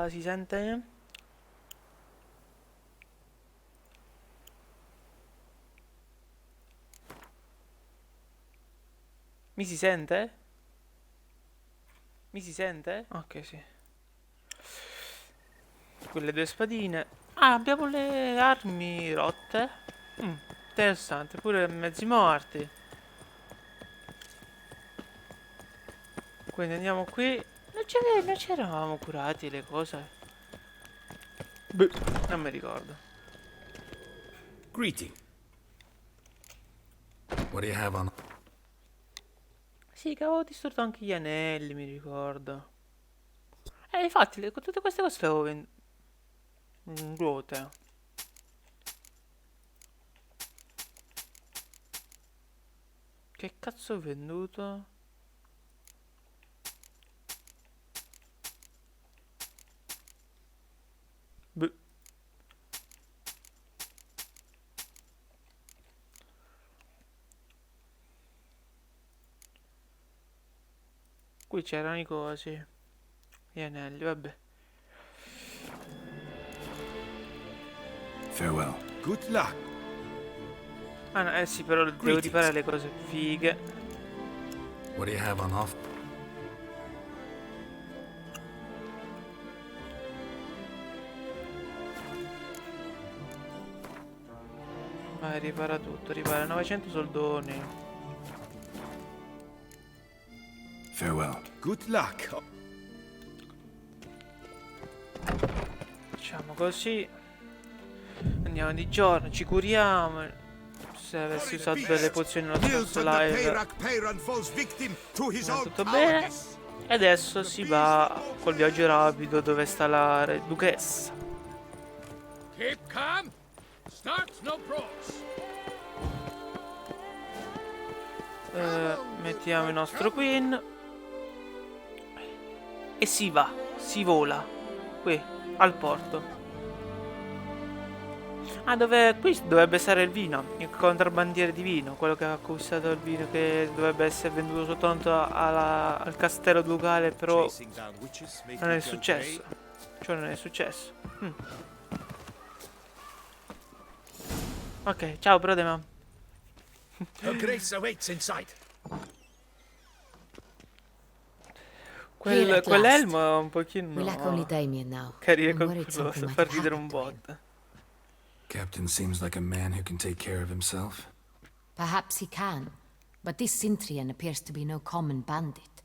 qua si sente? Mi si sente? Mi si sente? Ok, sì. Quelle due spadine. Ah, abbiamo le armi rotte. Interessante, pure mezzi morti. Quindi andiamo qui. Non ci eravamo curati le cose. Beh, non mi ricordo. Greeting. What do you have on? Sì, che avevo distrutto anche gli anelli, mi ricordo. Infatti, tutte queste cose le avevo vuote. Che cazzo ho venduto? Beh. Qui c'erano i cosi. Gli anelli, vabbè. Farewell. Good luck. Ah no, sì, però devo riparare le cose fighe. What do you have on off? Vai, ripara tutto, ripara 900 soldoni. Farewell. Good luck. Facciamo così. Andiamo di giorno, ci curiamo. Se avessi usato delle pozioni nello scorso live va tutto bene. E adesso si va col viaggio rapido dove sta la duchessa. Keep calm. Start no procs. Mettiamo il nostro queen. E si va, si vola. Qui, al porto. Ah, qui dovrebbe stare il vino, il contrabbandiere di vino, quello che ha acquistato il vino che dovrebbe essere venduto soltanto al castello ducale, però non è successo. Cioè non è successo. Ok, ciao Brodema. Quell'elmo è un pochino carino con quello, sa far ridere un bot. Captain seems like a man who can take care of himself. Perhaps he can, but this Cintrian appears to be no common bandit.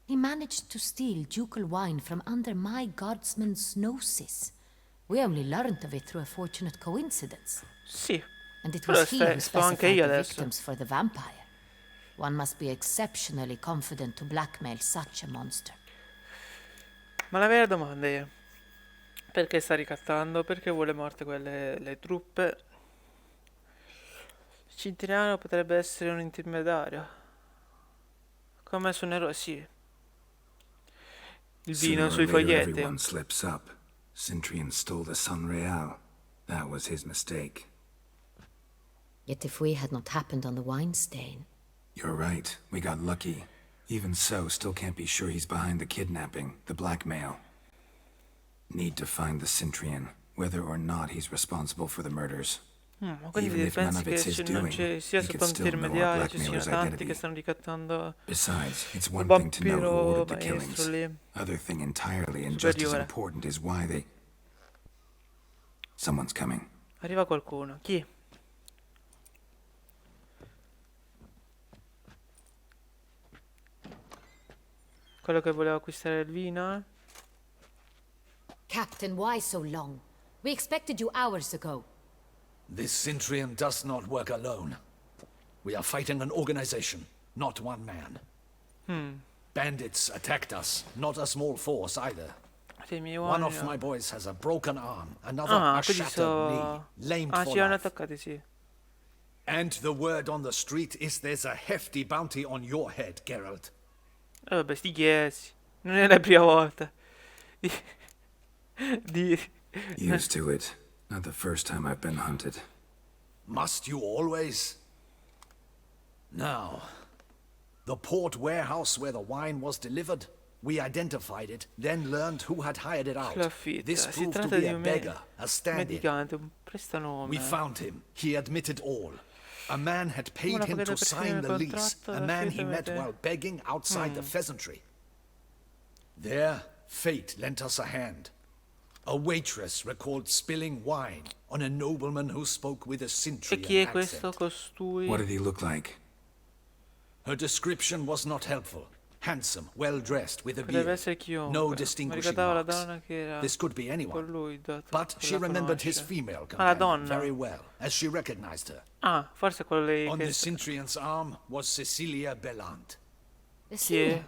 He managed to steal ducal wine from under my guardsman's noses. We only learned of it through a fortunate coincidence. Sì. And it was he who sto anche specified io the adesso. victims for the vampire. One must be exceptionally confident to blackmail such a monster. Ma la vera domanda è: perché sta ricattando? Perché vuole morte le truppe? Il Cintriano potrebbe essere un intermediario. Come su un eroe, sì. Il vino sui foglietti. Everyone slips up. Cintrian stole the Sun Real. That was his mistake. Yet if we had not happened on the wine stain... You're right. We got lucky. Even so, still can't be sure he's behind the kidnapping, the blackmail. Need to find the Cintrian, whether or not he's responsible for the murders. Ma quindi pensi che non ci sia soltanto intermediari, ci siano tanti che stanno ricattando Besides, it's il one thing to know who vampiro ordered the maestro killings. lì. Other thing entirely, and just as Superiore. important, is why they... Someone's coming. Arriva qualcuno. Chi? Quello che voleva acquistare il vino? Captain, why so long? We expected you hours ago. This Cintrian does not work alone. We are fighting an organization, not one man. Bandits attacked us, not a small force either. One of my boys has a broken arm, another a quindi shattered knee, lamed for ci hanno life. attaccati, sì. And the word on the street is there's a hefty bounty on your head, Geralt. Vabbè, sti chiesi. Non è la prima volta. Used to it. Not the first time I've been hunted. Must you always? Now, the port warehouse where the wine was delivered, We identified it, then learned who had hired it out. Sconfitta. This Si proved to tratta be di a un beggar, a stand-in. medicante, un prestanome. We found him. He admitted all. A man had paid Una him pagata to per sign firmare the il lease. contratto, A man he met affidamento. while begging outside the pheasantry. There, fate lent us a hand. A waitress recalled spilling wine on a nobleman who spoke with a E Cintrian chi è questo accent. costui? What did he look like? Her description was not helpful. Handsome, well-dressed, with a Potrebbe beard. essere chiunque. No Ma distinguishing ricordavo la marks. donna che era This could be con anyone. lui, dato But che she la remembered his conosce. female Ah, la companion donna. very well, as she recognized her. Ah, forse è quello lì On che... the Cintrian's arm was Cecilia Bellant. Cecilia.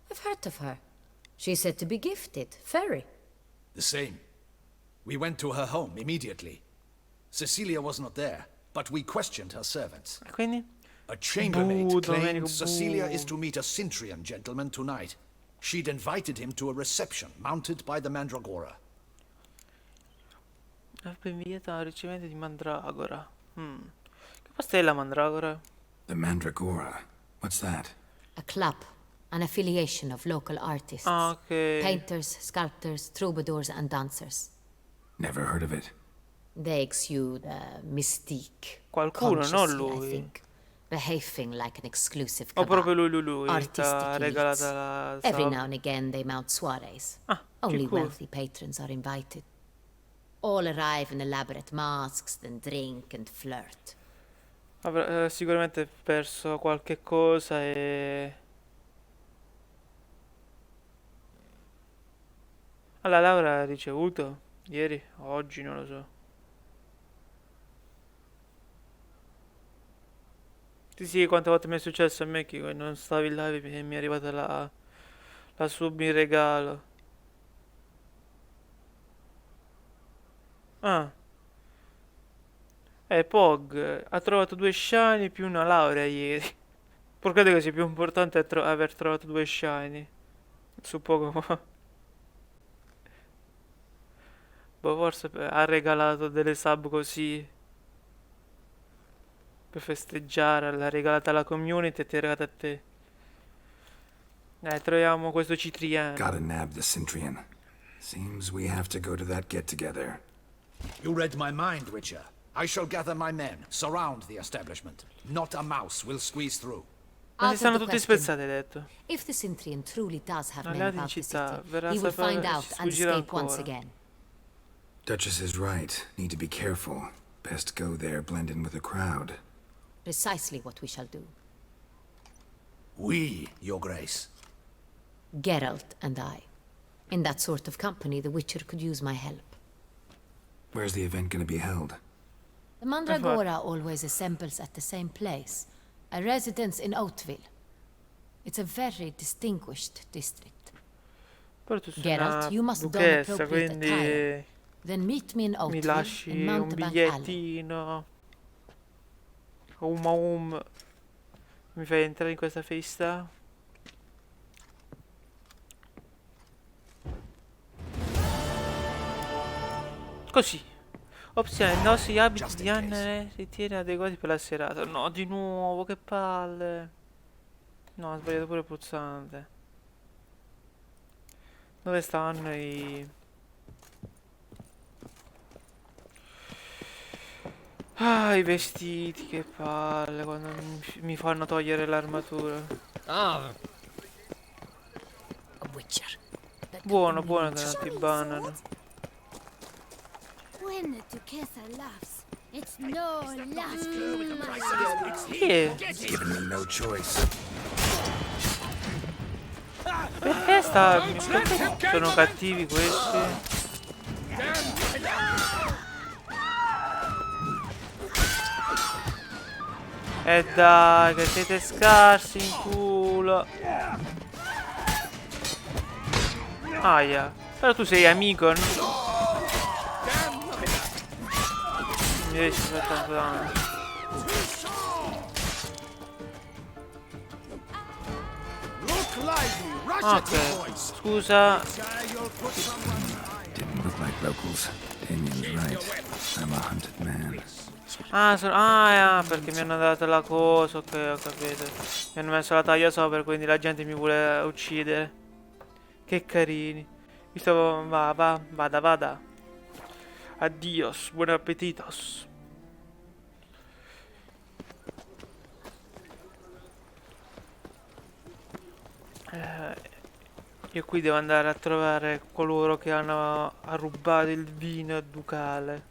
I've heard of her. She's said to be gifted. Fairy. The same. We went to her home immediately. Cecilia was not there, but we questioned her servants. E quindi? A chambermaid Boo, claimed Domenico, Cecilia boo. is to meet a Cintrian gentleman tonight. She'd invited him to a reception mounted by the Mandragora. Ha inviato a un ricevimento di Mandragora. Che posto è la Mandragora? The Mandragora. What's that? A club. An affiliation of local artists. Ah, ok. Painters, sculptors, troubadours and dancers. Never heard of it. They exude mystique. Qualcuno, non consciously, lui. I think. Behaving like an exclusive O cabal. proprio lui, Artistic sta regalata elites. la... Every now and again they mount soirees. Ah, Only che cool. wealthy patrons are invited. All arrive in elaborate masks, then drink and flirt. Avrà sicuramente perso qualche cosa e... Alla Laura ha ricevuto? Ieri? Oggi? Non lo so. Sì, quante volte mi è successo a me che non stavi là e mi è arrivata la sub in regalo. Ah. Pog ha trovato 2 shiny più una laurea ieri. Pur credo che sia più importante aver trovato 2 shiny. Su poco. Boh, forse ha regalato delle sub così. Per festeggiare, l'ha regalata alla community e ti ha regalata a te. Troviamo questo citriano. Gotta nab the Cintrian. Seems we have to go to that get-together. You read my mind, Witcher. I shall gather my men, surround the establishment. Not a mouse will squeeze through. Ma si Out of stanno the tutti question. spezzati, hai detto. If the Cintrian truly does have men Alleati in about the città, city, verrà he will sapere- find out ci and sfuggirà escape once ancora. again. Duchess is right. Need to be careful. Best go there, blend in with the crowd. Precisely what we shall do. We, Your Grace. Geralt and I. In that sort of company, the Witcher could use my help. Where's the event gonna be held? The Mandragora always assembles at the same place, a residence in Oatville. It's a very distinguished district. Però tu sei Geralt, una you must don duchessa, appropriate quindi attire. Then meet me in mi Oatville lasci in un Mountebank Alley. bigliettino. Mi fai entrare in questa festa? Così. Opzione, indossi gli abiti Just di in Anne ritiene adeguati per la serata. No, di nuovo, che palle. No, ho sbagliato pure pulsante. Dove stanno i... Ah, i vestiti, che palle, quando mi fanno togliere l'armatura. Ah, A Witcher. Buono, buono che non ti bannano. When the Duchessa laughs, it's no laughing. Chi è? Giving me no choice. Perché sono cattivi questi? E dai, che siete scarsi in culo. Aia. Però tu sei amico, no? Mi riesci a fare tanto danno. Ok, scusa. Didn't look like locals. Damien's right. I'm a hunted man. Perché mi hanno dato la cosa, ok, ho capito. Mi hanno messo la taglia sopra, quindi la gente mi vuole uccidere. Che carini. Vada. Addios, buon appetitos. Io qui devo andare a trovare coloro che hanno rubato il vino ducale.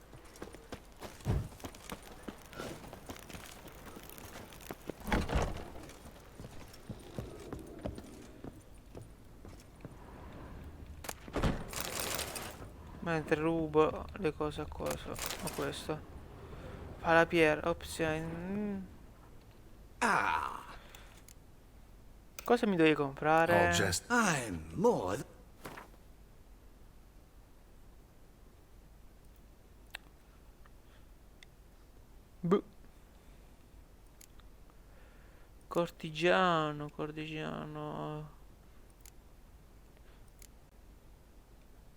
Mentre rubo le cose a questo. Fa la pierra, opzione. Cosa mi devi comprare? All just I'm more. Boh. Cortigiano.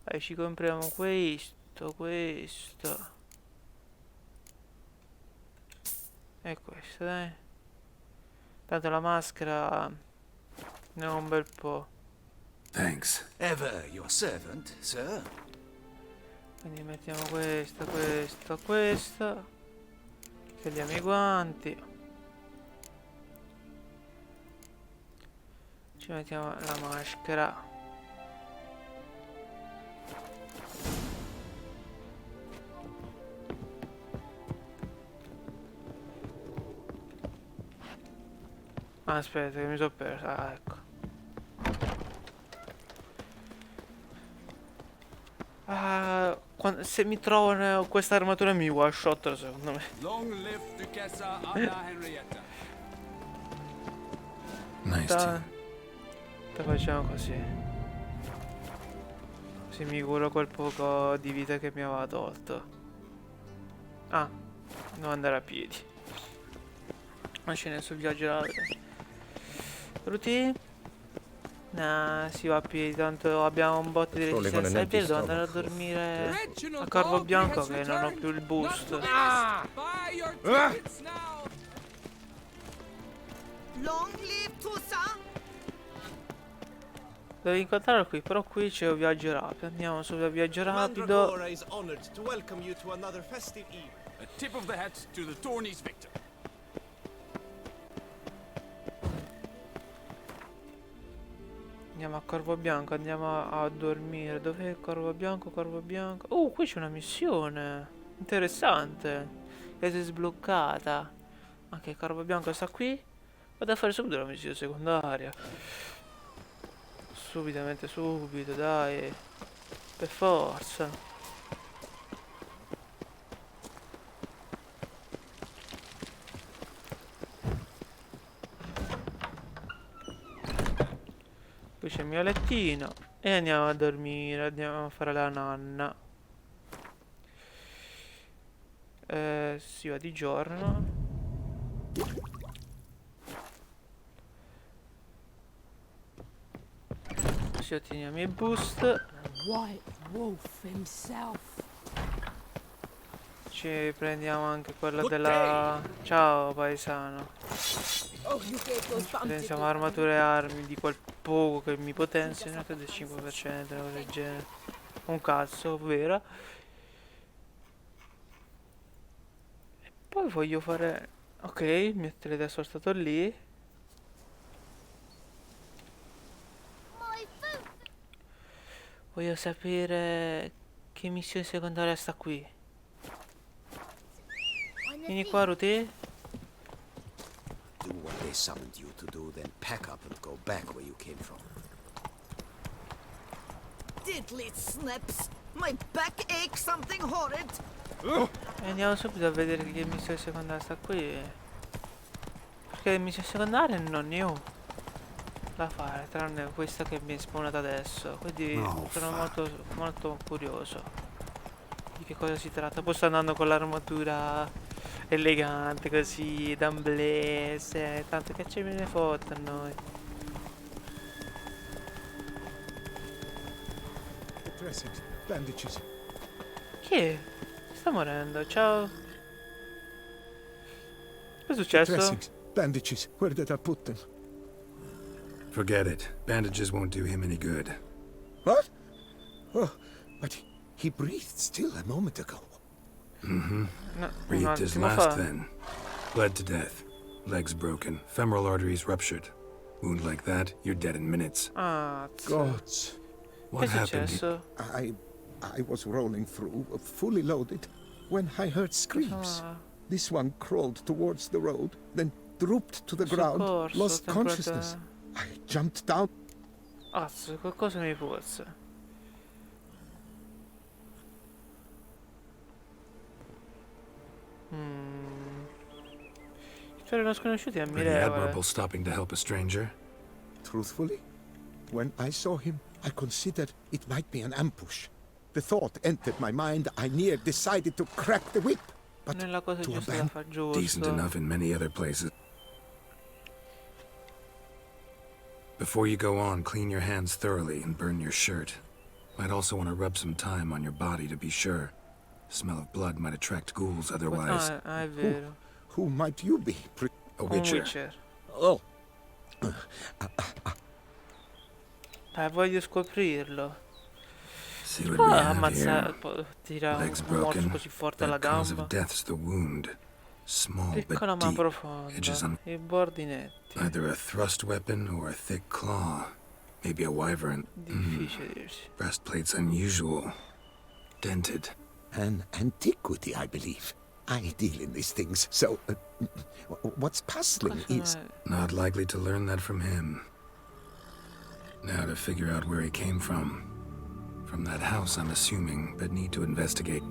Dai, ci compriamo questo. E questo, dai. Tanto la maschera ne ho un bel po'. thanks. Ever your servant, sir. Quindi mettiamo questo. Togliamo i guanti. Ci mettiamo la maschera. Aspetta che mi sono perso. Ah, ecco. Se mi trovano questa armatura mi one shot secondo me. Long live Duchessa Anna Henrietta. Nice Ta too. facciamo così. Così mi curo quel poco di vita che mi aveva tolto. Ah, devo andare a piedi. Non ce n'è sul viaggio rapido. Routine? Nah, si va a piedi, tanto abbiamo un botto di resistenza. È vero, devo andare a dormire a Corvo Bianco che non ho più il boost. Buy your tickets now. Long live Tusa! Devo incontrarlo qui, però qui c'è un viaggio rapido. Andiamo sul viaggio rapido. Mandragora is honored to welcome you to another festive eve. A tip of the hat to the tourney's victor. Andiamo a Corvo Bianco, andiamo a dormire. Dov'è il Corvo Bianco? Qui c'è una missione interessante che si è sbloccata. Anche il Corvo Bianco sta qui. Vado a fare subito la missione secondaria. Subito, dai. Per forza. Qui c'è il mio lettino. E andiamo a dormire. Andiamo a fare la nanna. Si va di giorno. Ci otteniamo i boost. White Wolf himself. Ci prendiamo anche quello della... Ciao paesano. Oh, you gave those Potenziamo armature e armi di quel poco che mi potenziano, che del 5%, una cosa del genere. Un cazzo, vero? E poi voglio fare... Ok, mettere adesso stato lì. My food. Voglio sapere che missione secondaria sta qui. Vieni qua, Ruti. Do what they summoned you to do, then pack up and go back where you came from. Diddly snaps! My back aches something horrid! E andiamo subito a vedere che missione secondaria sta qui. Perché le missioni secondarie non ne ho da fare, tranne questa che mi è spawnata adesso. Quindi sono molto curioso di che cosa si tratta. Poi sto andando con l'armatura elegante così, d'amblè, tanto che ce me ne fotte a noi. Dressings, bandages. Chi è? Sta morendo, ciao. Che è successo? Dressings, bandages. Where did I put them? Forget it. Bandages won't do him any good. What? Oh, but he breathed still a moment ago. Mm-hmm. No, un Breathed his attimo last fa. then. Bled to death. Legs broken. Femoral arteries ruptured. Wound like that, you're dead in minutes. Ah, Gods. What che è happened? successo? I was rolling through, fully loaded, when I heard screams. Ah. This one crawled towards the road, then drooped to the ground, Soccorso, lost temporata- consciousness. I jumped down. Azzo, qualcosa mi puzza. Storia sconosciuti è Pretty ammirevole. admirable stopping to help a stranger. Truthfully, when I saw him, I considered it might be an ambush. The thought entered my mind, I near decided to crack the whip. But Non è la cosa to giusta da abandon... far, giusto. Decent enough in many other places. Before you go on, clean your hands thoroughly and burn your shirt. Might also want to rub some time on your body to be sure. Smell of blood might attract ghouls otherwise. Ah, è vero. Who might you be? A Un witcher. Witcher. Oh, Dai, voglio scoprirlo. See what Può we have ammazzare, here. può tirare Legs un morso broken. così forte alla The cause gamba. of death's the wound. Small Piccola but ma deep. profonda. Edges on I bordi netti. either a thrust weapon or a thick claw. Maybe a wyvern. Difficile dirsi. Breastplate's unusual. Dented. an antiquity, I believe. I deal in these things, so what's puzzling is... Not likely to learn that from him. Now to figure out where he came from. From that house, I'm assuming, but need to investigate.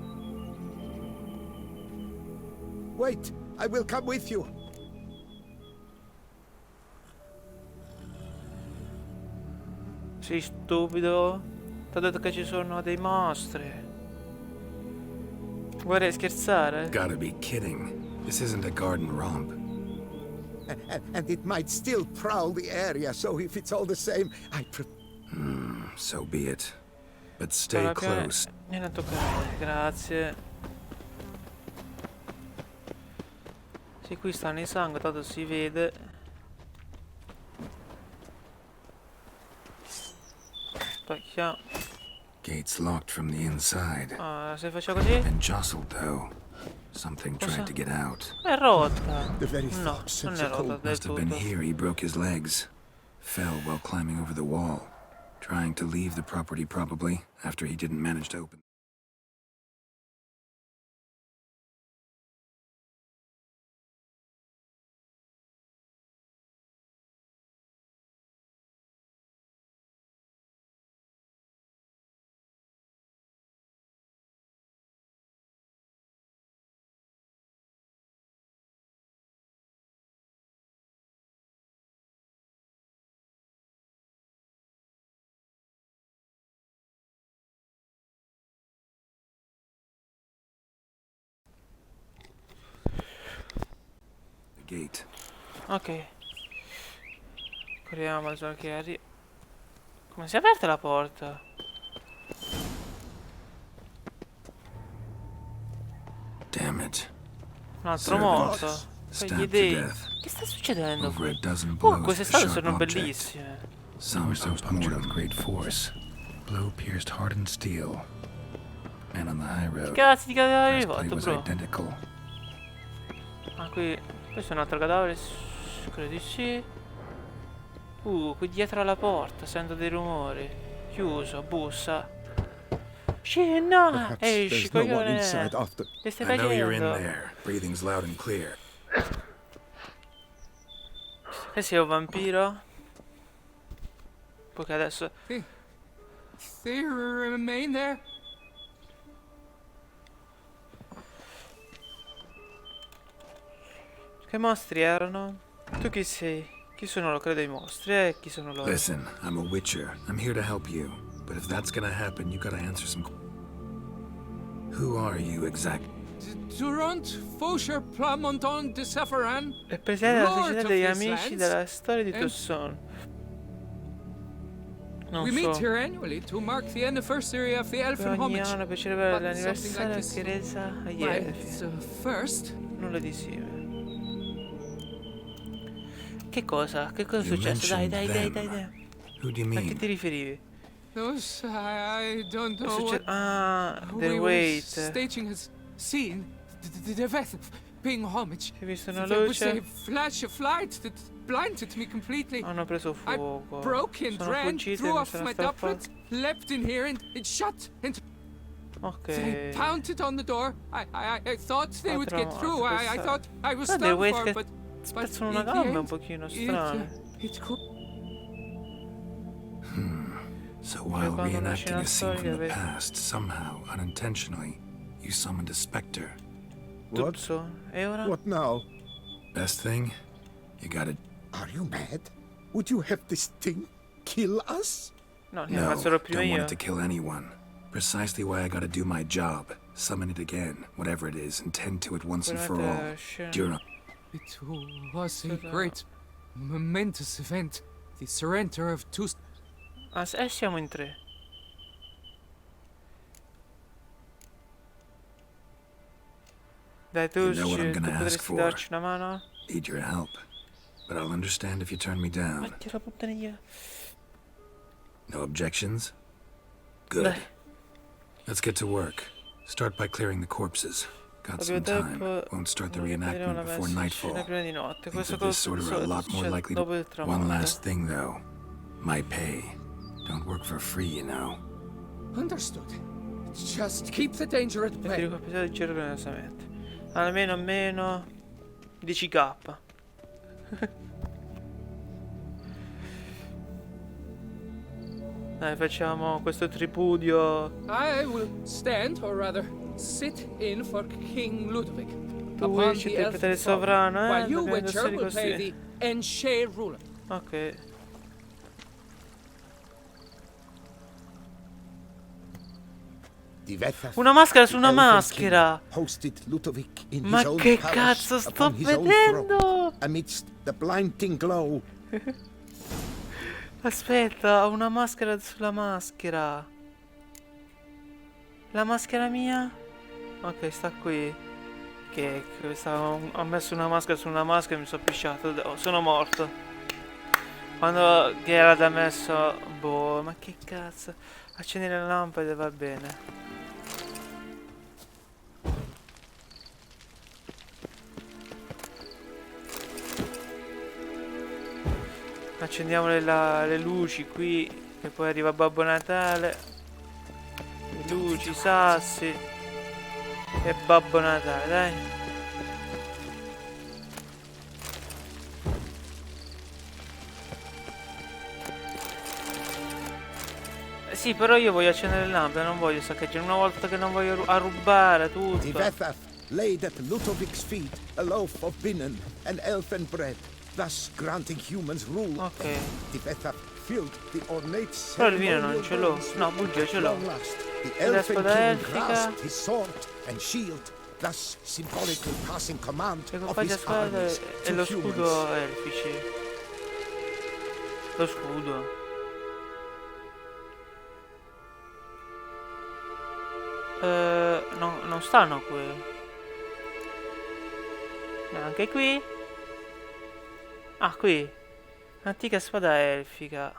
Wait, I will come with you. Sei stupido? T'ho detto che ci sono dei mostri. Vorrei scherzare? Gotta be kidding. This isn't a garden romp. And it might still prowl the area, so if it's all the same, So be it. But stay Alla fine close. vieni a toccare, grazie. Sì, qui stanno i sangue, tanto si vede. Spacchiamo. Gates locked from the inside. Ah, se faccio così? Been jostled though. Something tried to get out. È rotta. the very No, thought non sends è a rotta cold... del Must have been tutto. here he broke his legs. Fell while climbing over the wall. Trying to leave the property probably, after he didn't manage to open. The gate. Ok. Corriamo, so che arri... Come si è aperta la porta? Damn it. Un altro Servant. morto. Quegli Stabbed to dei. death. Che sta succedendo Over qui? a dozen Oh, blows queste with a strade sharp sono object. bellissime. Some so punctured with great force. Blow pierced hardened steel. Man on the high road. Cazzo di cadavere Breastplate fatto, was bro. identical. Ah, qui... Questo è un altro cadavere. Credo di sì. Qui dietro alla porta sento dei rumori. Chiuso, bussa. Sì, no! Perhaps Esci, there's no one coglione! inside after... Che stai I know you're in facendo? there. Breathing's loud and clear. Che sei un vampiro? Perché adesso... They remain there? Che mostri erano? Tu chi sei? Chi sono loro? Credo i mostri, chi sono loro? Listen, I'm a witcher. I'm here to help you. But if that's gonna happen, you gotta answer some... Who are you exactly? Durant Fosher Plamonton de Safaran? Rappresenta la Lord società of degli these amici lands? della storia di And- Tusson. Non We meet so. here annually to mark the anniversary of the Elfin Ogni homage. anno per celebrare But something l'anniversario like this- che resa agli Why, elfi. it's a first. Nulla di simile. Che cosa? Che cosa è You successo? Dai, mentioned dai, dai, them. dai, dai. Who do you A che mean? ti riferivi? Those, I don't know what Ah, we del were wait. staging has seen. The Veth paying homage. Hai visto una There was a luce? flash of light that blinded me completely. Hanno preso I fuoco. broke and Sono ran, fuggite, threw mi off sono my strappati. doublet, leapt in here and it shut. And Ok. they pounded on the door. I thought they would get through. I thought I was Guarda, i done wait for, che but spezzano in una the gamba end, un pochino strane. it could. So while quando una reenacting scena a scene from storica, the vedi. past, somehow, unintentionally, you summoned a specter. What? Tutto. E ora? What now? Best thing? You gotta... Are you mad? Would you have this thing kill us? No, ne No, ammazzerò prima don't want io. it to kill anyone. Precisely why I gotta do my job. Summon it again, whatever it is, and tend to it once and for all. During... It was a great, momentous event. The surrender of two. Ah, siamo in 3. Dai, tu, You know what I'm tu gonna ask potresti for. darci una mano? Need your help. But I'll understand if you turn me down. Matti la puttaniglia. No objections? Good. Dai. Let's get to work. Start by clearing the corpses. Got Abbiamo some time. tempo. Won't start the Vedremo reenactment una before scena nightfall. prima di notte. Things Questa of this cosa sort are a lot more likely to... dopo il tramonto. One last thing, though. My pay. Don't work for free, you know. Understood. Just keep the danger at E ti bay. ricompensato generosamente. Almeno 10k. Dai, facciamo questo tripudio. I will stand, or rather, sit in for King Ludwig. Tu Upon vuoi ci the interpretare il elfin throne, sovrano, while you, Dobbiamo Witcher, indossare will play così. the Enshe ruler. Ok. The Vethaf, Una maschera su the una Elven maschera. King, hosted Ludovic in Ma his own che palace cazzo sto upon his own vedendo? throne, amidst the blinding glow. Aspetta, ho una maschera sulla maschera. La maschera mia? Ok, sta qui. Ho messo una maschera su una maschera e mi sono pisciato. Oh, sono morto. Quando che era da messo. Boh, ma che cazzo. Accendi le lampade e va bene. Accendiamo le luci qui. E poi arriva Babbo Natale. Le luci, i sassi. E Babbo Natale, dai. Sì, però io voglio accendere le lampade, non voglio saccheggiare. Una volta che non voglio a rubare The tutto. Vethaf laid at Ludovic's feet a loaf of binnen and elfin bread, thus granting humans rule. Ok. The Vethaf filled the ornate Però il vino non ceremonial ce l'ho. bowls No, with bugia, ce l'ho. long last. The E la elfin spada king elfica. grasped his sword and shield, thus symbolically passing command of Equipaggia his spada armies e to lo humans. scudo elfici. Lo scudo. Non stanno qui. Neanche qui. Ah, qui. Antica spada elfica.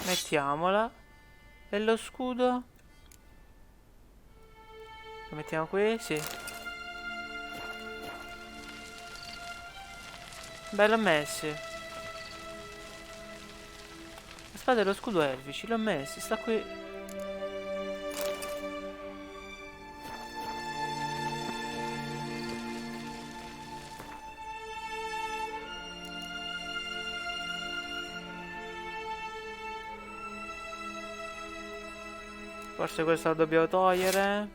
Mettiamola. E lo scudo? Lo mettiamo qui? Sì. Bello messi. La spada e lo scudo elfici, l'ho messi, sta qui. Forse questa la dobbiamo togliere.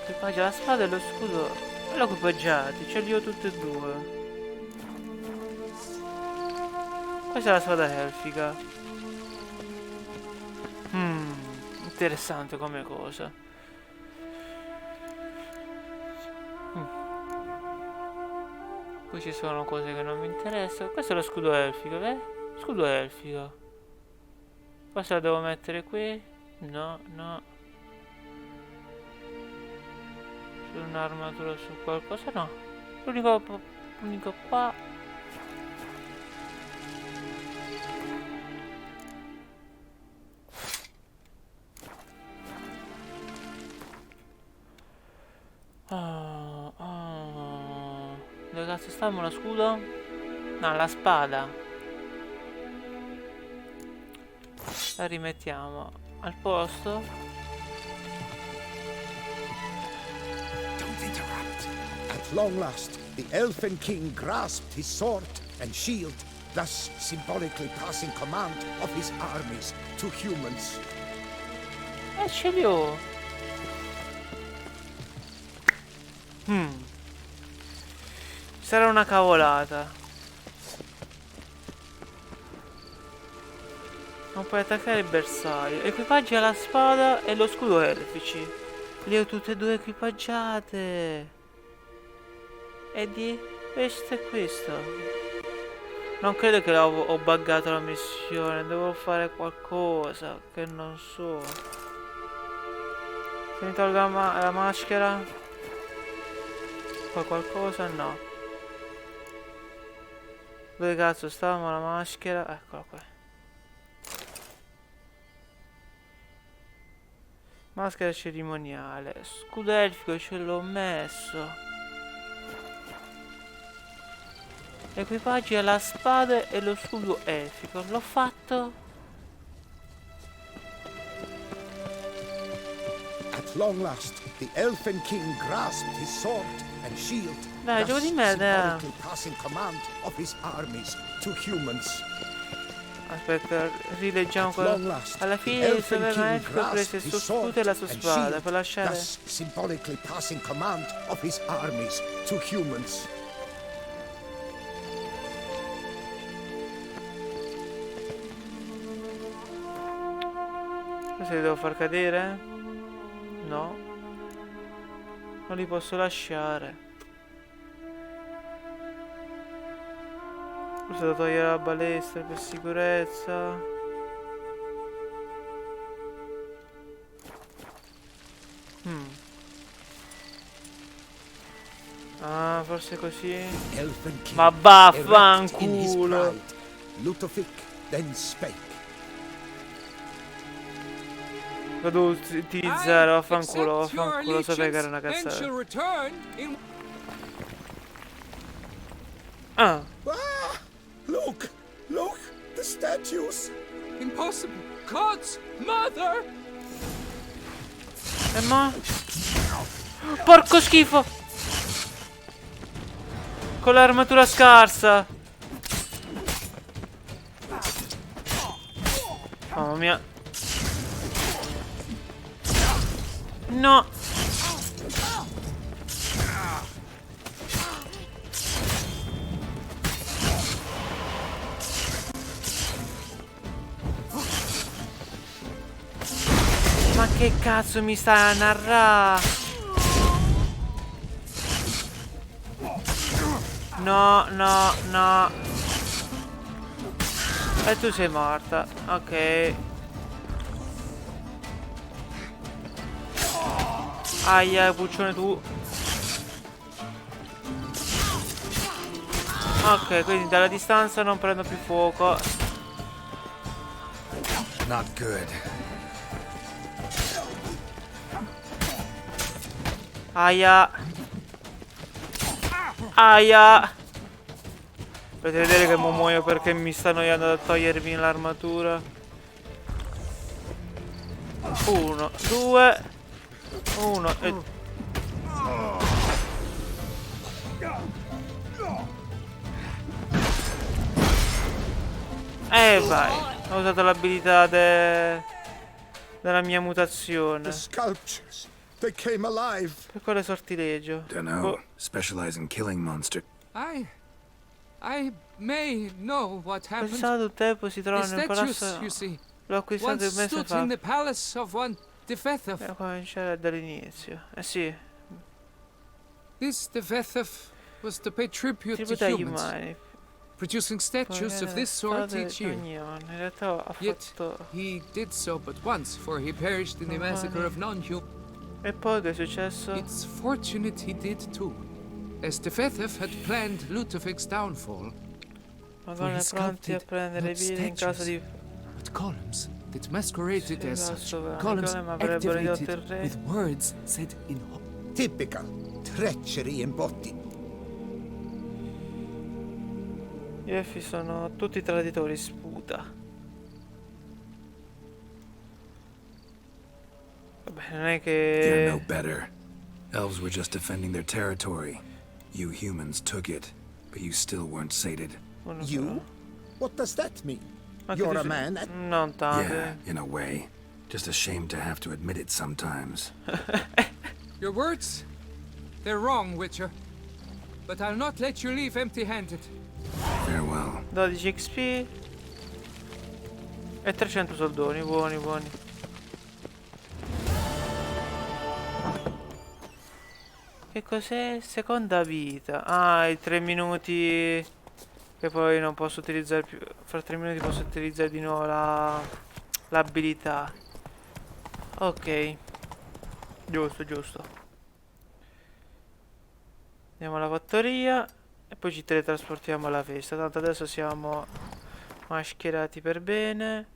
Equipaggia la spada e lo scudo. E l'ho equipaggiati, ce li ho tutti e due. Questa è la spada elfica. Interessante come cosa. Qui ci sono cose che non mi interessano. Questo è lo scudo elfico, Scudo elfico. Questo la devo mettere qui? No, no. Su un'armatura, su qualcosa? No. L'unico qua. Dove cazzo stavamo lo scudo? No, la spada. La rimettiamo al posto. Don't interrupt. At long last, the Elfin King grasped his sword and shield, thus symbolically passing command of his armies to humans. Ce li ho. Sarà una cavolata. Non puoi attaccare il bersaglio. Equipaggia la spada e lo scudo elfici. Le ho tutte e due equipaggiate. E di questo e questo. Non credo che ho buggato la missione. Devo fare qualcosa che non so. Se mi tolgo la maschera. Fa qualcosa? No. Dove cazzo stavamo la maschera? Eccola qua. Maschera cerimoniale. Scudo elfico ce l'ho messo. Equipaggi alla spada e lo scudo elfico. L'ho fatto? At long last, the Elfin King grasped his sword and shield, Dai, gioco di merda. symbolically passing command of his armies to humans. Aspetta, rileggiamo quello. Alla fine il sovrano elfico prese il suo scudo e la sua spada per lasciare... thus symbolically passing command of his armies to humans. Cosa li devo far cadere? No. Non li posso lasciare. Forse devo togliere la balestra per sicurezza. Ah, forse così. Ma vaffanculo. Ludovic then spake. Lo devo utilizzare, vaffanculo, vaffanculo, sapevo che era una cazzata. Ah. Ah! Look! Look! The statues! Impossible! God's mother! E mo? Porco schifo! Con l'armatura scarsa! Mamma mia! No! Ma che cazzo mi stai a narrare? No, no, no. E tu sei morta. Ok. Aia, puccione tu. Ok, quindi dalla distanza non prendo più fuoco. Not good. Aia. Aia. Potete vedere che mo muoio perché mi sta annoiando da togliermi l'armatura. 1, 2, 1 e vai. Ho usato l'abilità della mia mutazione. The sculptures, they came alive. Per quale sortileggio? Dunno. Specialize in killing monster. I may know what happened. Pensato il tempo si trova The nel statues, palazzo. you see, L'ho acquistato once un mese stood fa. in the palace of one Defethov. Devo cominciare dall'inizio. Eh sì. This Defethov was to pay tribute to Tributo agli humans, umani. producing statues of this sort each year. In realtà ha Yet fatto... he did so but once, for he perished in the massacre of non-humans. E poi che è successo? It's fortunate he did too, as Defethov had planned Ludovic's downfall. Madonna, pronti a prendere vite in caso di... but columns that masqueraded Sì, as no, such. sovranità, Columns ma avrebbero ridotto il activated re. with words said in Typical. treachery embodied. Gli elfi sono tutti traditori, sputa. Vabbè, non è You're no che... better. Elves were just defending their territory. You humans took it, but you still weren't sated. You? What does that mean? Anche You're tu a sei- man and Non tanto. Yeah, in a way. Just ashamed to have to admit it sometimes. Your words? They're wrong, Witcher. But I'll not let you leave empty-handed. Farewell. 12 XP. E 300 soldoni, buoni, buoni. Che cos'è? Seconda vita. Ah, i 3 minuti che poi non posso utilizzare più. Fra 3 minuti posso utilizzare di nuovo l'abilità. Ok. Giusto, giusto. Andiamo alla fattoria e poi ci teletrasportiamo alla festa. Tanto adesso siamo mascherati per bene.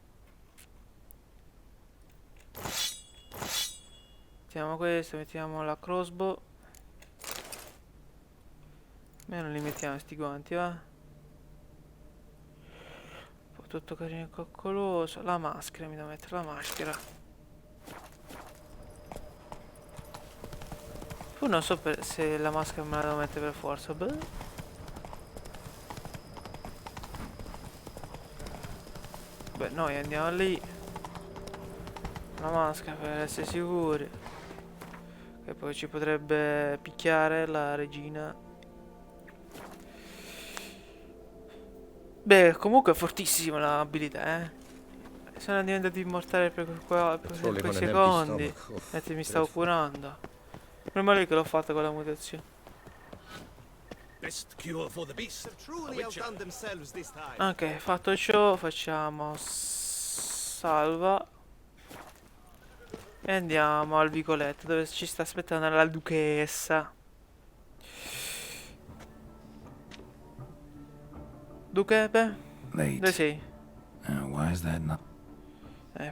Mettiamo questo, mettiamo la crossbow. Noi non li mettiamo sti guanti, va? Un po' tutto carino e coccoloso. La maschera, mi devo mettere la maschera. Poi non so se la maschera me la devo mettere per forza. Beh. Beh, noi andiamo lì. La maschera per essere sicuri. Che poi ci potrebbe picchiare la regina. Beh, comunque è fortissima l'abilità, eh. Sono diventati immortali per quei secondi. E mi stavo curando. Non è male che l'ho fatta con la mutazione. Best cure for the beast. Truly outdone themselves this time. Ok, fatto ciò, facciamo salva. E andiamo al vicoletto dove ci sta aspettando la duchessa. Duchepe? Dove Late. sei? Why is that not?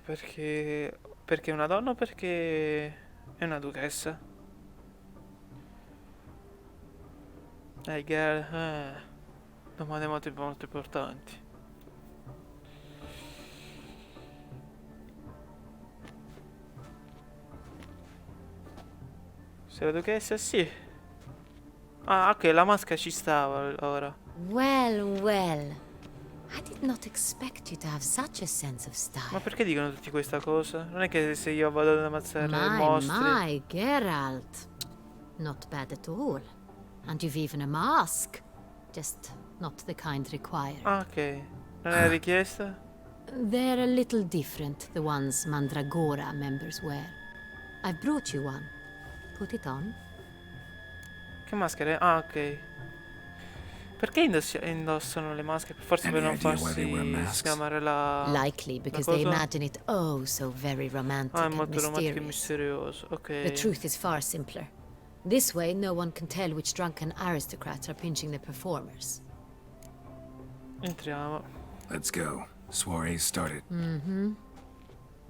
Perché... Perché è una donna o perché è una duchessa? Hey girl, domande molto importanti. Se la duchessa sì. Ah, ok, la maschera ci stava ora. Well, well. I did not expect you to have such a sense of Ma style. perché dicono tutti questa cosa? Non è che se io vado ad ammazzare My, mostri... my, Geralt. Not bad at all. And you've even a mask. Just not the kind required. Ah, ok. Non è richiesta? They're a little different, the ones Mandragora members wear. I've brought you one. Put it on. Che maschere? Ah, ok. Perché indossano le maschere? Forse per Any non idea why farsi they wear masks? sgamare la... Likely because they cosa? imagine it oh so very romantic Ah, è and molto romantico e mysterious. misterioso. Ok. The truth is far simpler. This way, no one can tell which drunken aristocrats are pinching the performers. Entriamo. Let's go. Soiree's started.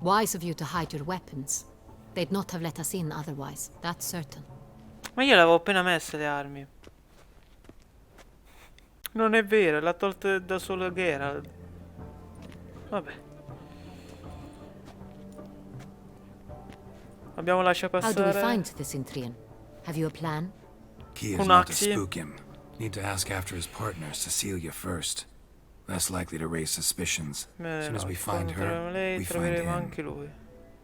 Wise of you to hide your weapons. They'd not have let us in otherwise, that's certain. Ma io le avevo appena messe le armi. Non è vero, l'ha tolta da solo Geralt. Vabbè. Abbiamo lasciato How do we passare. find the Cintrian? Have you a plan? Key is Un not to axi. spook him. Need to ask after his partner, Cecilia, first. Less likely to raise suspicions. As soon as we find her, troveremo lei, we find troveremo him. anche lui.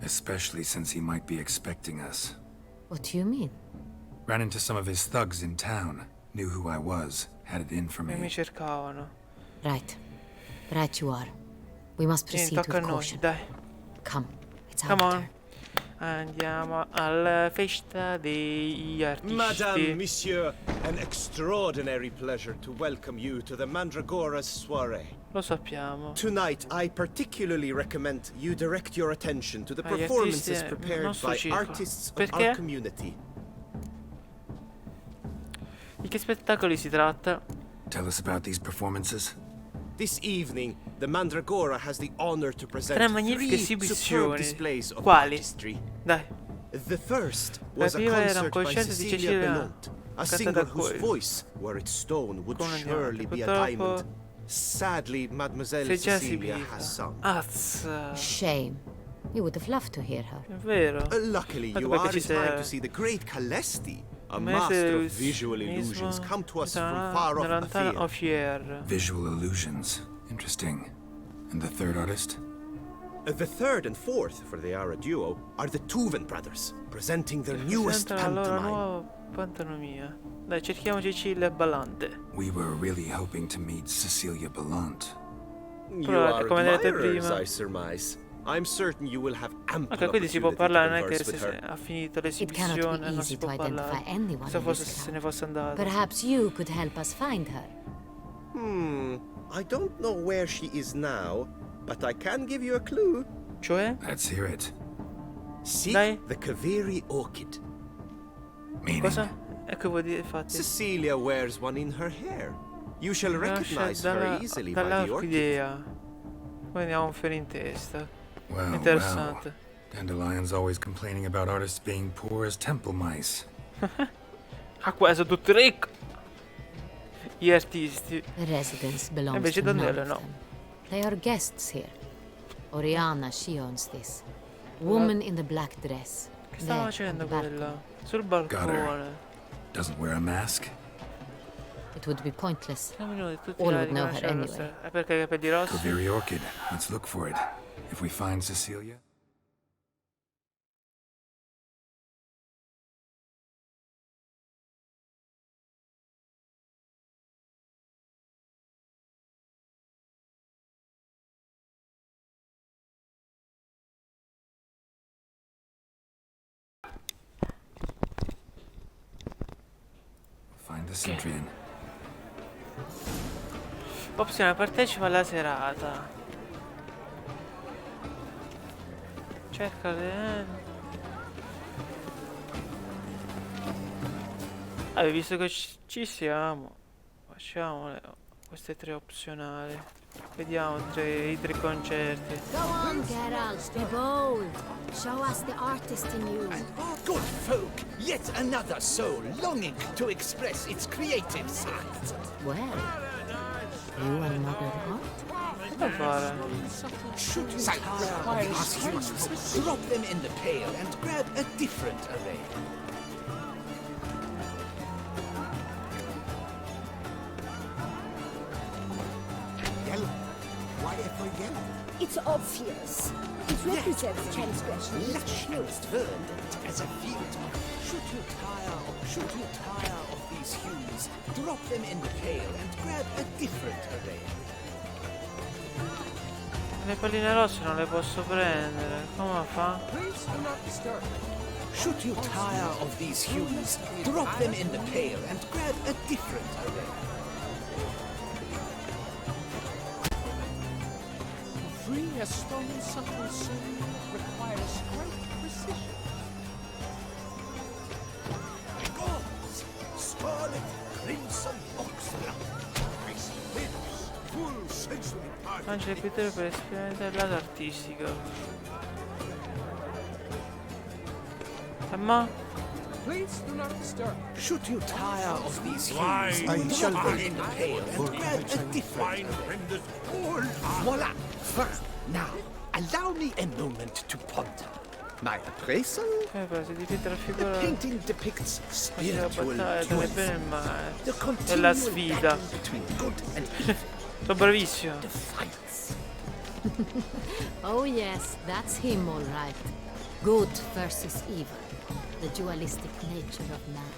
Especially since he might be expecting us. What do you mean? Ran into some of his thugs in town. Knew who I was. Had it in for E mi me. cercavano. Right. Right you are. We must Vieni, proceed tocca a with noi, caution. dai. Come, it's our Come on. turn. Andiamo alla festa degli artisti. Madame, Monsieur, an extraordinary pleasure to welcome you to the Mandragora's soiree. Lo sappiamo. Tonight, I particularly recommend you direct your attention to the Agli performances artisti, prepared nostro by circo. artists of Perché? our community. Di che spettacoli si tratta? Tell us about these performances. This evening, the Mandragora has the honor to present Tre magnifiche three superb esibizioni. displays of Quali? artistry. Dai. The first La was a prima era un concert by concerto di Cecilia Cecilia Bellont, a cantata singer da whose quelli. voice, were it stone, would Con un surely diamante. be a Purtroppo diamond. Sadly, Mademoiselle si è già Cecilia esibita. has sung. Azza. Shame. You would have loved to hear her. È vero. Luckily, Ecco you perché are ci in time sei. to see the great Calesti, a Mese master of visual illusions, mismo come to us from da far off una lontana Bafir. Ofier. Visual illusions. Interesting. And the third artist? The third and fourth, for they are a duo, are the Tuven brothers, presenting their newest Presenta la loro pantomime. nuova pantomima. Dai, cerchiamo Cecilia Ballante. We were really hoping to meet Cecilia Bellant. You Però, are come vedete admirers, prima- I surmise. I'm certain you will have ample Ok, quindi si può opportunity to parlare, non è che converse with se her. ha finito It cannot be l'esibizione non easy si to può identify parlare. anyone Se in fosse, this se ne town. fosse andato. Perhaps you could help us find her. I don't know where she is now, but I can give you a clue. Cioè? Let's hear it. Seek Dai. the Kaveri orchid. Meaning? Cosa? E che vuol dire, infatti? Cecilia wears one in her hair. You shall recognize her easily by the orchid. dall'orchidea. Quindi ha un fiore in testa. Well, Interessante. well. Dandelion's always complaining about artists being poor as temple mice. Ah, qua sono tutti ricchi. Gli artisti. The residence belongs Invece to none Daniele of no. them. They are guests here. Oriana, she owns this. Woman in the black dress. Che stava There, on facendo the balcony. quella? Sul balcone. Doesn't wear a mask? It would be pointless. 3 minuti, tutti All la would know her riconosceranno. anyway. È perché ha i capelli rossi? Kaveri orchid. Let's look for it. If we find Cecilia... Find the Centrian. Opzione partecipa alla serata. Cerca le... visto che ci siamo, facciamo queste 3 opzionali. Vediamo i 3 concerti. Go on, Geralt. Be bold. Show us the artist in you. Good folk, yet another soul longing to express its creative side. Well, you another art? Cosa fare? Silence. These humans, drop them in the pail and grab a different array. Yellow. Why ever yellow? It's obvious. It represents transgression. Lush and verdant as a field. Should you tire of these hues, drop them in the pail and grab a different array. Le palline rosse non le posso prendere. Come fa? Please do not disturb. Should you tire of these hues, drop them in the pail and grab a different array. To free a stolen subtle soul requires great precision. Gods! Scarlet, crimson, oxblood. Icy lips, full sensory part. Lancia il pitture per sperimentare il lato artistico. Ma Please do not disturb. Should you tire of these hues, drop them in the pail and grab a different array. Voila! Now, allow me a moment to ponder. My appraisal? si dipinta la The figura painting depicts della spiritual battaglia tra il dualism. bene e il male. The Della continual sfida. battle between good and evil. Sono bravissimo. Defiance. Oh yes, that's him all right. Good versus evil. The dualistic nature of man.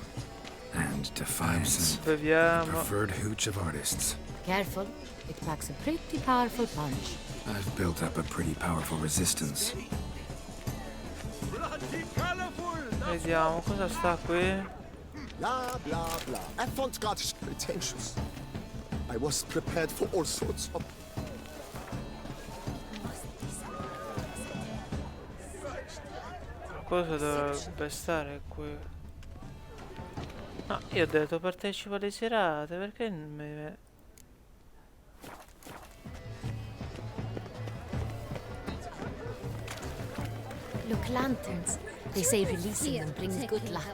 And defiance. Beviamo. Preferred hooch of artists. Careful, it packs a pretty powerful punch. I've built up a pretty powerful resistance. Vediamo cosa sta qui. Blah, blah, blah. Avant-garde pretentious. I was prepared for all sorts of... Cosa dovrebbe stare qui? No, io ho detto partecipa alle serate, perché non mi... Look, lanterns. They say releasing them brings good luck.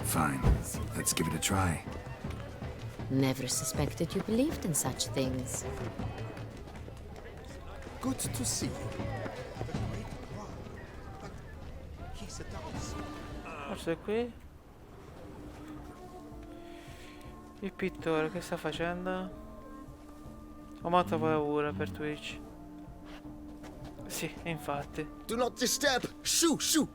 Fine. Let's give it a try. Never suspected you believed in such things. Good to see you. Forse è qui. Il pittore che sta facendo? Ho molta paura per Twitch. Sì, infatti. Do not disturb. Shoo, shoo.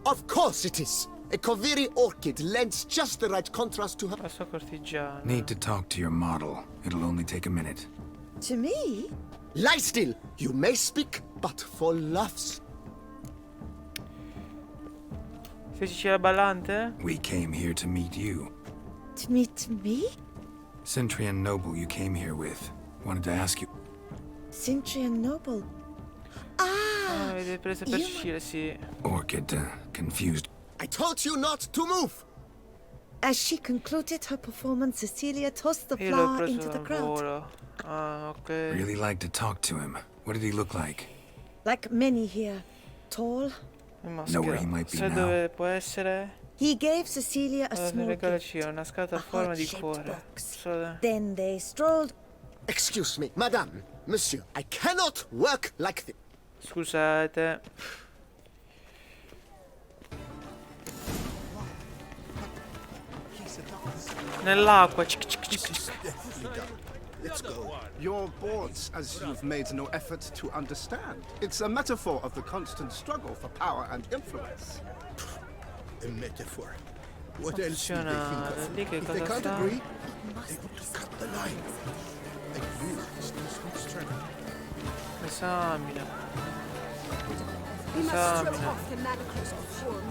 Of course it is. A Koviri orchid lends just the right contrast to her. La sua cortigiana. Need to talk to your model. It'll only take a minute. To me? Lie still. You may speak, but for laughs. Sei Cecilia Ballante? We came here to meet you. To meet me? Centrian noble you came here with. Wanted to ask you. Cintrian Noble. Ah! Avete preso per Cecilia, sì. Orchid, confused. I told you not to move. As she concluded her performance, Cecilia tossed the Io l'ho flower preso into the dal crowd. volo. Ah, ok. Really like to talk to him. What did he look like? Like many here. Tall. È Know where he maschera. might be Sai now? dove può essere? He gave Cecilia a Allora, small regalaci gift. una scatola a A forma di heart-shaped cuore. box. Solo- Then they strolled. Excuse me, madame, monsieur. I cannot work like this. Scusate. Nell'acqua. Cic, cic, cic. Let's go. You're bored as you've made no effort to understand. It's a metaphor of the constant struggle for power and influence. A metaphor. What else would they think Opzionale. of? Lì che If they cosa can't sta? agree, they want to cut the line. Like you, Esamina. We must strip Esamina. off the manacles of form.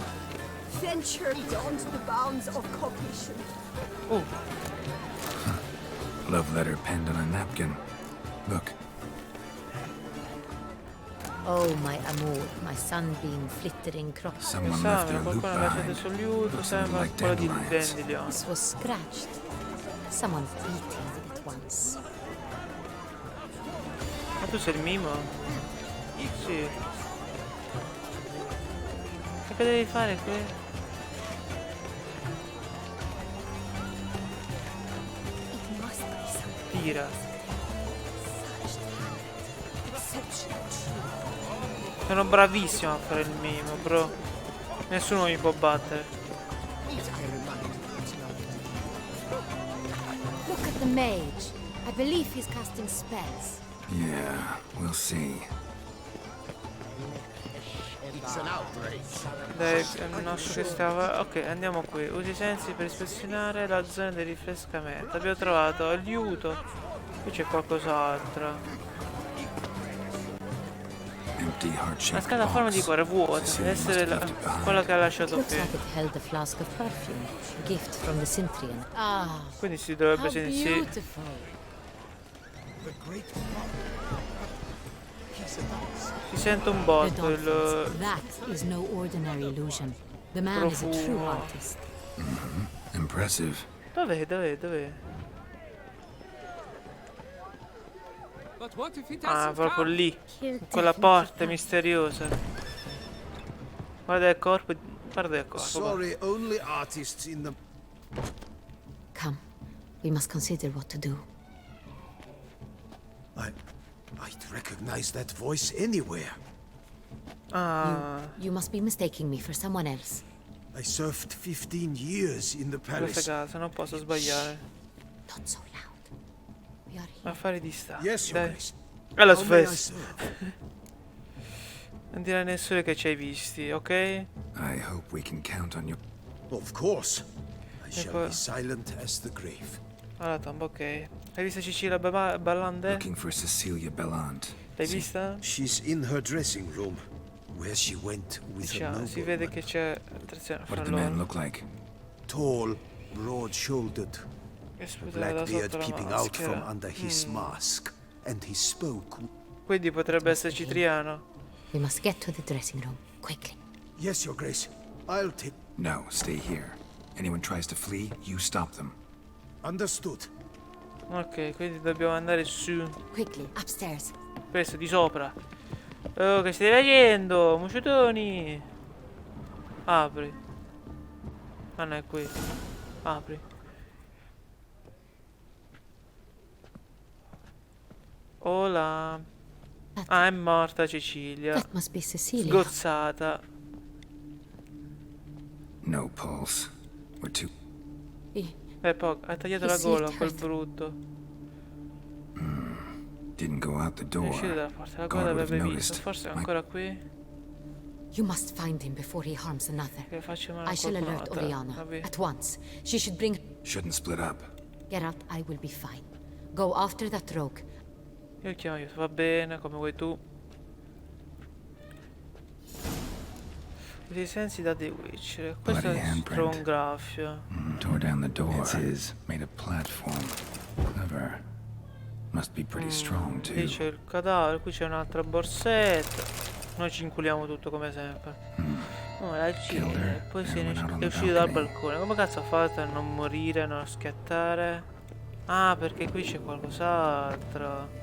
Venture beyond the bounds of cognition. Love letter penned on a napkin. Look, Oh, my amour, my sunbeam flittering crop. someone left Esamina. their loot Qualcuno ha lasciato behind. sul liuto. Looks a little Sembra like quello di dandelions. Dandelion. This was scratched. Someone eating it once. Ma tu sei il mimo? Sì. Che devi fare qui? It must be something Tira. exceptional. Sono bravissimo a fare il mimo, bro. Nessuno mi può battere. Look at the mage. I believe he's casting spells. Yeah, we'll see. It's an outrage. Dai, il nostro che stava... Ok, andiamo qui. Usi i sensi per ispezionare la zona di rinfrescamento. Abbiamo trovato il liuto. Qui c'è qualcos'altro. Empty Una heart-shaped scatola a forma di box. cuore vuota. Deve Cecilia must essere have left it behind. quella che ha It lasciato looks qui. like it held a flask of perfume, a gift from the Cintrian. Ah, Quindi si dovrebbe how sentire... beautiful. Si sente un The botto dolphins. il That is no ordinary illusion. The man is a true profumo. artist. Impressive. Dov'è? Dov'è? Dov'è? But what if it Ah, hasn't proprio come? lì. He'll Quella definitely porta come. misteriosa. Guarda il corpo. Guarda il corpo. Sorry, only artists in the... Come, we must consider what to do. I'd recognize that voice anywhere. Ah, You must be mistaking me for someone else. I served 15 years in the questa palace. casa, non posso sbagliare. Not so loud. We are here. Affari di Stato. Yes, Your Dai. Grace. Alla How may I sfessa. serve? Non dire a nessuno che ci hai visti, ok? I hope we can count on you. Of course. I shall poi- be silent as the grave. Alla tomba, ok. Hai visto Cecilia Ballante? Looking for Cecilia Bellant. L'hai vista? She's in her dressing room, where she went with a Cioè, si vede nobleman. che c'è attrazione What fra did the man loro. look like? Tall, broad-shouldered, Che a sputa da black sotto beard la peeping out from maschera. under his mask, and he spoke. Quindi potrebbe essere Citriano. We must get to the dressing room, quickly. Yes, Your Grace. I'll take... No, stay here. Anyone tries to flee, you stop them. Understood. Ok, quindi dobbiamo andare su. Quickly, upstairs. Presto, di sopra. Oh, che stai facendo? Muciotoni. Apri. Ah, no, è qui. Apri. Hola. Ah, è morta Cecilia. That must be Cecilia. Sgozzata. No pulse. We're too... Poi ha tagliato la gola a quel brutto. Didn't go out the È door. uscito dalla porta, la Guard gola would have avrebbe visto. noticed. Forse è ancora qui. You must find him before he harms another. Che faccio male a I shall qualcun alert altro. Oriana Vabbè. at once. She should bring... Shouldn't split up. Geralt, I will be fine. Go after that rogue. Io chiamo io, va bene, come vuoi tu. I sensi da The Witcher. Questo Bloody è handprint. un graffio. Tore down the door. It's his. Made a platform. Clever. Must be pretty strong, too. Qui c'è il cadavere, qui c'è un'altra borsetta. Noi ci inculiamo tutto come sempre. Oh, la gira. E poi è uscito dal balcone. Come cazzo ha fatto a non morire, a non schiattare? Ah, perché qui c'è qualcos'altro.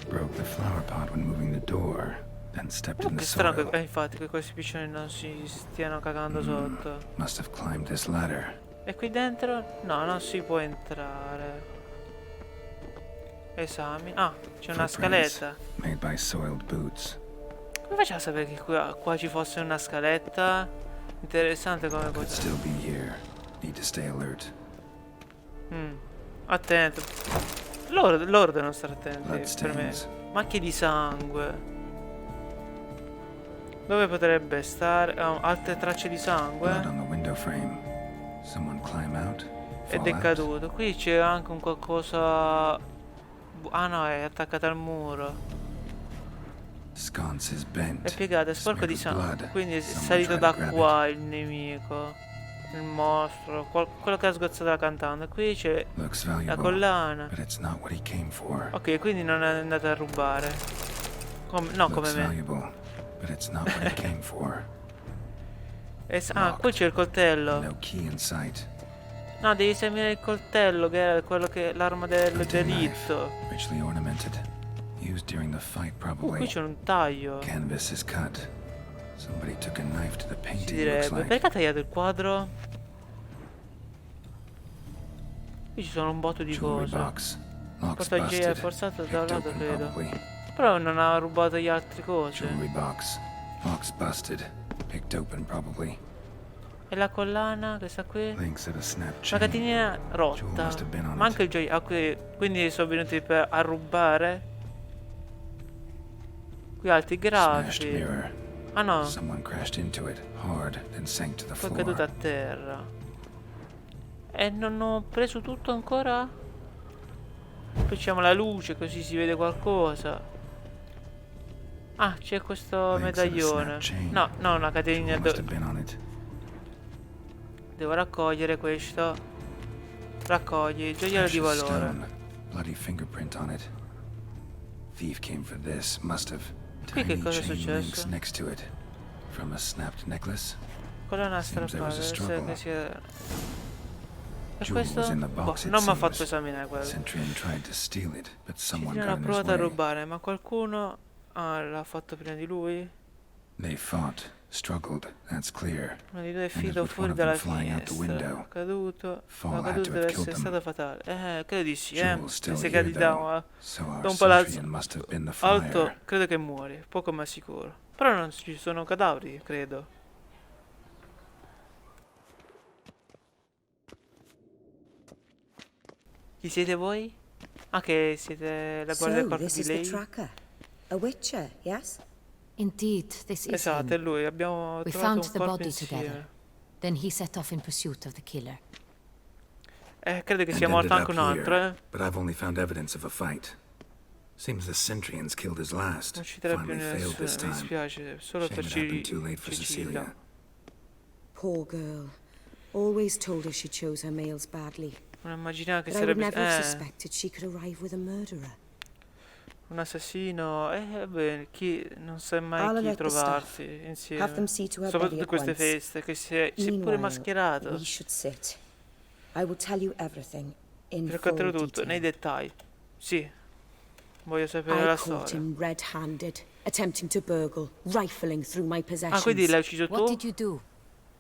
Broke the flower pot when moving the door. Then stepped in Che the strano soil. che, infatti, che questi piccioni non si stiano cagando sotto. Must have climbed this ladder. E qui dentro? No, non si può entrare. Esami. Ah, c'è una Footprints scaletta. made by soiled boots. Come facciamo a sapere che qua ci fosse una scaletta? Interessante come Could cosa. still be here. Need to stay alert. Attento. Loro devono stare attenti per me. Bloodstains. Macchie di sangue. Dove potrebbe stare? Altre tracce di Blood sangue? on the window frame. Someone climb out? Ed Fall è out? caduto. Qui c'è anche un qualcosa... Ah no, è attaccata al muro. Sconce is bent. È piegato, è sporco di Smeared with sangue. blood. Quindi è Someone salito tried da to grab qua il nemico. Il mostro. Quello che ha sgozzato la cantante. Qui c'è Looks la valuable, collana. but it's not what he came for. Ok, quindi non è andato a rubare. No, come Looks me. valuable, but it's not what he came for. Ah, qui c'è il coltello. No key in sight. No, devi esaminare il coltello, che era quello che l'arma del Hunting knife, delitto. richly ornamented. Used during the fight, Qui probably. c'è un taglio. Canvas is cut. Somebody took a knife to the Si painting, looks direbbe. like. Perché ha tagliato il quadro? Qui ci sono un botto di Jewelry cose. box. Locks Portaoggi è busted. forzato da un Picked lato, open, credo. probably. Però non ha rubato gli altri cose. Jewelry box. Locks busted. Picked open, probably. E la collana che sta qui? Links at a snap La chain. catenina Jewel rotta. must have been on Ma it. anche il gioiello. Quindi sono venuti a rubare. Qui altri Smashed grafi. mirror. Ah no, Someone crashed into it hard, then sank to the poi è floor. caduta a terra. E non ho preso tutto ancora? Facciamo la luce così si vede qualcosa. Ah, c'è questo Links at a medaglione. snap chain. No, no, una catenina. Jewel must have been on it. Devo raccogliere questo. Raccogli, gioiello di Precious valore. stone. Bloody fingerprint on it. Thief came for this. Must have. Qui che Tiny cosa è chain links successo? next to it. From a snapped necklace. Colonna Seems there was strappata. a Deve essere struggle. che sia... E Jewel questo? was in the Boh, box, it non mi ha seems. fatto esaminare quello. Centurion tried to steal it, but someone Non got ha in his provato a way. rubare, ma qualcuno l'ha fatto prima di lui? They fought, struggled, that's clear. Uno di due è And it finito was fuori one of them dalla flying out the finestra. window. Caduto. Fall La had caduta to deve have killed essere them. stata fatale. Credo di sì, Jewel's still Se here, cadi da though, so our un palazzo Centurion must have been the alto, flyer. credo che muori. Poco ma sicuro. Però non ci sono cadaveri, credo. Chi siete voi? Ah, che siete la guardia del corpo this di is the lei? tracker. A witcher, yes? Indeed, this is Esatto, è him. lui. Abbiamo We trovato found un the corpo body insieme. together. Then he set off in pursuit of the killer. Credo che And sia morto ended anche up un altro, here, But I've only found evidence of a fight. Seems the Centurions killed his last. Non ci terrà più Finally failed this nessuno, mi time. dispiace. Solo Shame per it happened too late for Cecilia. Cecilia. Poor girl. Always told her she chose her males badly. Non immaginavo che But I would sarebbe... never have suspected she could arrive with a murderer. Un assassino, beh, chi non sa mai I'll chi alert the staff. trovarsi Have insieme. them see to her body Soprattutto at queste once. feste, che si è pure Meanwhile, mascherato. we should sit. I will tell you everything in Vi full racconterò tutto, detail. nei dettagli. Sì. Voglio sapere I la caught storia. him red-handed, attempting to burgle, rifling through my Ah, possessions. quindi l'hai ucciso What tu? did you do?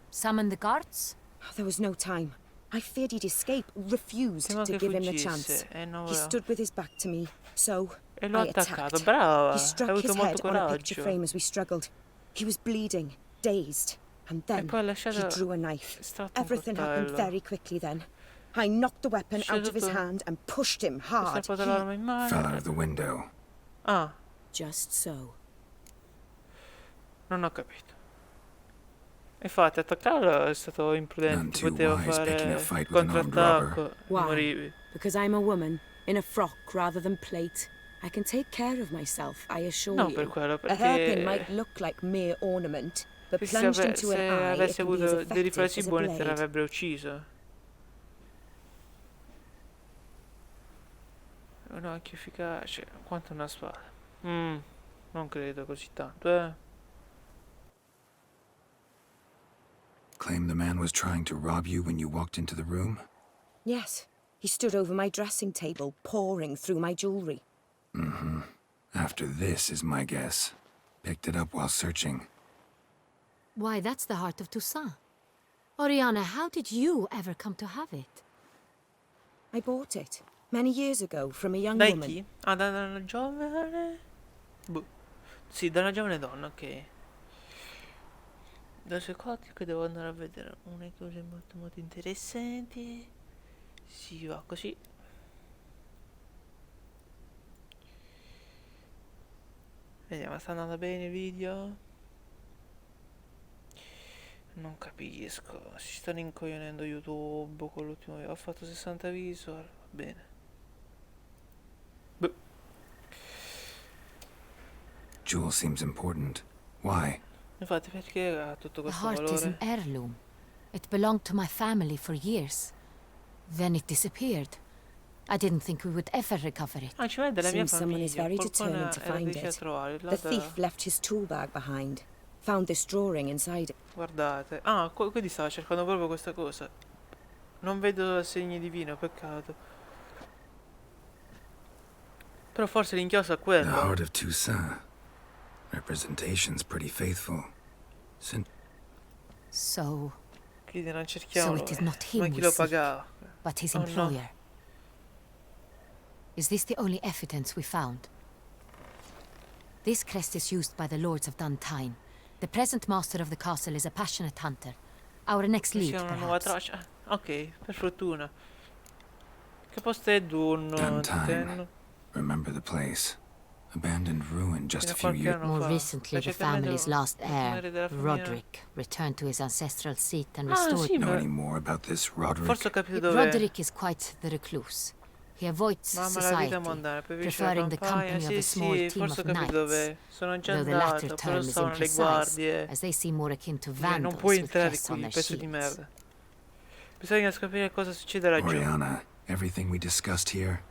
Summon the guards? There was no time. I feared he'd escape, refused Prima to che give him the fuggisse, chance. non He voleva. stood with his back to me, so E l'ho I attaccato. attacked. Brava, He hai struck avuto his molto head on a picture coraggio. frame as we struggled. He was bleeding, dazed, and E then poi ha he lasciato drew a knife. estratto un Everything happened coltello. very quickly then. I knocked the weapon Sceso out of his tutto. hand and pushed him Ha hard. strappato l'arma in Fell out mano. of the window. Ah, Just so. non ho capito. Infatti, attaccarlo è stato None imprudente. too Poteva wise picking a fare fight with an armed contrattacco robber. e Why? morivi. Because I'm a woman, in a frock rather than plate. I can take care of myself, I assure No, you. per quello, A hairpin perché might look like mere ornament, but se, plunged into an se eye, it avesse can be as avuto dei effective riflessi as a buoni te blade. l'avrebbero ucciso. Un occhio efficace, quanto una spada. Non credo così tanto, Claim the man was trying to rob you when you walked into the room? Yes, he stood over my dressing table, pouring through my jewelry. After this is my guess. Picked it up while searching. Why, that's the heart of Toussaint. Oriana, how did you ever come to have it? I bought it many years ago from a young Dai woman. chi? Ah, da una giovane? Boh. Sì, da una giovane donna, ok. Da sue cose che devo andare a vedere una cose molto molto interessanti. Si va così. Vediamo, sta andando bene il video? Non capisco, si sta rincoglionendo YouTube con l'ultimo video. Ho fatto 60 visual, va bene. Boh. Jewel seems important. Why? Infatti perché ha tutto The questo heart is an valore? heirloom. It belonged to my family for years. Then it disappeared. I didn't think we would ever recover it. Ah, ci vede la mia Seems someone is famiglia. very Qualcuno determined to era find riuscito a it. trovare. The thief left his tool bag behind. Found this drawing inside it. Guardate. Ah, quindi stava cercando proprio questa cosa. Non vedo segni di vino, peccato. Però forse l'inchiostro è The quello. heart of Toussaint. Representation's pretty faithful. So, Quindi non cerchiamo. it is not him Ma chi we lo seek, pagava? but his Oh, no. employer. Is this the only evidence we found? This crest is used by the lords of Duntine. The present master of the castle is a passionate hunter. Our next lead, Sia una nuova perhaps. traccia. Ok, per fortuna. Che posto è Duntine. Remember the place. Abandoned ruin just a few years. More recently, the family's last heir, della famiglia. Roderick, returned to his ancestral seat and Ah, restored. sì, Know ma any more about this Roderick? forse ho capito dove. Roderick is quite the recluse. He avoids Mamma la society, vita mondana, preferisce preferring la the campagna. company of Sì, a small sì, team forse of ho capito knights. dove. Sono già Though the latter andato, però term is stavano le imprecise, guardie. as they seem more akin to Non vandals puoi with entrare crests on qui, their pezzo di shields. merda. Bisogna scoprire cosa succede laggiù. Oriana, everything we discussed here?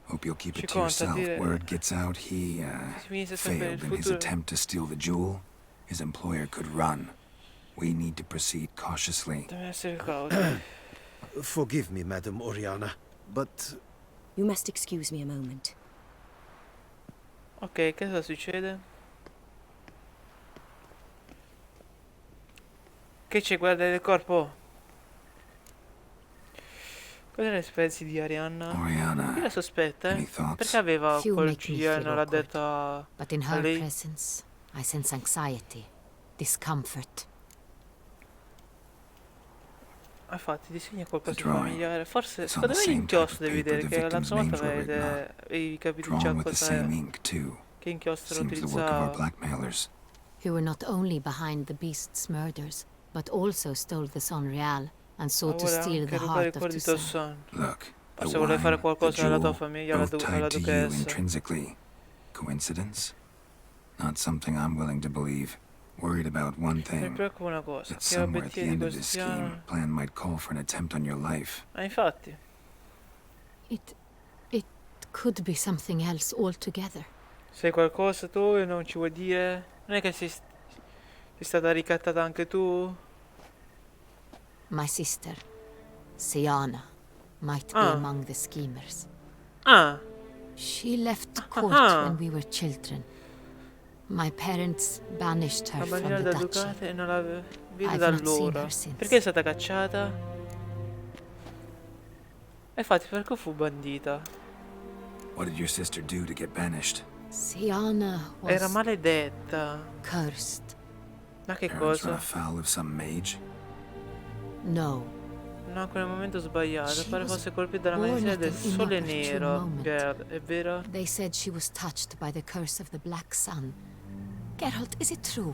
Hope you'll keep it Ci to conta yourself. dire- Word gets out, he, Si finisce sempre failed il in his futuro. attempt to steal the jewel. His employer could run. We need to proceed cautiously. Deve essere cauto. Forgive me, Madam Oriana, but You must excuse me a moment. Ok, che cosa succede? Che c'è? Guarda il corpo. Cosa ne pensi di Arianna? Oriana, Chi la sospetta? any thoughts? Perché aveva Few quel make me GL e feel non l'ha awkward. detto a But in a her lei? presence, I sense anxiety, discomfort. Infatti disegna qualcosa di drawing. familiare. Forse It's on secondo the me same l'inchiostro type of devi paper vedere the che victims' l'altra volta names were avevi capito Drawn già with the cosa same ink, too. che inchiostro Seems the work of our utilizzava. blackmailers. Who were not only behind the beast's murders, but also stole the Son Real and Ma sought to vuole steal anche the rubare i heart of cuori di Toussaint. Tossan. Look, the Forse vuole fare wine, the qualcosa alla tua jewel, famiglia, alla, both alla tied to you duchessa. intrinsically. Coincidence? Not something I'm willing to believe. Worried about one Mi thing. preoccupa una cosa, That che somewhere at the l'obiettivo di end of questo this scheme, piano... plan might call for an attempt on your life. Ah, infatti. It could be something else altogether. Sai qualcosa tu e non ci vuoi dire? Non è che sei stata ricattata anche tu? My sister, Siana, might be Ah. among the schemers. Ah, She left court when we were children. My parents banished her La from bambina the da duchy. Ducate e non la vide I've da not seen allora. her since. Perché è stata cacciata? E infatti perché fu bandita? What did your sister do to get banished? Siana Era was maledetta. cursed. Ma che Parents run cosa? afoul of some mage? No. No, in quel momento sbagliato. She Pare was fosse colpita dalla born malattia at del an sole inopportune nero. moment. Geralt, è vero? They said she was touched by the curse of the Black Sun. Geralt, is it true?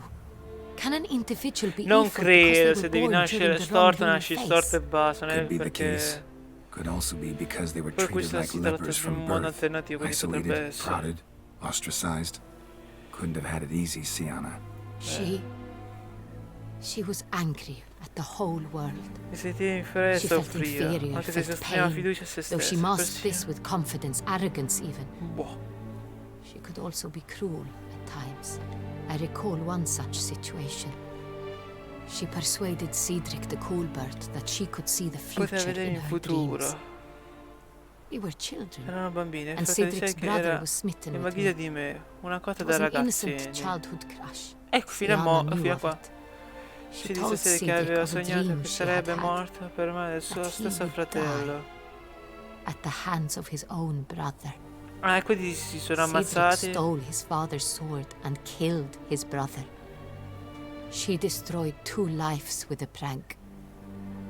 Can an individual be Non evil credo, because se they devi were born nascere during the storto, wrong nasci human storto e face? basta. Non è Could be the perché... case. Could also be because they were Poi treated questa like si tratta lepers di un from mondo birth, alternativo, quindi potrebbe isolated, essere. prodded, ostracized. Couldn't have had it easy, Siana. She was angry at the whole world. Mi sentiva inferiore e She felt soffriva, inferior, anche se felt sosteneva pain, fiducia a se though she stessa. masked this with confidence, arrogance even. Boh. She could also be cruel at times. I recall one such situation. She persuaded Cedric the Coolbird that she could see the Poteva future vedere in il her futuro. dreams. We were children, Erano bambini, il and fratello di Cedric's sé che brother era was smitten with invaghita me. di me, una cotta It da was an innocent ragazzini. childhood crush. Ecco, fino Siana knew a of qua. it. Si She disse told sì che Cedric aveva of a sognato dream che she had sarebbe had, morto per me del suo that he stesso would fratello. at the hands of his own brother. Ah, e quindi si sono Cedric ammazzati. stole his father's sword and killed his brother. She destroyed 2 lives with a prank.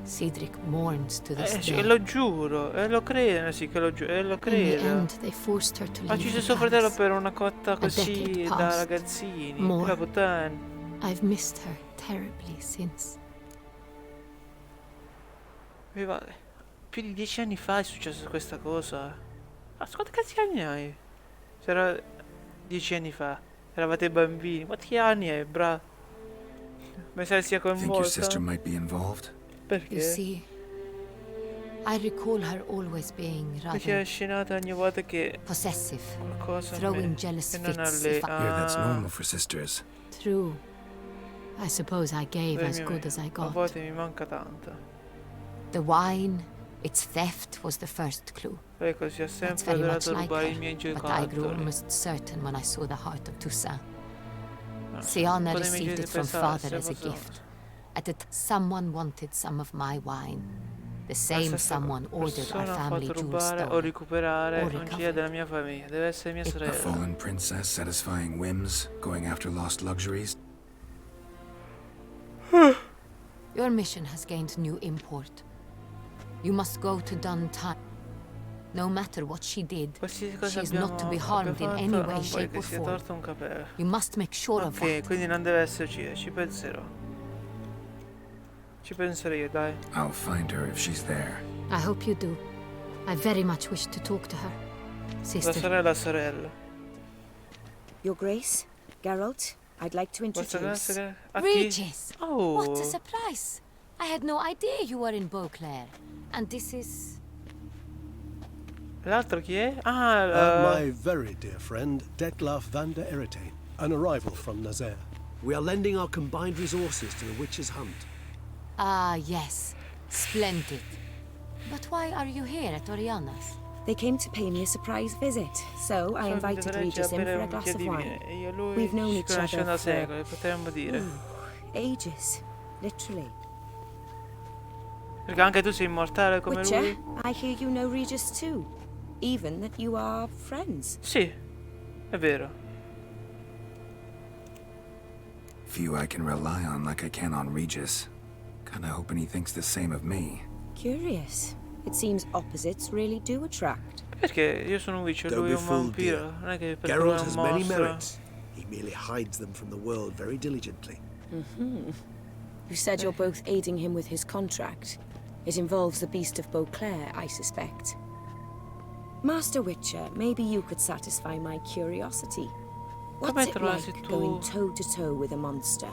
Cedric mourns to this day. Lo giuro, e lo credo, sì che lo giuro, e lo In the credo. end, they forced her to Ha leave ucciso the suo fratello palace. per una cotta così decade da passed. ragazzini. More. La puttana. I've missed her terribly since. Vale. Più di 10 anni fa è successa questa cosa. Ah, quanti cazzo anni hai? C'era 10 anni fa. Eravate bambini. Quanti anni hai, bra? Mi sa che sia Think your coinvolta? sister might be involved? You Perché? see, I recall her always being Perché è rather scenata ogni volta che possessive, qualcosa a throwing me. jealous E non a fits lei. if I... Yeah, that's normal for sisters. True. I suppose I gave as good as I A got. volte mi manca tanto. The wine, its theft was the first clue. Lei così ha That's sempre very much adorato like rubare i her, miei but I grew giocattoli. almost certain when I saw the heart of Toussaint. No, Siana un po' dei miei received giri it from pensavo, father se as a posso- gift. Someone wanted some of my wine. The La same stessa someone ordered our persona ha family fatto jewels rubare o stolen. recuperare Or un cielo recovered. della mia famiglia. Deve essere mia A sorella. fallen princess satisfying whims, going after lost luxuries? Your mission has gained new import. You must go to Duntime. No matter what she did, Qualsiasi cosa she is abbiamo, not to be abbia harmed in fatto, any way, non vuoi shape, che or sia form. torto un capello. You must make sure of Ok, that. quindi non deve essere uccisa, ci penserò. Ci penserò io, dai. I'll find her if she's there. I hope you do. I very much wish to talk to her. La Sister, sorella. Your Grace, Geralt, I'd like to Vostra introduce... grazia, a chi? Regis! Oh, What a surprise! I had no idea you were in Beauclair. And this is... l'altro chi è? Ah, My very dear friend, Detlef van der Eretain, an arrival from Nazaire. We are lending our combined resources to the Witcher's hunt. Ah, yes. Splendid. But why are you here at Oriana's? They came to pay me a surprise visit, so I invited Regis in for a glass of wine. E io e lui We've known ci each conosciamo da other for secoli, potremmo dire. ages, literally. Perché anche tu sei immortale come Witcher, lui? I hear you know Regis too. Even that you are friends. Sì, è vero. Few I can rely on like I can on Regis. Kinda hoping he thinks the same of me. Curious. It seems opposites really do attract. Perché io sono un witcher, Don't lui è be un fooled, vampiro. dear. Non è che perché lui Geralt è un has many mostro. merits. He merely hides them from the world very diligently. You said you're both aiding him with his contract. It involves the Beast of Beauclair, I suspect. Master Witcher, maybe you could satisfy my curiosity. What's it trovarsi like tu- going toe-to-toe with a monster,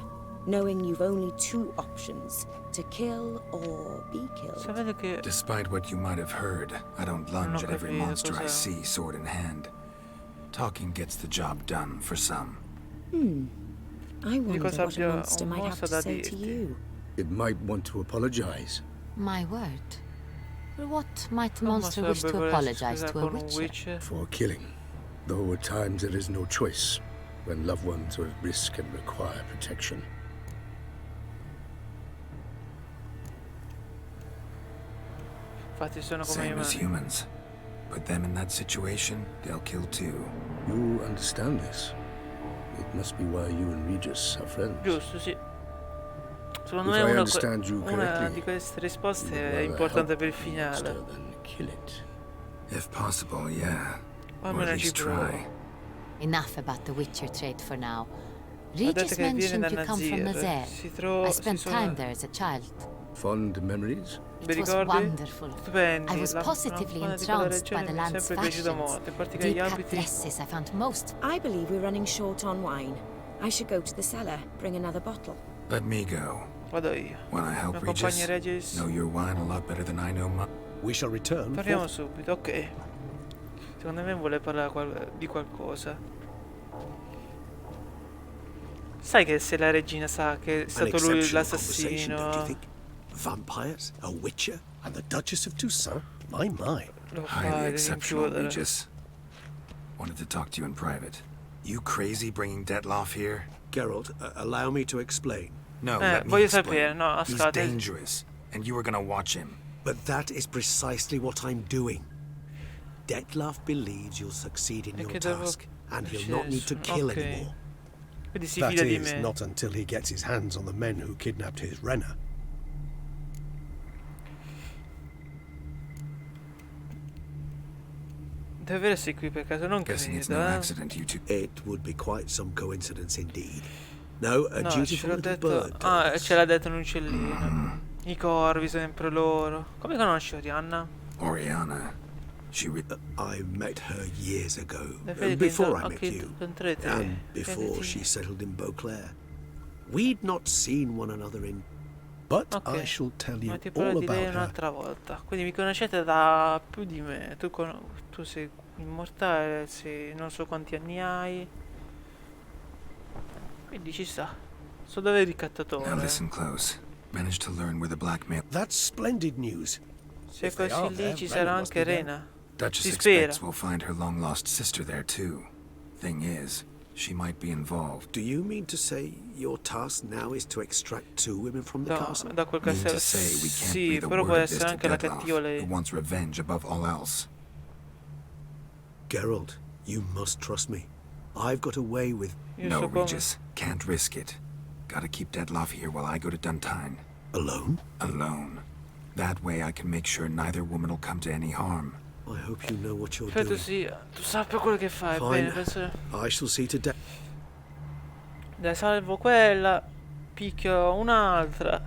knowing you've only 2 options, to kill or be killed? Sapete che Despite what you might have heard, I don't lunge at every capito monster I cos'è. see sword in hand. Talking gets the job done for some. I wonder cosa what a abbia monster un might have mostro to da say to dirti. you. It might want to apologize. My word. For what might the Come monster wish to sarebbe volersi apologize scusare to a con un witcher? For killing. Though at times there is no choice when loved ones are at risk and require protection. Infatti sono come Same i as umani. humans. Put them in that situation, they'll kill too. You understand this? It must be why you and Regis are friends. Giusto, sì. Secondo If me I una understand you di correctly, queste risposte you'd è rather importante help per il the finale. monster than kill it. If possible, yeah. O Or almeno at ci least provo. try. Enough about the Witcher trade for now. Ha detto Regis che viene mentioned da you come from Nazir. Nazaire. I spent time there as a child. Fond memories? Vi It was ricordi? wonderful. Stupendi. I was La positively fauna di quella entranced by regione the mi è land's sempre piaciuta fashions. molto. In particolare gli Deep cut abiti. dresses I found most. I believe we're running short on wine. I should go to the cellar, bring another bottle. Let me go. Vado io. When I Mi help accompagni Regis, Regis. know your wine a lot better than I know mine. We shall return. Parliamo subito, ok. Secondo me vuole parlare di qualcosa. Sai che se la regina sa che è An stato lui exceptional conversation, don't you l'assassino, think? Vampires, a witcher, and the Duchess of Toussaint? My. lo Highly fa exceptional, rinchiudere. Regis. Wanted to talk to you in private. You crazy bringing Detloff here? Geralt, allow me to explain. No, let me voglio explain. sapere, no, He's ascolta. dangerous, and you were gonna watch him. But that is precisely what I'm doing. Detloff believes you'll succeed in E your che devo task, and he'll not need to kill ok. anymore. Quindi si That fida di is, me. not until he gets his hands on the men who kidnapped his Renner. Deve aversi qui per caso, non Guessing it's credo, no eh. accident you two. It would be quite some coincidence indeed. No, a No, ce dutiful l'ha little detto. bird. Ah, ce l'ha detto un uccellino. I corvi, sempre loro. Come conosci Orianna? Oriana. I met her years ago, Vedi, before I anche met you, incontrate. and before she settled in Beauclair. We'd not seen one another in... But Ok, I shall tell you ma ti parlo all di lei about her. un'altra volta. Quindi mi conoscete da più di me. Tu sei immortale, non so quanti anni hai. Quindi ci sta. So dove è il Now ricattatore. listen close. Managed to learn where the blackmail. That's splendid news. Se If they così are lì there, ci Renner sarà must anche be there. Rena. Duchess Si spera. expects we'll find her long-lost sister there too. Thing is, she might be involved. Do you mean to say your task now is to extract 2 women from the castle? Da quel Mean castello. to say we can't Sì, breathe a però word può of this essere to anche la Detloff, cattiva who lei. wants revenge above all else. Geralt, you must trust me. I've got a way with... Io No, so come. Regis. Can't risk it. Gotta keep Detloff here while I go to Duntine. Alone? Alone. That way I can make sure neither woman will come to any harm. I hope you know what you're Aspetta, doing. sì, tu sappia quello che fai. Fine. Bene, penso. I shall see to that. Dai, salvo quella. Picchio un'altra.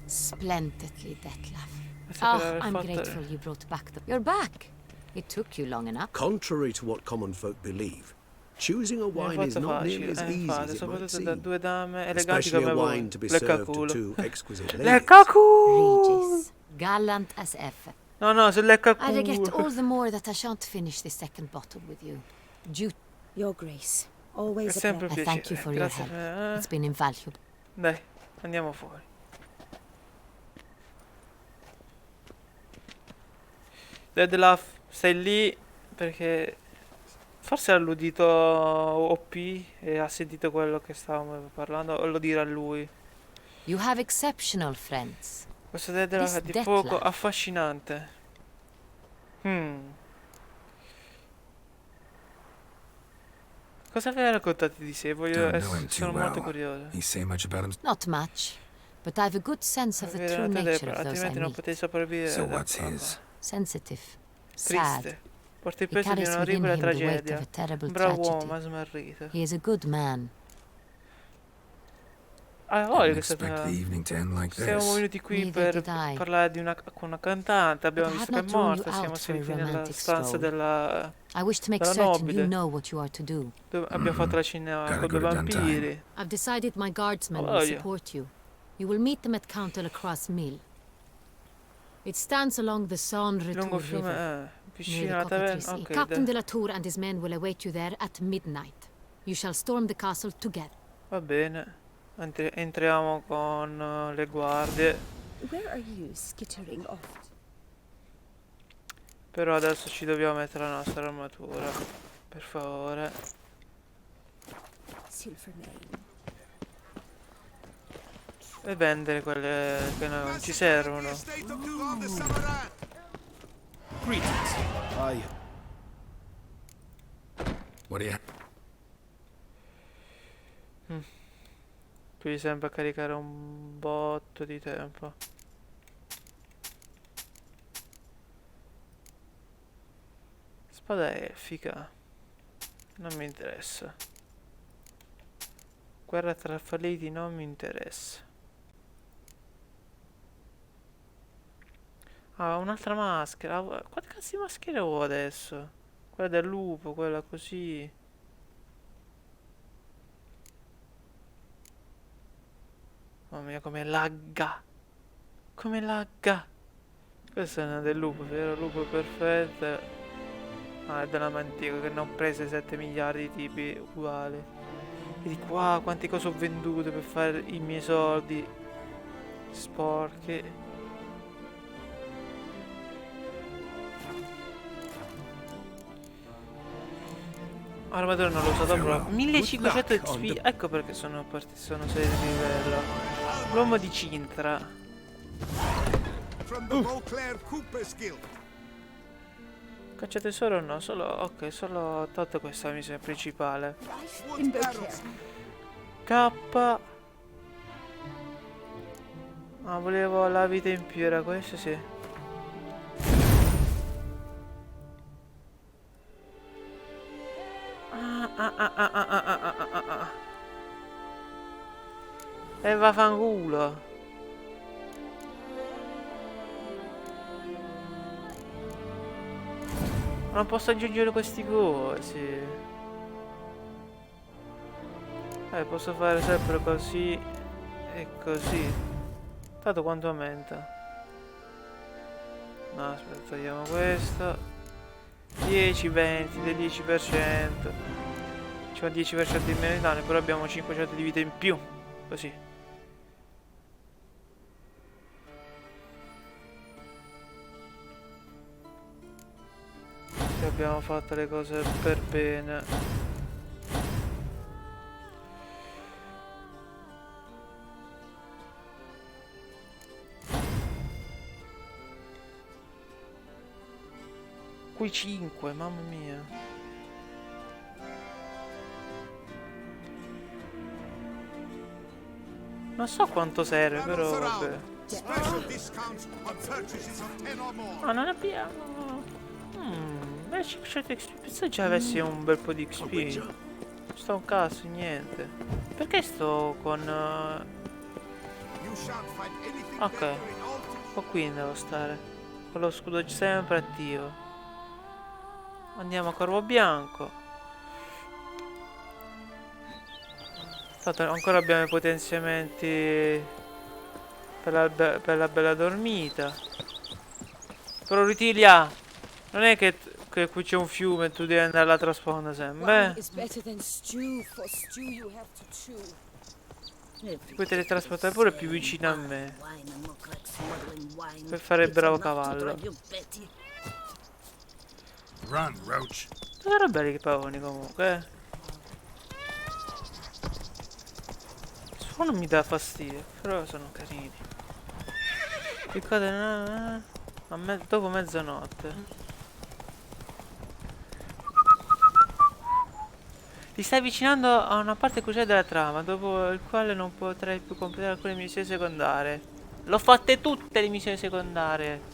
Splendidly, Detlaff. Grazie per Oh, aver I'm fatto- grateful you brought back the... You're back. It took you long enough. Contrary to what common folk believe, choosing a Mi hai wine is fatto not facile, nearly as easy infatti, as it might soprattutto da seem. due dame eleganti Especially come a voi. wine to be served to Leccaculo. 2 exquisite ladies. Leccaculo! Regis, gallant as ever. No, no, se I regret all leccaculo. the more that I shan't finish the second bottle with you. Your Grace, È always a sempre pleasure. un I thank you piacere. for your Grazie help. per... It's been invaluable. Dai, andiamo fuori. Detloff, stai lì perché forse ha alludito OP e ha sentito quello che stavamo parlando o lo dirà lui. You have exceptional friends. Questo Detloff This è di Detlaff. poco affascinante. Cosa vi ha raccontato di sé? Don't know him too Sono molto well. curioso. He say much about him. Not much, but I've a good sense of the true Vedete, nature of those I altrimenti non meet. potete sopravvivere. So da what's papà. his? Sensitive, sad. Triste. Porta il He peso di carries un'orribile within him the weight tragedia. of a terrible Un bravo uomo, tragedy. ma smarrito. He is a good man. Ah, voglio Didn't che expect the evening to end like siamo this. venuti qui Neither per did I. parlare di con una cantante. Abbiamo But I visto have che è not drawn morta. you Siamo out for a saliti nella romantic stanza stroll. della. I wish to make Della certain you nobile. know what you are to do. Abbiamo fatto la cinema Gotta con due go to Duntine. vampiri. I've decided my guardsmen Oh, will yeah. support you. You will meet them at Count Lacroix Mill. It stands along the Saône Lungo Retour il fiume, River. eh. Vicino Near alla the taverna. Cockatrice. Ok, Captain dai. de la Tour and his men will await you there at midnight. You shall storm the castle together. Va bene. Entriamo con le guardie. Where are you skittering off? Però adesso ci dobbiamo mettere la nostra armatura. Per favore. E vendere quelle che non ci servono. Greetings. What do you... Qui sembra caricare un botto di tempo. Spada elfica. Non mi interessa. Guerra tra falliti non mi interessa. Ah, un'altra maschera. Quante cazzo di maschere ho adesso? Quella del lupo, quella così. Mamma mia, come lagga. Come lagga. Questa è una del lupo, vero? Lupo perfetto. Ah, è della Mantico che ne ho prese 7 miliardi di tipi uguali. Vedi qua quante cose ho vendute per fare i miei soldi sporchi. Armatura non l'ho usata proprio. 1500 XP. Ecco perché sono partito, sono salito di livello. L'uomo di Cintra. Caccia tesoro no, solo. Ok, solo tolto questa missione principale. K. Ah, volevo la vita in più, era questo, sì. E vaffanculo. Non posso aggiungere questi cosi. Posso fare sempre così e così. Tanto quanto aumenta? No, aspetta, togliamo questo. 10, 20, del 10%. C'è un 10% di meno di danni, però abbiamo 500 di vita in più. Così. Se abbiamo fatto le cose per bene. Qui 5, mamma mia. Non so quanto serve, però vabbè. Ah, non abbiamo... 500 XP. Pensavo già avessi un bel po' di XP. Sto un cazzo, niente. Perché sto con... Ok. Qua qui devo stare. Con lo scudo sempre attivo. Andiamo a Corvo Bianco. Tanto ancora abbiamo i potenziamenti per la bella dormita. Però Rutilia, non è che qui c'è un fiume e tu devi andare all'altra sponda sempre. Ti puoi teletrasportare pure più vicino a me per fare il bravo cavallo. Run, Roach. Sono belli che pavoni comunque. Il suono mi dà fastidio, però sono carini. Piccate dopo mezzanotte. Ti stai avvicinando a una parte cruciale della trama, dopo il quale non potrai più completare alcune missioni secondarie. L'ho fatte tutte le missioni secondarie.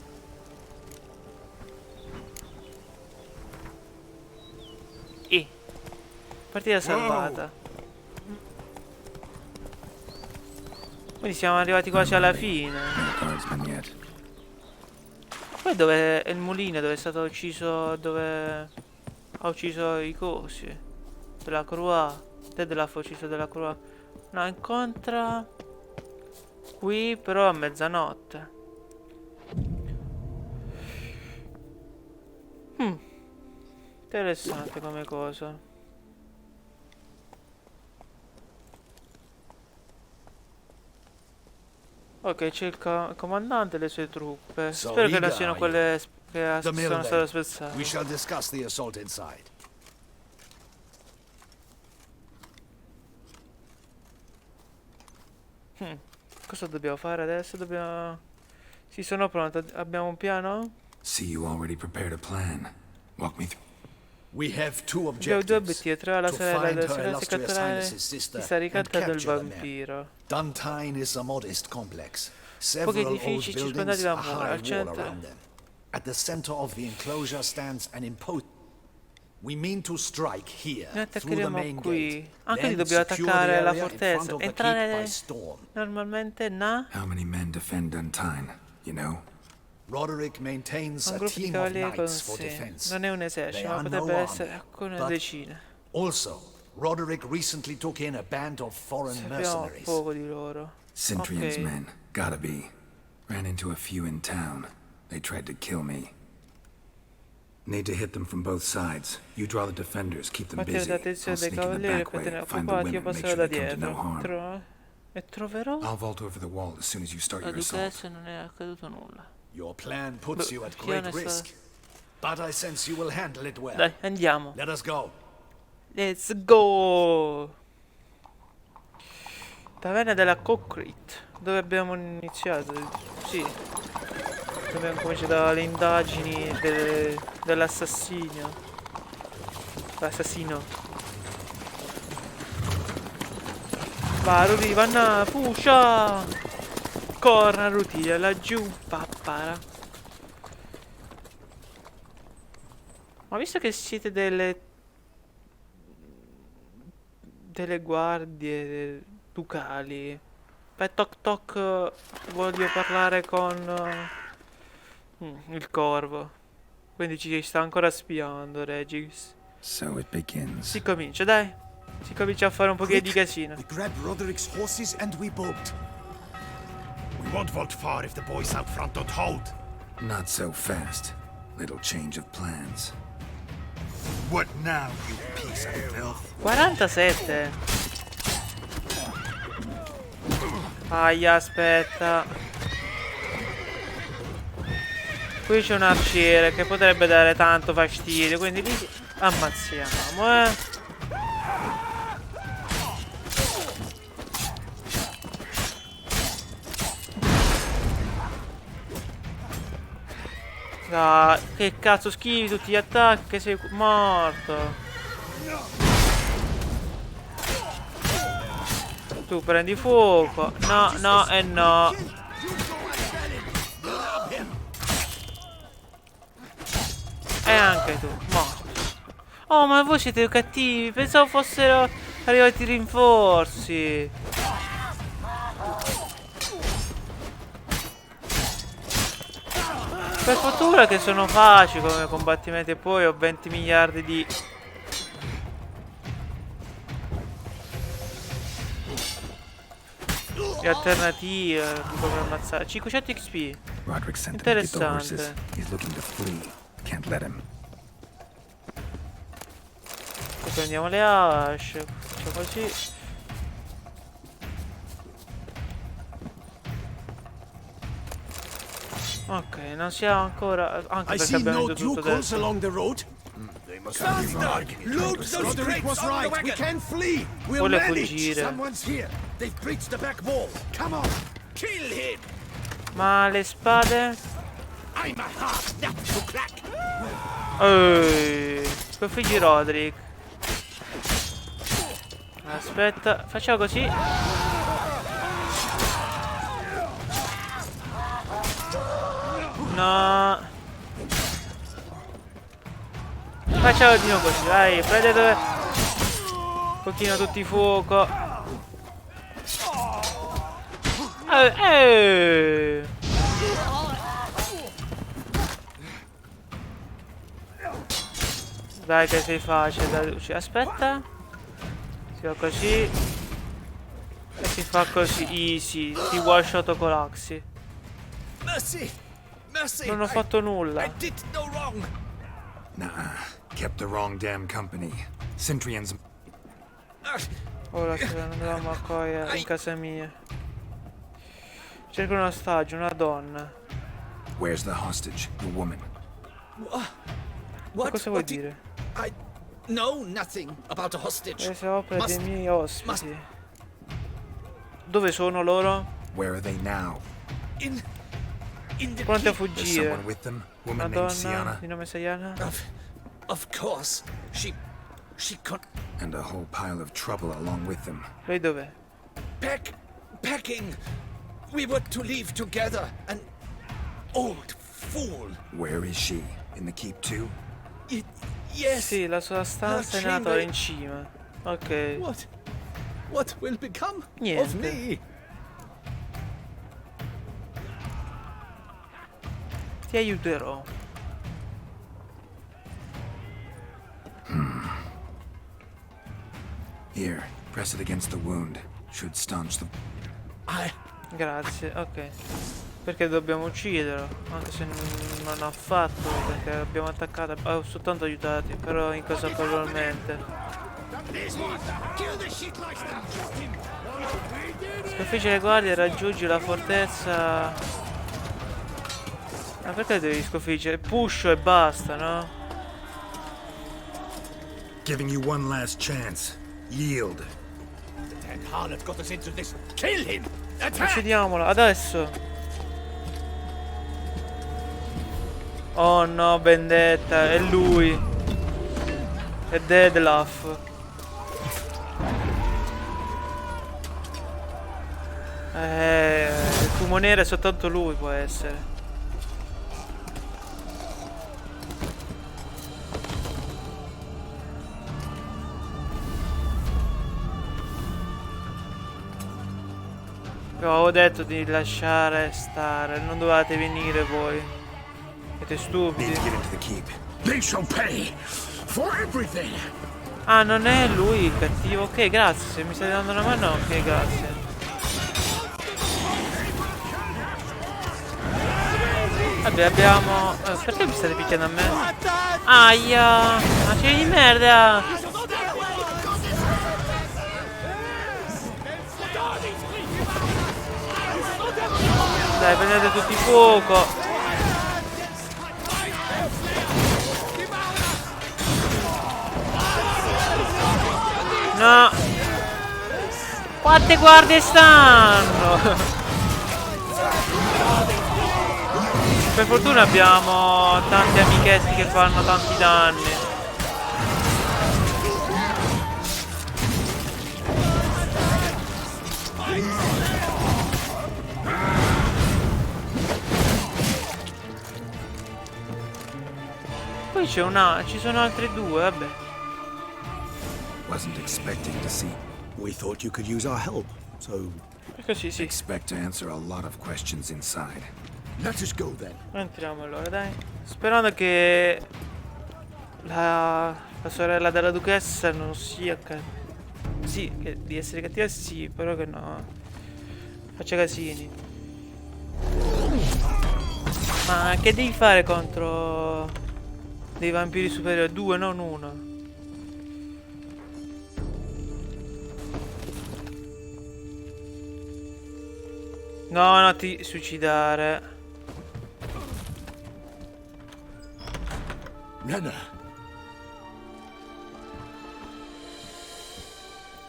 Partita salvata. Quindi siamo arrivati quasi alla fine. Poi dove è il mulino dove è stato ucciso, dove ha ucciso i cosi della Croix. Deadlaff ha ucciso della Croix. No, incontra qui però a mezzanotte. Interessante come cosa. Ok, c'è il comandante e le sue truppe. Spero che non siano quelle che The mill, sono stato then. spezzato. We shall discuss the assault inside. Cosa dobbiamo fare adesso? Dobbiamo... Sì, sono pronto. Abbiamo un piano? See, you already prepared a plan. Walk me through. We have two Abbiamo due objectives. obiettivi. Trovare la To sorella find del her silenzio e illustrious catturare highness's sister chi sta and ricattando il capture the man. vampiro. Duntine is a modest complex. Pochi Several old edifici buildings, circondati a da mura. high Al wall centro... around them. At the center of the enclosure stands an imposing. We mean to strike here Noi through the attaccheremo main qui. gate. Anche lì Then dobbiamo secure the attaccare la area in fortezza. front of the keep Entrare by storm. normalmente na... How many men defend Duntine, you know? Roderick maintains Un a gruppo di team of cavalieri con knights for sé. defense. Non è un They esercito, ma are potrebbe no essere army, alcune but decine. Also, Roderick recently took in a band of foreign Sappiamo mercenaries. poco di loro. Centrion's Ok. men. Gotta be. Ran into a few in town. They tried to kill me. Need to hit them from both sides. You draw the defenders, keep them Mantenere busy. l'attenzione I'll dei sneak in the cavalieri back per way, tenere find the occupati, io women, make passerò sure da they come to dietro. no harm. E troverò... I'll vault over the wall as soon as you start La your assault. duchessa non è accaduto nulla. Your plan puts you at piano great è stato- risk, but I sense you will handle it well. Dai, andiamo. Let us go. Let's go! Taverna della Concrete. Dove abbiamo iniziato? Sì. Dove abbiamo cominciato le indagini dell'assassino. L'assassino. Va, Rudy, vanna, pusha! Corna, Rudy, laggiù, pappara. Ma visto che siete delle guardie ducali, beh, toc toc, voglio parlare con il corvo. Quindi ci sta ancora spiando, Regis. So it begins. Si comincia, dai. Si comincia a fare un pochino di casino. We grab Roderick's horses and we bolt. We won't vault far if the boys out front don't hold. Not so fast. Little change of plans. What now, you piece of filth? 47. Aia, aspetta. Qui c'è un arciere che potrebbe dare tanto fastidio, quindi lì ammazziamo, Ah, che cazzo schivi tutti gli attacchi, sei morto. Tu prendi fuoco. No, no e no. E anche tu, morto. Oh, ma voi siete cattivi. Pensavo fossero arrivati i rinforzi. Per fortuna che sono facili come combattimenti e poi ho 20 miliardi di... di alternative di come ammazzare. 500 XP. Roderick sent him to get the horses. Interessante. He's looking to flee. Can't let him. Poi prendiamo le asce. Facciamo così. Ok, non siamo ancora... Anche I perché see abbiamo no vinto tutto ducals adesso. along the road. They must Faster! Load those Roderick crates was on the right. wagon. We can flee. We'll Vuole manage. fuggire. Someone's here. They've breached the back wall. Come on. Kill him. Ma le spade? I'm a half nut to crack. Quei figli Roderick. Aspetta, facciamo così. No. Facciamo di nuovo così, vai, prendete un pochino tutti fuoco. Dai che sei facile, dai. Aspetta. Si fa così. E si fa così, easy. Ti one shot con l'Axi. Mercy. Mercy. Non ho fatto nulla. I did no wrong. Nah, kept the wrong damn company. Centrion's... Ora se ne andavamo a cogliere in casa mia. Cerco un ostaggio, una donna. Where's the hostage? The woman? Ma cosa vuoi dire? I know nothing about a hostage. Le opere dei miei ospiti. Dove sono loro? Where are they now? In the Pronti a keep. There's fuggire. someone with them? Una Woman named donna Sienna? di nome Sayana? Of course. She And a whole pile of trouble along with them. Lei dov'è? packing. We were to leave together. An old fool. Where is she? In the keep too? Yes. Sì, la sua stanza è nata in cima. Ok. What will become of Niente. me? Ti aiuterò. Here, press it against the wound. Should staunch the... Grazie, ok. Perché dobbiamo ucciderlo? Anche se non ha fatto, perché l'abbiamo attaccato. Ho soltanto aiutati, però inconsapevolmente. Sconfigge le guardie e raggiungi la fortezza. Ma perché devi sconfiggere? Pusho e basta, no? Giving you one last chance. Yield. That harlot got us into this. Kill him! Uccidiamolo, adesso! Oh no, vendetta, è lui! È Deadlaff. Il fumo nero è soltanto lui, può essere. Io avevo detto di lasciare stare, non dovevate venire voi. Siete stupidi. They shall pay for everything. Ah, non è lui il cattivo. Ok, grazie. Se mi stai dando una mano, ok, grazie. Vabbè, abbiamo... perché mi state picchiando a me? Aia! Acidi di merda! Dai, prendete tutti fuoco. No. Quante guardie stanno? Per fortuna abbiamo tanti amichetti che fanno tanti danni. Poi c'è ci sono altri due, vabbè. Wasn't expecting to see. We thought you could use our help, so... Così sì. Expect to answer a lot of questions inside. Let us go then. Entriamo allora, dai. Sperando che la sorella della duchessa non sia sì, che di essere cattiva sì, però che no faccia casini. Ma che devi fare contro dei vampiri superiori? Due, non uno. No, no, ti suicidare. Nana.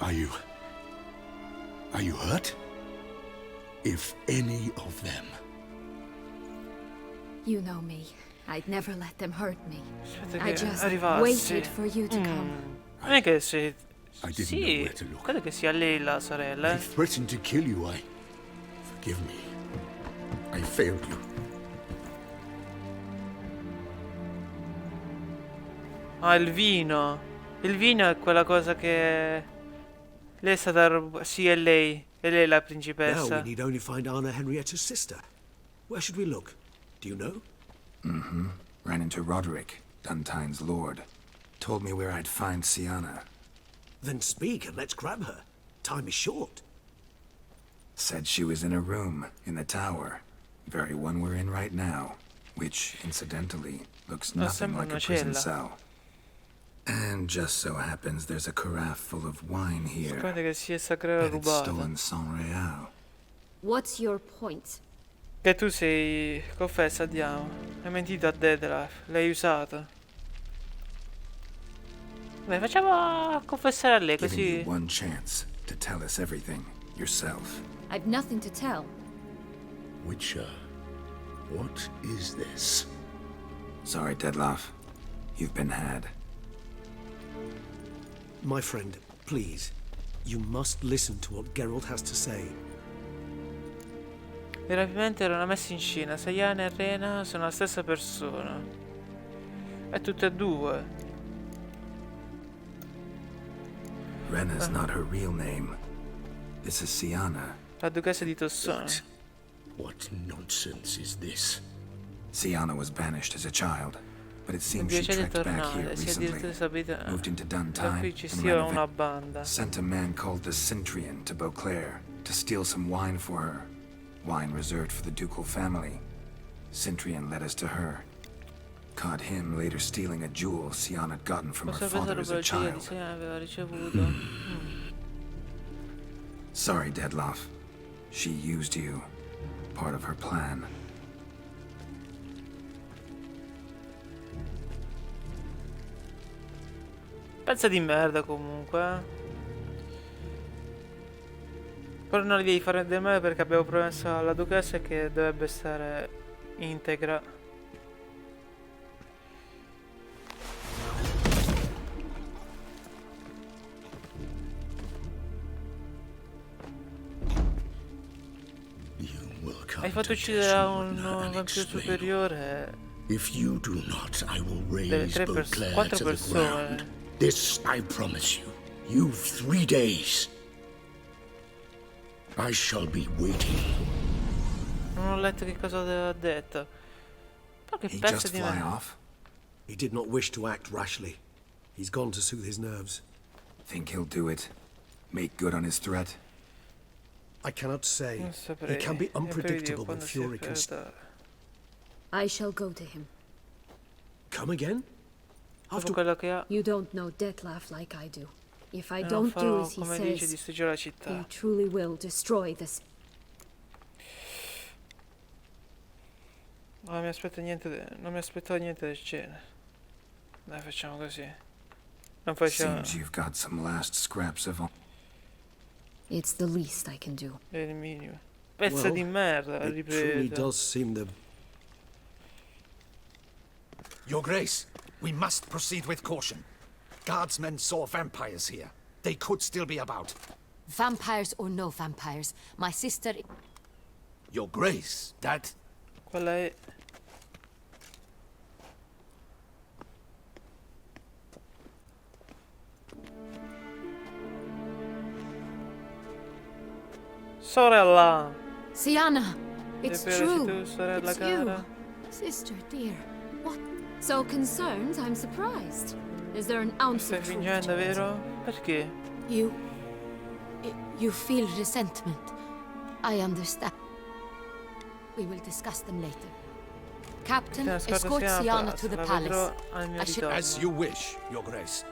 Are you hurt? If any of them. You know me. I'd never let them hurt me. Aspetta I che just arrivassi. waited for you to come. Non è che se... I didn't know Sì, where to look. credo che sia lei la sorella. I threatened to kill you. Forgive me. I failed you. Ah, il vino. Il vino è quella cosa che... Lei è stata rubata. Sì, è lei. È lei la Now principessa. we need only find Anna Henrietta's sister. Where should we look? Do you know? Mm-hmm. Ran into Roderick, Duntine's lord. Told me where I'd find Sienna. Then speak and let's grab her. Time is short. Said she was in a room in the tower. Very one we're in right now. Which, incidentally, looks nothing like a prison cell. And just so happens there's a carafe full of wine here. Guarda che si è sacrata That it's rubata. stolen sans real. What's your point? Che tu sei... Confessa, andiamo. Hai mentito a Detlef. L'hai usato. Dai, facciamo confessare a lei, Giving così... you one chance to tell us everything yourself. I've nothing to tell. Witcher, what is this? Sorry, Detlef. You've been had. My friend, please. You must listen to what Geralt has to say. I rapimenti erano messi in scena. Sayana e Rena sono la stessa persona. E tutte e due. Rena's not her real name. This is Siana. La duchessa di Tossone. What nonsense is this? Siana was banished as a child, but it seems she Piace di trekked back here tornare. Si è recently. addirittura sapita. Moved into Da Duntime qui ci and sia ran una banda. sent a man called the Cintrian to Beauclair to steal some wine for her. Wine reserved for the ducal family. Cintrian led us to her. Caught him later stealing a jewel Siana had gotten from her Cosa father pensa as a di child. Sayana aveva ricevuto? Sorry, Detlef. She used you. Part of her plan. Pezza di merda comunque. Però non gli devi fare del male perché abbiamo promesso alla duchessa che dovrebbe stare integra. Hai fatto uccidere un vampiro superiore. If you do not, I will Delle raise Beauclair quattro to the persone. ground. This I promise you. You've 3 days. I shall be waiting. Non ho letto che cosa aveva detto. Però che He pezzo just di fly merda. off? He did not wish to act rashly. He's gone to soothe his nerves. Think he'll do it? Make good on his threat? I cannot say. Non saprei. He can be È per Dio unpredictable when quando si fury can... aperta. I shall go to him. Come again? Dopo quello che ha. You don't know Detlef like I do. If I Non don't do farò as he come dice, says, distruggerò la he città. truly will destroy this. Non mi aspetto niente, non mi aspettavo niente del genere. Dai, facciamo così. Non facciamo. Seems you've got some last scraps of... It's the least I can do. È il minimo. Pezza Well, di merda, it truly ripeto. does seem the... Your Grace, we must proceed with caution. Guardsmen saw vampires here. They could still be about. Vampires or no vampires, my sister... Your Grace, that... Quella è... Sorella! Siana! It's true! Tu, sorella It's cara. you. Sister, dear. What? So concerned, I'm surprised. Is there an ounce Stai of truth fingendo, to it? vero? Perché? You feel resentment. I understand. We will discuss them later. Captain, escort Siana to the palace. I should... As you wish, Your Grace.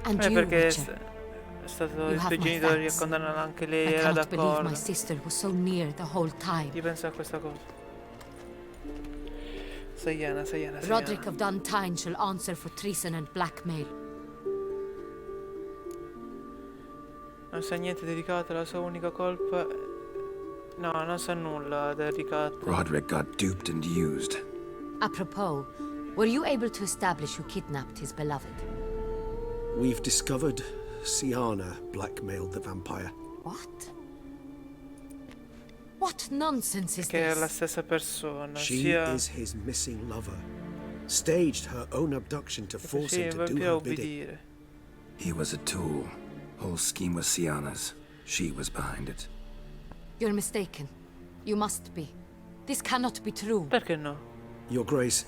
And you, perché Witcher. è stato You i have tuoi my genitori a thanks. condannare anche lei, I era cannot believe d'accordo. my sister was so near the whole time. Io penso a questa cosa. Sayana. Roderick of Duntine shall answer for treason and blackmail. Non sa niente di ricatto, la sua unica colpa... No, non sa nulla del ricatto. Roderick got duped and used. Apropos, were you able to establish who kidnapped his beloved? We've discovered Siana blackmailed the vampire. What? What nonsense is Che è la this? stessa persona, She sia... is his missing lover. Staged her own abduction to force Sì, him va to do più a her bidding. obbedire. He was a tool. Whole scheme was Siana's. She was behind it. You're mistaken. You must be. This cannot be true. Perché no? Your Grace,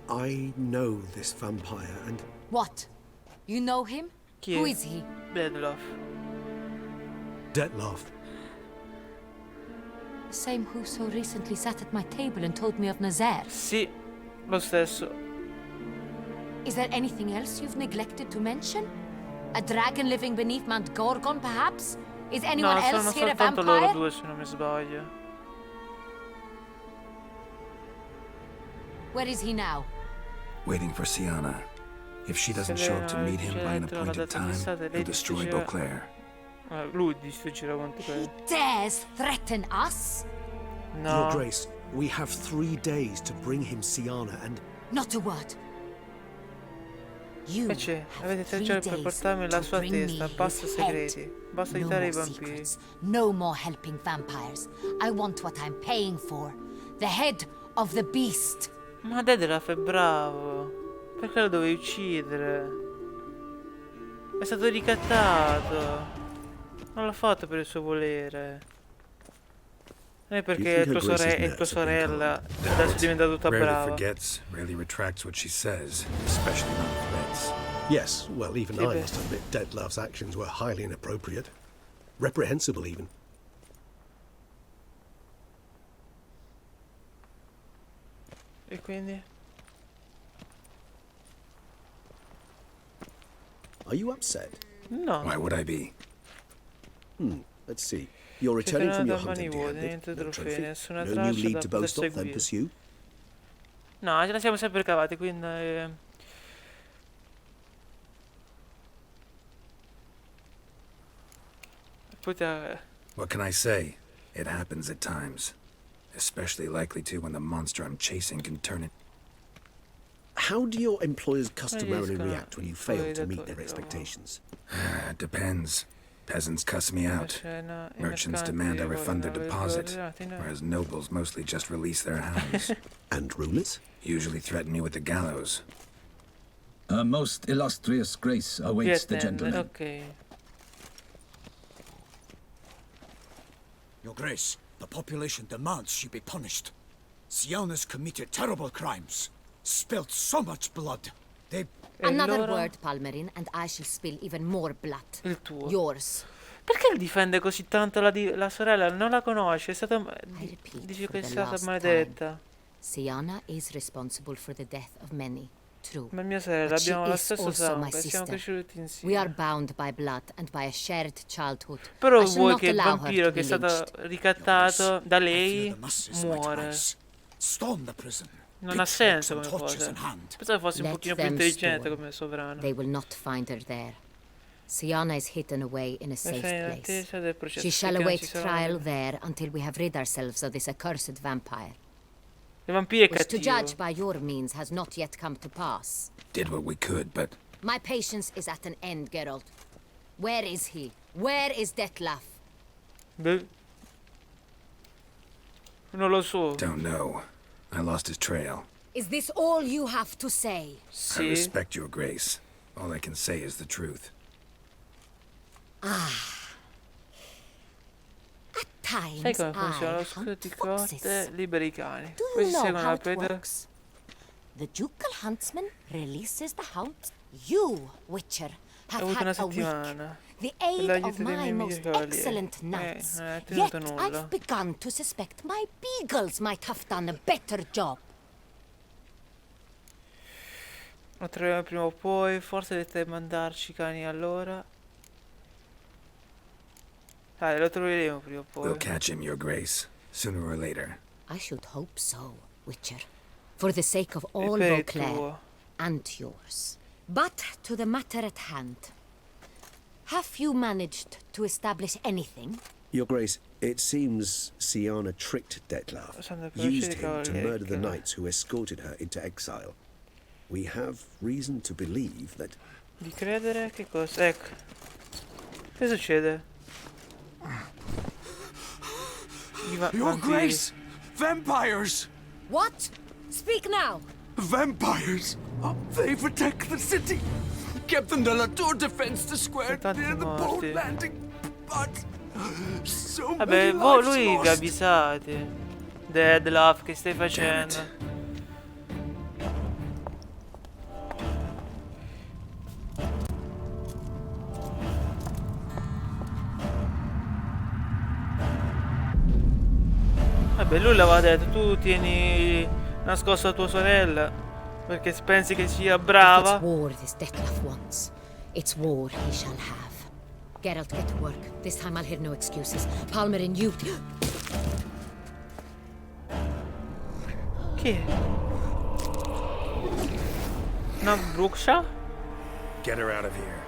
I know this vampire and... What? You know him? Chi Who è? is he? Detlef. Detlef. The same who so recently sat at my table and told me of Nazaire. Sì, lo stesso. Is there anything else you've neglected to mention? A dragon living beneath Mount Gorgon, perhaps? Is No, anyone sono else here a soltanto loro vampire? due, se non mi sbaglio. Where is he now? Waiting for Sienna. If she doesn't show up to meet him by an appointed time, he'll destroy Beauclair. Lui distruggerà quanto He dares threaten us? Your Grace, we have 3 days to bring him Sienna and... Not a word. You Invece avete 3 3 giorni per days portarmi la to sua bring me testa, his basta head. segreti, basta No aiutare i more vampiri. secrets. No more helping vampires. I want what I'm paying for. The head of the beast. Ma Detlef è bravo. Perché lo dovevi uccidere? È stato ricattato. Non l'ha fatto per il suo volere. Non è perché è tua sorella adesso è diventata tutta Rarely brava. forgets, rarely retracts what she says, especially not threats. Yes, well, even Sì, I beh. must admit Detlef's actions were highly inappropriate. Reprehensible, even. E quindi? Are you upset? No. Why would I be? Let's see. You're Sei returning from your tornato a hunting Mani vuote, bandit. niente No trofei, trophy. nessuna No new traccia lead da to poter boast of, then seguire. pursue. No, ce la siamo sempre cavati, quindi... Poi What can I say? It happens at times. Especially likely to when the monster I'm chasing can turn it. How do your employers customarily riescono react when you i fail tuoi to meet datori their di lavoro? expectations? It depends. Peasants cuss me out. scena, i Merchants mercanti demand I refund their vogliono deposit, avere i whereas nobles mostly just release their hounds. And rulers? Usually threaten me with the gallows. Her most illustrious grace awaits the gentleman. Ok. Your Grace, the population demands she be punished. Sienna's committed terrible crimes. Spilt so much blood. They... Another allora? word, Palmerin, and I shall spill even more blood. Il tuo. Yours. Perché difende così tanto la sorella? Non la conosce, è stata... Dice For che è the stata last maledetta. Sienna is responsible for the death of many. True. Ma mia sorella, But she abbiamo lo is stesso also my sangue, siamo sister. cresciuti insieme. We are bound by blood and by a shared childhood. Però I shall vuoi not che il allow her vampiro to che è be stato lynched. ricattato da lei muore? Storm the prison. Non ha senso come cosa. Pensavo fosse un Let pochino più them intelligente storm. come sovrano. They will not find her there. Sienna is hidden away in a safe sei in place. attesa del processo, She shall perché non await ci sarà trial nulla. there until we have rid ourselves of this accursed vampire. Il vampiro è Which, to cattivo. judge by your means, has not yet come to pass. Did what we could, but My patience is at an end, Geralt. Where is he? Where is Detlef? Beh. Non lo so. don't know. I lost his trail. Is this all you have to say? I Sì. respect your grace. All I can say is the truth. Times Sai come I funziona? Lo hunt scudo di foxes. cotte, liberi i cani. Do Poi you si know seguono how la it preda. works? The ducal huntsman releases the hounds. You, Witcher, Ho have avuto una had a week. settimana. The Per aid of l'aiuto dei my miei most migliori cavalieri. excellent knights. Non è Yet tenuto nulla. I've begun to suspect my beagles might have done a better job. Lo troviamo prima o poi. Forse dovete mandarci i cani allora. Dai, lo troveremo prima o poi. We'll catch him, your grace, sooner or later. I should hope so, Witcher. For the sake of all per il Beauclair tuo. and yours. But to the matter at hand. Have you managed to establish anything? Your Grace, it seems Sienna tricked Detlef, Santa Croce used di him to Cavalieri, murder the che- knights who escorted her into exile. We have reason to believe that... Di credere che cosa? Ecco. Che succede? Your vampiri. Grace! Vampires! What? Speak now! Vampires! They protect the city! Captain de la Tour defends the square near the boat morti. landing, but so Vabbè, many voi lives lui vi lost. avvisate. Detlef, che stai facendo? Vabbè, lui l'aveva detto, tu tieni nascosta tua sorella perché pensi che sia If brava. it's war this Detlef wants, It's war he shall have. Geralt, get to work. This time I'll hear no excuses. Palmer and you... Chi è? Una bruxa? Get her out of here.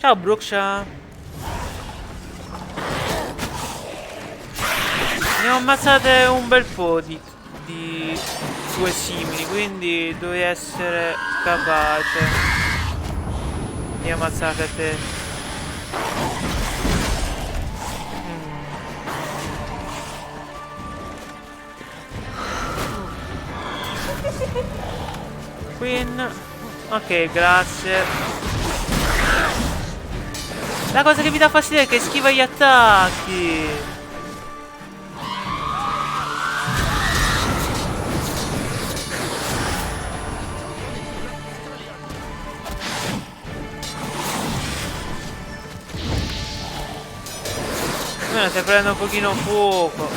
Ciao bruxa. Ne ho ammazzate un bel po' di sue simili, quindi devi essere capace di ammazzare te. Queen. Ok, grazie. La cosa che mi dà fastidio è che schiva gli attacchi. Almeno stai prendendo un pochino fuoco.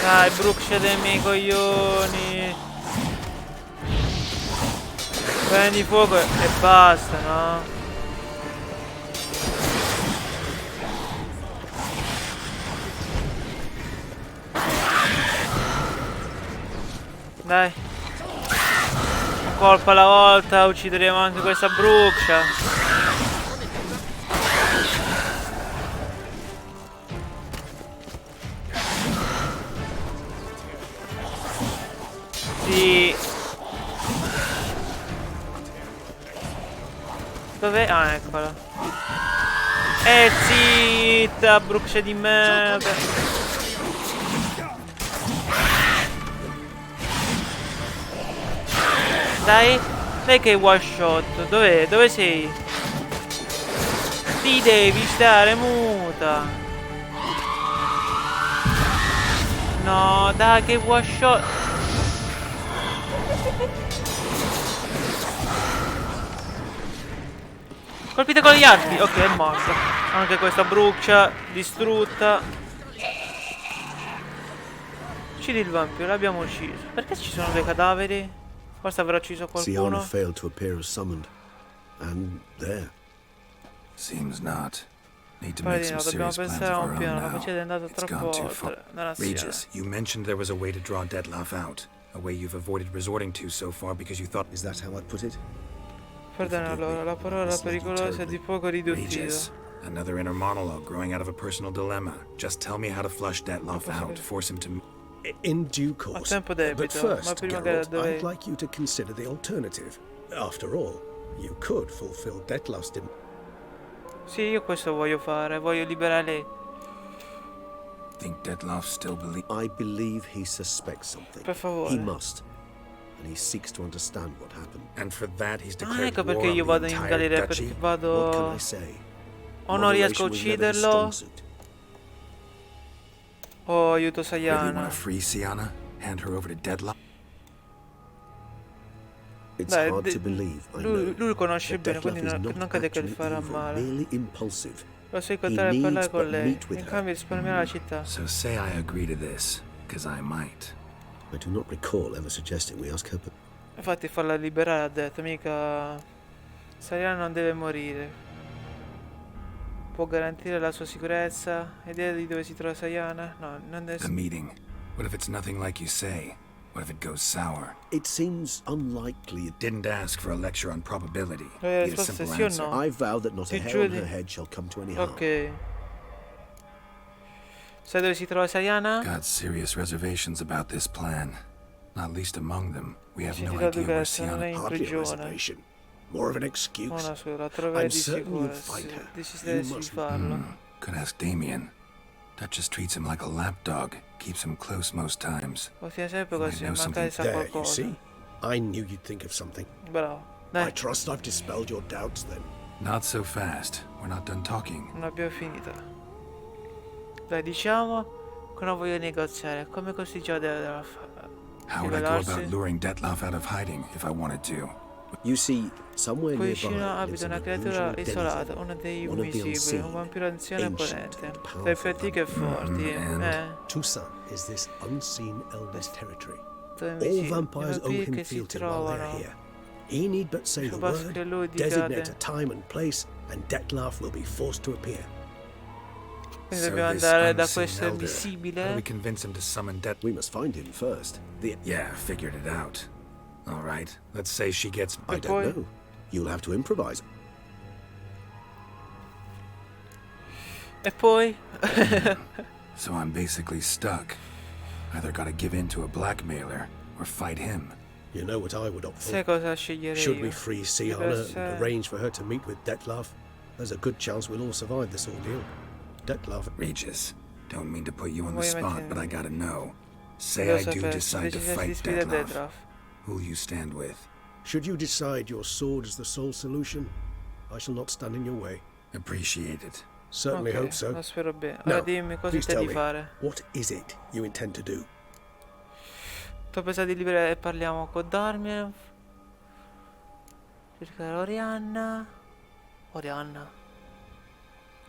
Dai, brucia dei miei coglioni. Prendi fuoco e basta, no? Dai. Un colpo alla volta, uccideremo anche questa brucia. Sì. Dov'è? Ah, eccola. Zitta, brucia di merda. Dai, dai che è one shot. Dov'è? Dove sei? Ti devi stare muta. No, dai che one shot. Colpite con gli archi. Ok, è morta. Anche questa brucia distrutta. Uccidi il vampiro, l'abbiamo ucciso. Perché ci sono dei cadaveri? Forse avrà ucciso qualcuno. Siana failed to appear as summoned. And there. Seems not. Need to Pare make di no, some dobbiamo serious plans pensare a of un our piano. own La now. faccenda è andata It's troppo gone too oltre. far. Nella Siena. Regis, you mentioned there was a way to draw Dettlaff out. A way you've avoided resorting to so far because you thought... Is that how I'd put it? Perdona allora, la parola pericolosa è di poco riduttiva. Regis, another inner monologue growing out of a personal dilemma. Just tell me how to flush Dettlaff out. Force him to... In due course. tempo debito, But first, ma prima Geralt, che dove- I'd like you to consider the alternative. After all, you could fulfill Dettlaff's demand. Sì, io questo voglio fare, voglio liberare lei. Think Dettlaff still believes? I believe he suspects something. Per favore. He must. And he seeks to understand what happened. And for that he's Ah, declared ecco war perché on io the vado in entire galleria, duchy? perché What can vado... I say? O non riesco a Moderation was never his ucciderlo, strong suit. o aiuto Really want Sayana. to free Siana? Hand her over to Dettlaff? It's Dai, hard to believe, I lui know. conosce But bene, quindi Dettlaff is non not crede che actually farà evil, male. merely impulsive. Posso He incontrare e parlare needs con but lei, meet with in her. cambio di risparmiare la città. So say I agree to this, because I might. I do not recall ever suggesting we ask her. Infatti farla liberare ha detto, mica... Sayana non deve morire. Può garantire la sua sicurezza? Idea di dove si trova Sayana? No, non deve... The meeting. What if it's nothing like you say? What if it goes sour? It seems unlikely. Didn't ask for a lecture on probability. La Be a risposta è simple sì o answer. no? I vow that not a Ti hair on giuri? her head shall come to any harm. Ok. Sai dove si trova Sayana? Got serious reservations about this plan. Not least among them, we have no Sentito idea where che non è Siana... in Hardly a prigione. reservation. More of an excuse. Una sola, la troverai I'm di certain sicuro. you'll find her. Desideri You must- farlo. Could ask Damien. Duchess treats him like a lapdog. Keeps him close most times. Lo tiene sempre Might così, know magari something. sa There, you qualcosa. see? I knew you'd think of something. Bravo. I Dai, trust I've dispelled your doubts then. Not so fast. We're not done talking. non abbiamo finito. Dai, diciamo che non voglio negoziare. Come così già deve How would I go about luring Dettlaff out of hiding if I wanted to? You see, somewhere Qui nearby vicino lives abita an una creatura unusual isolata, denizens, uno degli one of the invisibili, un unseen, vampiro anziano e ancient potente, and tra powerful fatiche e forti. Toussaint is this unseen elder's territory. All I vampires owe vampiri him che si fealty while they're trovano. here. He need but say the Basta che word, lui dica designate a time and place, and Dettlaff will be forced to appear. Quindi So dobbiamo this andare da unseen questo elder, how do invisibile. we convince him to summon Death? We must find him first. Yeah, figured it out. All right, let's say she gets... I don't know. You'll have to improvise. E poi? So I'm basically stuck. Either gotta give in to a blackmailer or fight him. You know what I would opt for? Sai cosa sceglierei Should we io? free Di Siana per and sé- arrange for her to meet with Dettlaff? There's a good chance we'll all survive this ordeal. Dettlaff... Regis, don't mean to put you on the Voglio spot, mettere- but I gotta know. Say Devo I do sapere, decide to decisione di fight sfida Dettlaff. Dettlaff. Who'll you stand with? Should you decide your sword is the sole solution, I shall not stand in your way. Appreciate it. Certainly Ok, hope so. lo spero bene. Now, Ora dimmi cosa please tell intendi me, fare. what is it you intend to do? Sto pensando di liberare e parliamo con Darmien. Cercare Orianna. Orianna.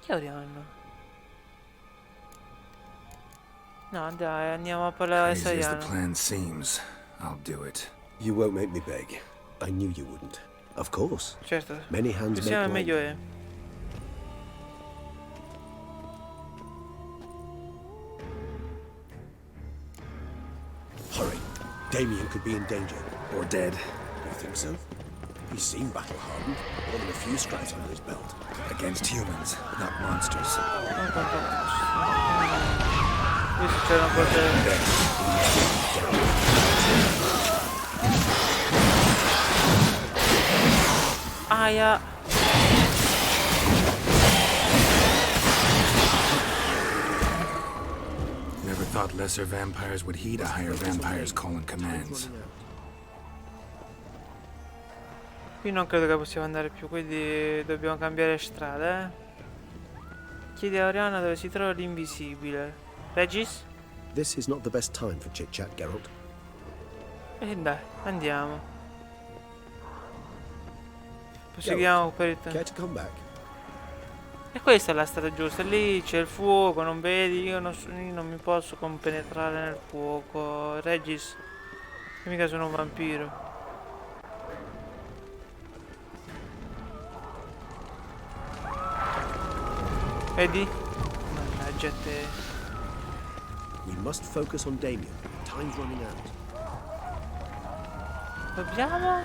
Chi è Orianna? No, dai, andiamo a parlare di Crazy as the Sayana. plan seems, I'll do it. You won't make me beg. I knew you wouldn't. Of course. Certo. Many hands Più make siamo light. meglio è. Hurry. Damien could be in danger. Or dead. You think so? He seemed battle-hardened. More than a few scraps under his belt. Against humans, not monsters. Qui succedono cose. Aia. Never thought lesser vampires would heed a higher vampire's calling commands. Qui non credo che possiamo andare più, quindi dobbiamo cambiare strada, eh. Chiedi a Oriana dove si trova l'invisibile. Regis? This is not the best time for chit-chat, Geralt. E dai, andiamo. Proseguiamo per il Care to come back? E questa è la strada giusta, lì c'è il fuoco, non vedi? Io non mi posso compenetrare nel fuoco. Regis, io mica sono un vampiro. Vedi? Mannaggia te. We must focus on Damien. Time's running out. Dobbiamo?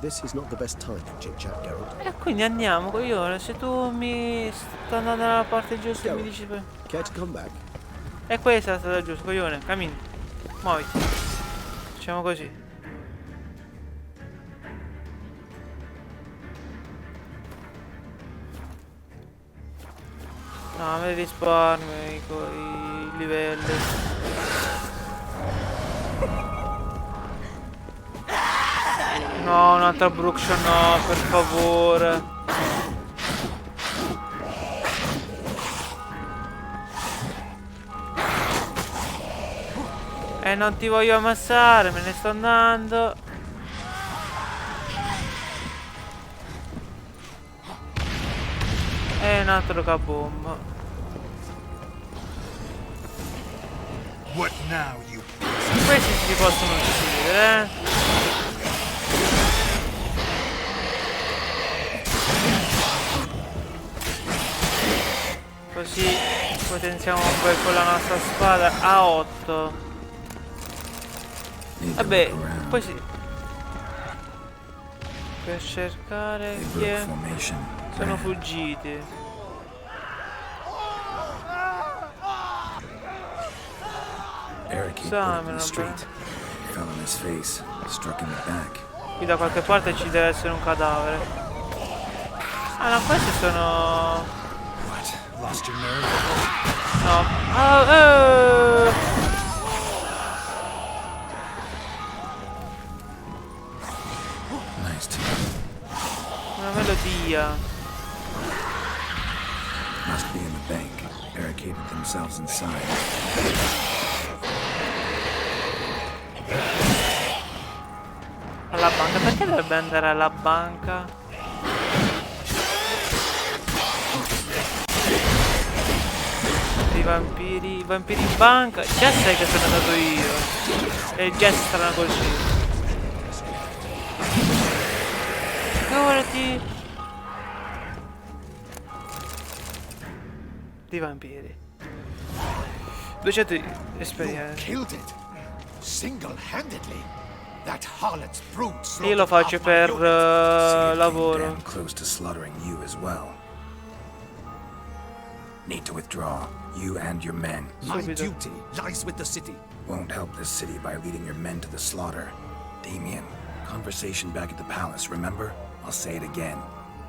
This is not the best time for chit-chat, Geralt. E quindi andiamo, coglione. Se tu mi stai andando dalla parte giusta e mi dici... Care to come back? E questa è la strada giusta, coglione. Cammini. Muoviti. Facciamo così. No, me li risparmio i livelli. No, un'altra bruction no, per favore. Non ti voglio ammassare, me ne sto andando. E un altro kabomb. What now, you? Questi si possono uccidere, eh. Così potenziamo poi con la nostra spada a 8. Vabbè, poi sì. Per cercare chi è. Sono fuggiti. Eric put up in the street. Fell on his face, struck in the back. Qui da qualche parte ci deve essere un cadavere. Ah no, questi sono... What? Lost your nerve? No. Oh, Nice too. una melodia. Must be in the bank. Barricaded themselves inside. Alla banca. Perché dovrebbe andare alla banca? I vampiri in banca. Già sai che sono andato io. E già strano così. Figurati. Di vampiri. 200 di esperienza. Io lo faccio per lavoro. Close to slaughtering you as well. Need to withdraw, you and your men. My duty lies with the city. Won't help this city by leading your men to the slaughter. Damien, conversation back at the palace, remember? I'll say it again.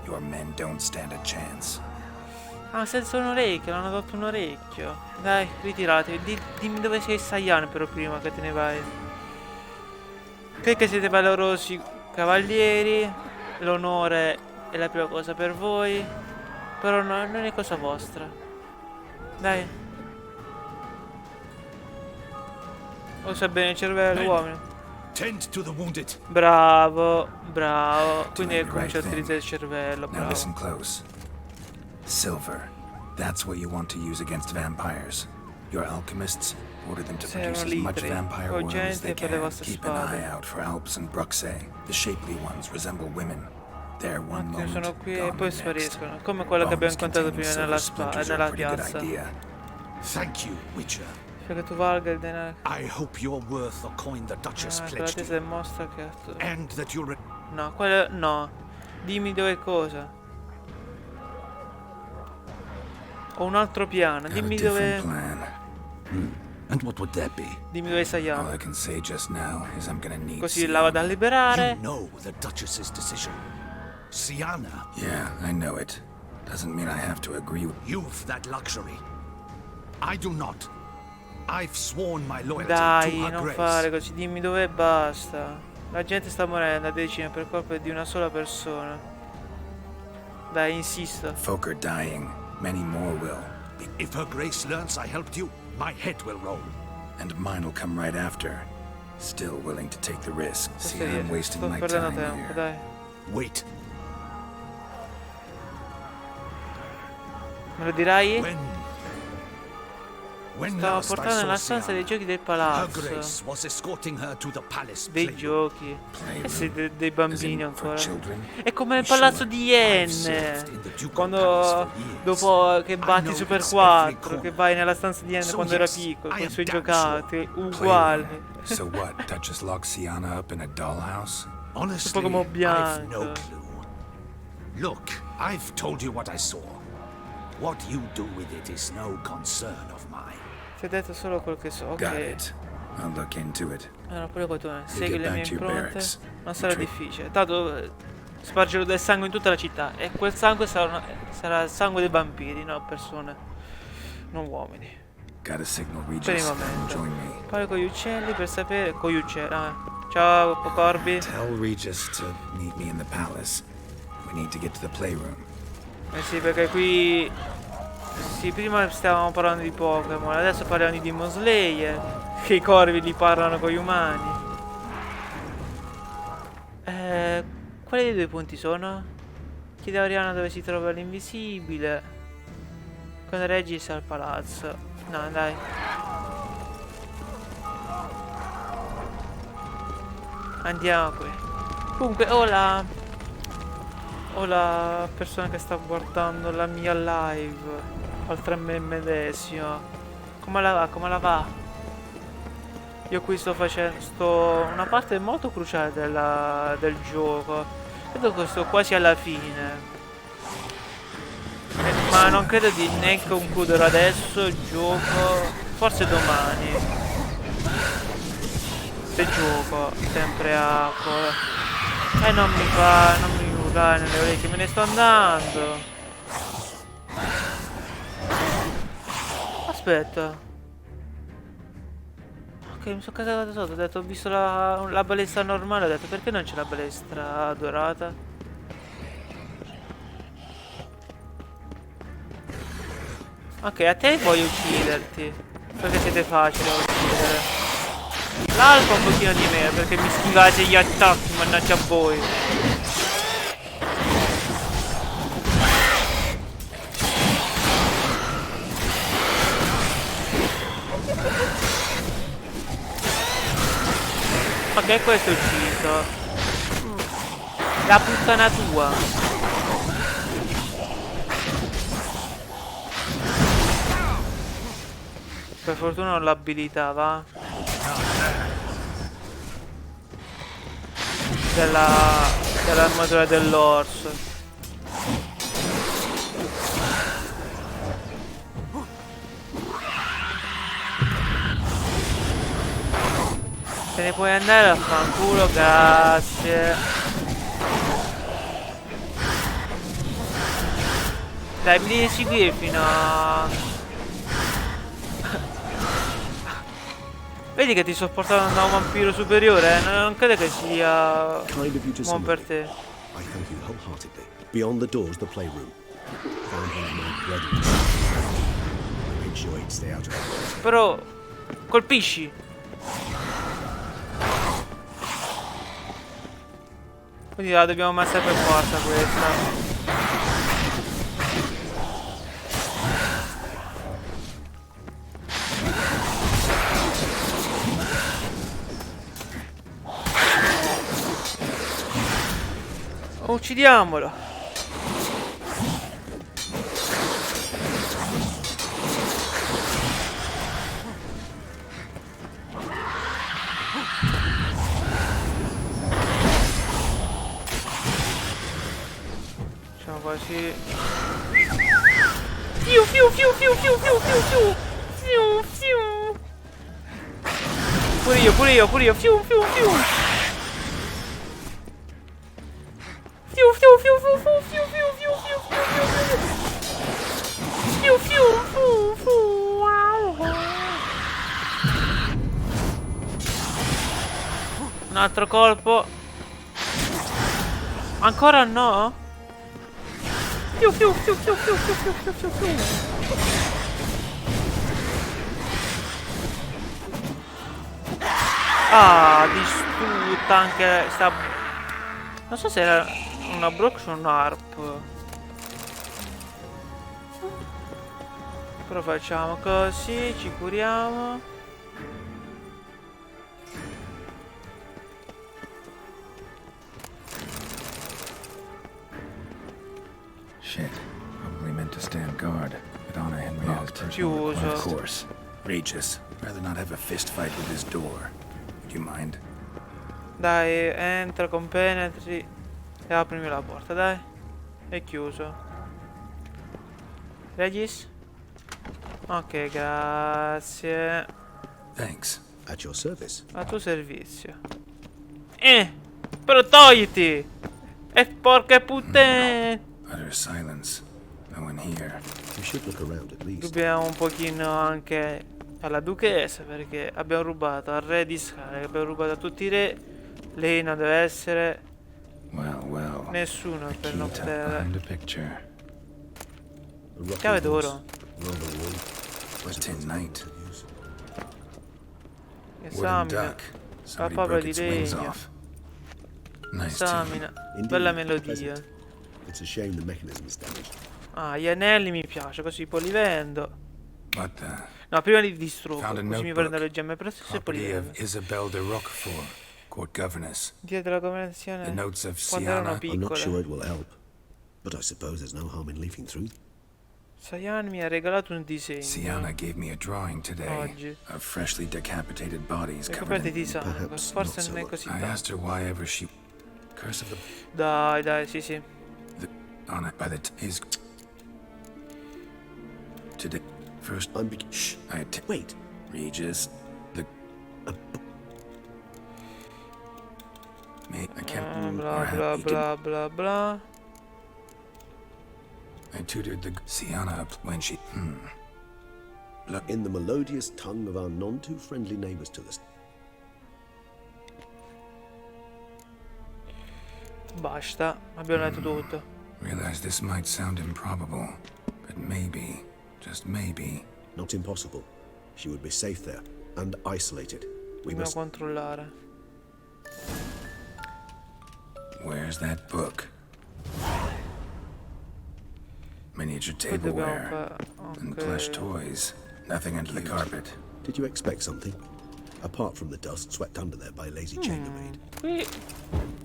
Your men don't stand a chance. Ah, senza un orecchio, l'hanno dato un orecchio. Dai, ritiratevi. Dimmi dove sei Saiyan però prima che te ne vai. Perché siete valorosi cavalieri. L'onore è la prima cosa per voi. Però no, non è cosa vostra. Dai. Usa bene il cervello, uomini. Bravo, bravo. Quindi comincia a utilizzare il cervello, Now bravo. listen close. Silver. That's what you want to use against vampires. Your alchemists, order them to produce as much vampire oil as they can. Keep an eye out for Alps and Bruxae. The shapely ones resemble women. They're one moment, Sono qui e gone poi the next. spariscono. Come quello che abbiamo incontrato prima nella piazza. Thank you, Witcher. Perché tu valga il denaro. I hope you're worth the coin the Duchess La pledged testa you. mostra che And that you'll no, quello no. Dimmi dove cosa. Ho un altro piano. Dimmi dove. And what would that be? Dimmi dove sei. All I can say just now is I'm gonna need Così la vado a liberare. You know the Duchess's decision. Siana. Yeah, I know it. Doesn't mean I have to agree with You've that luxury. I do not. I've sworn my loyalty Dai, to her non grace. fare così. Dimmi dove e basta. La gente sta morendo a decine per colpa di una sola persona. Dai, insisto. folk are dying. Many more will. If her grace learns I helped you, my head will roll. And mine will come right after. Still willing to take the risk. See, Sto I'm wasting my perdendo time tempo, here. dai. Wait. Me lo dirai? When Stavo last I portando saw nella stanza Siana, dei giochi del her palazzo. grace was escorting her to the palace Dei playroom. giochi. Eh sì, dei bambini ancora. children? È come il palazzo di Ienne. Quando dopo che batti Super 4, che vai nella stanza di Ienne quando era piccolo, con i suoi giocattoli, uguale. So what? Duchess locked Siana up in a dollhouse? Honestly, come I've bianco. no clue. Look, I've told you what I saw. What you do with it is no concern of mine. Ti ho detto solo quel che so, Got ok. it. I'll look into it. Allora pure qua tu segui get le mie back to your impronte. barracks. Non sarà difficile. Tanto spargerò del sangue in tutta la città. E quel sangue sarà il sangue dei vampiri, no persone, non uomini. Got a signal, Per il Regis. momento. Join me. Parlo con gli uccelli per sapere. Con gli uccelli. Ciao, Corby. Tell Regis to meet me in the palace. We need to get to the playroom. Eh sì, perché qui. Sì, prima stavamo parlando di Pokémon, adesso parliamo di Demon Slayer. Che i corvi li parlano con gli umani. Quali dei due punti sono? Chiede a Oriana dove si trova l'invisibile. Con Regis al palazzo. No, dai. Andiamo qui. Comunque ho la persona che sta guardando la mia live oltre a me medesimo. Come la va? Come la va? Io qui sto facendo una parte molto cruciale del gioco. Credo che sto quasi alla fine. Ma non credo di neanche concludere adesso il gioco. Forse domani. Se gioco sempre a non mi urlare nelle orecchie, me ne sto andando. Aspetta. Ok, mi sono cagato sotto, ho detto, ho visto la balestra normale, ho detto perché non c'è la balestra dorata? Ok, a te voglio ucciderti. Perché siete facili da uccidere. L'alfa un pochino di meno perché mi schivate gli attacchi, mannaggia a voi. Ok, questo è ucciso. La puttana tua. Per fortuna non l'abilità, va? Dell'armatura dell'orso. Te ne puoi andare a fanculo, grazie. Dai, mi devi seguire fino a... Vedi che ti sto portando da un vampiro superiore, non credo che sia buon per te. I thank you wholeheartedly. Beyond the doors, the playroom. Found one of my bloody. I made sure he'd stay out of it. Però colpisci. Quindi la dobbiamo mettere per forza questa. Uccidiamolo. Facciamo quasi. Fiu fiu fiu fiu fiu fiu fiu fiu fiu fiu. Pure io fiu fiu fiu. Fiu fiu fiu fiu fiu fiu fiu fiu fiu fiu fiu fiu fiu fiu. Un altro colpo. Ancora no? Fiu fiu fiu fiu fiu fiu fiu fiu fiu fiu. Ah, distrutta anche sta. Non so se era una brox o un harp. Però facciamo così, ci curiamo. Shit. Probably meant to stand guard. But Anna Henrietta's personal request. Of course. Regis. Rather not have a fist fight with his door. Would you mind? Dai, entra, compenetri e aprimi la porta, dai. È chiuso. Regis? Ok, grazie. Thanks. At your service. A tuo servizio. Però togliti! E porca puttana! Utter silence. No one here. You should look around at least. Rubiamo un pochino anche alla duchessa perché abbiamo rubato al re di Scala, abbiamo rubato a tutti i re. Lei non deve essere nessuno per non poter. Chiave d'oro. Esamina. La papera di legno. Esamina. Bella melodia. It's a shame the mechanism is damaged. Ah, gli anelli mi piace, così poi li vendo. No, prima li distruggo, così mi prendo le gemme preziose e poi li vendo. Isabelle de Roquefort, court governess. Dietro la convenzione quando erano piccole. I'm not sure it will help, but I suppose there's no harm in leafing through. Sayan mi ha regalato un disegno. Sienna gave me a drawing today Oggi. of freshly decapitated bodies Le covered coperte di in. sangue, forse non è così I tanto. asked her why ever she. Curse of the. Dai, sì, sì. On it by the his. Today, first. Shh. Wait. Regis. The. I can't. Bla bla bla bla. I tutored the Sienna up when she. In the melodious tongue of our none too friendly neighbors to us. Basta, abbiamo letto tutto. Realize this might sound improbable, but maybe, just maybe. Not impossible. She would be safe there and isolated. Dobbiamo controllare. Where's that book? Miniature tableware and plush toys. Nothing under the carpet. Did you expect something? Apart from the dust swept under there by a lazy chambermaid. Qui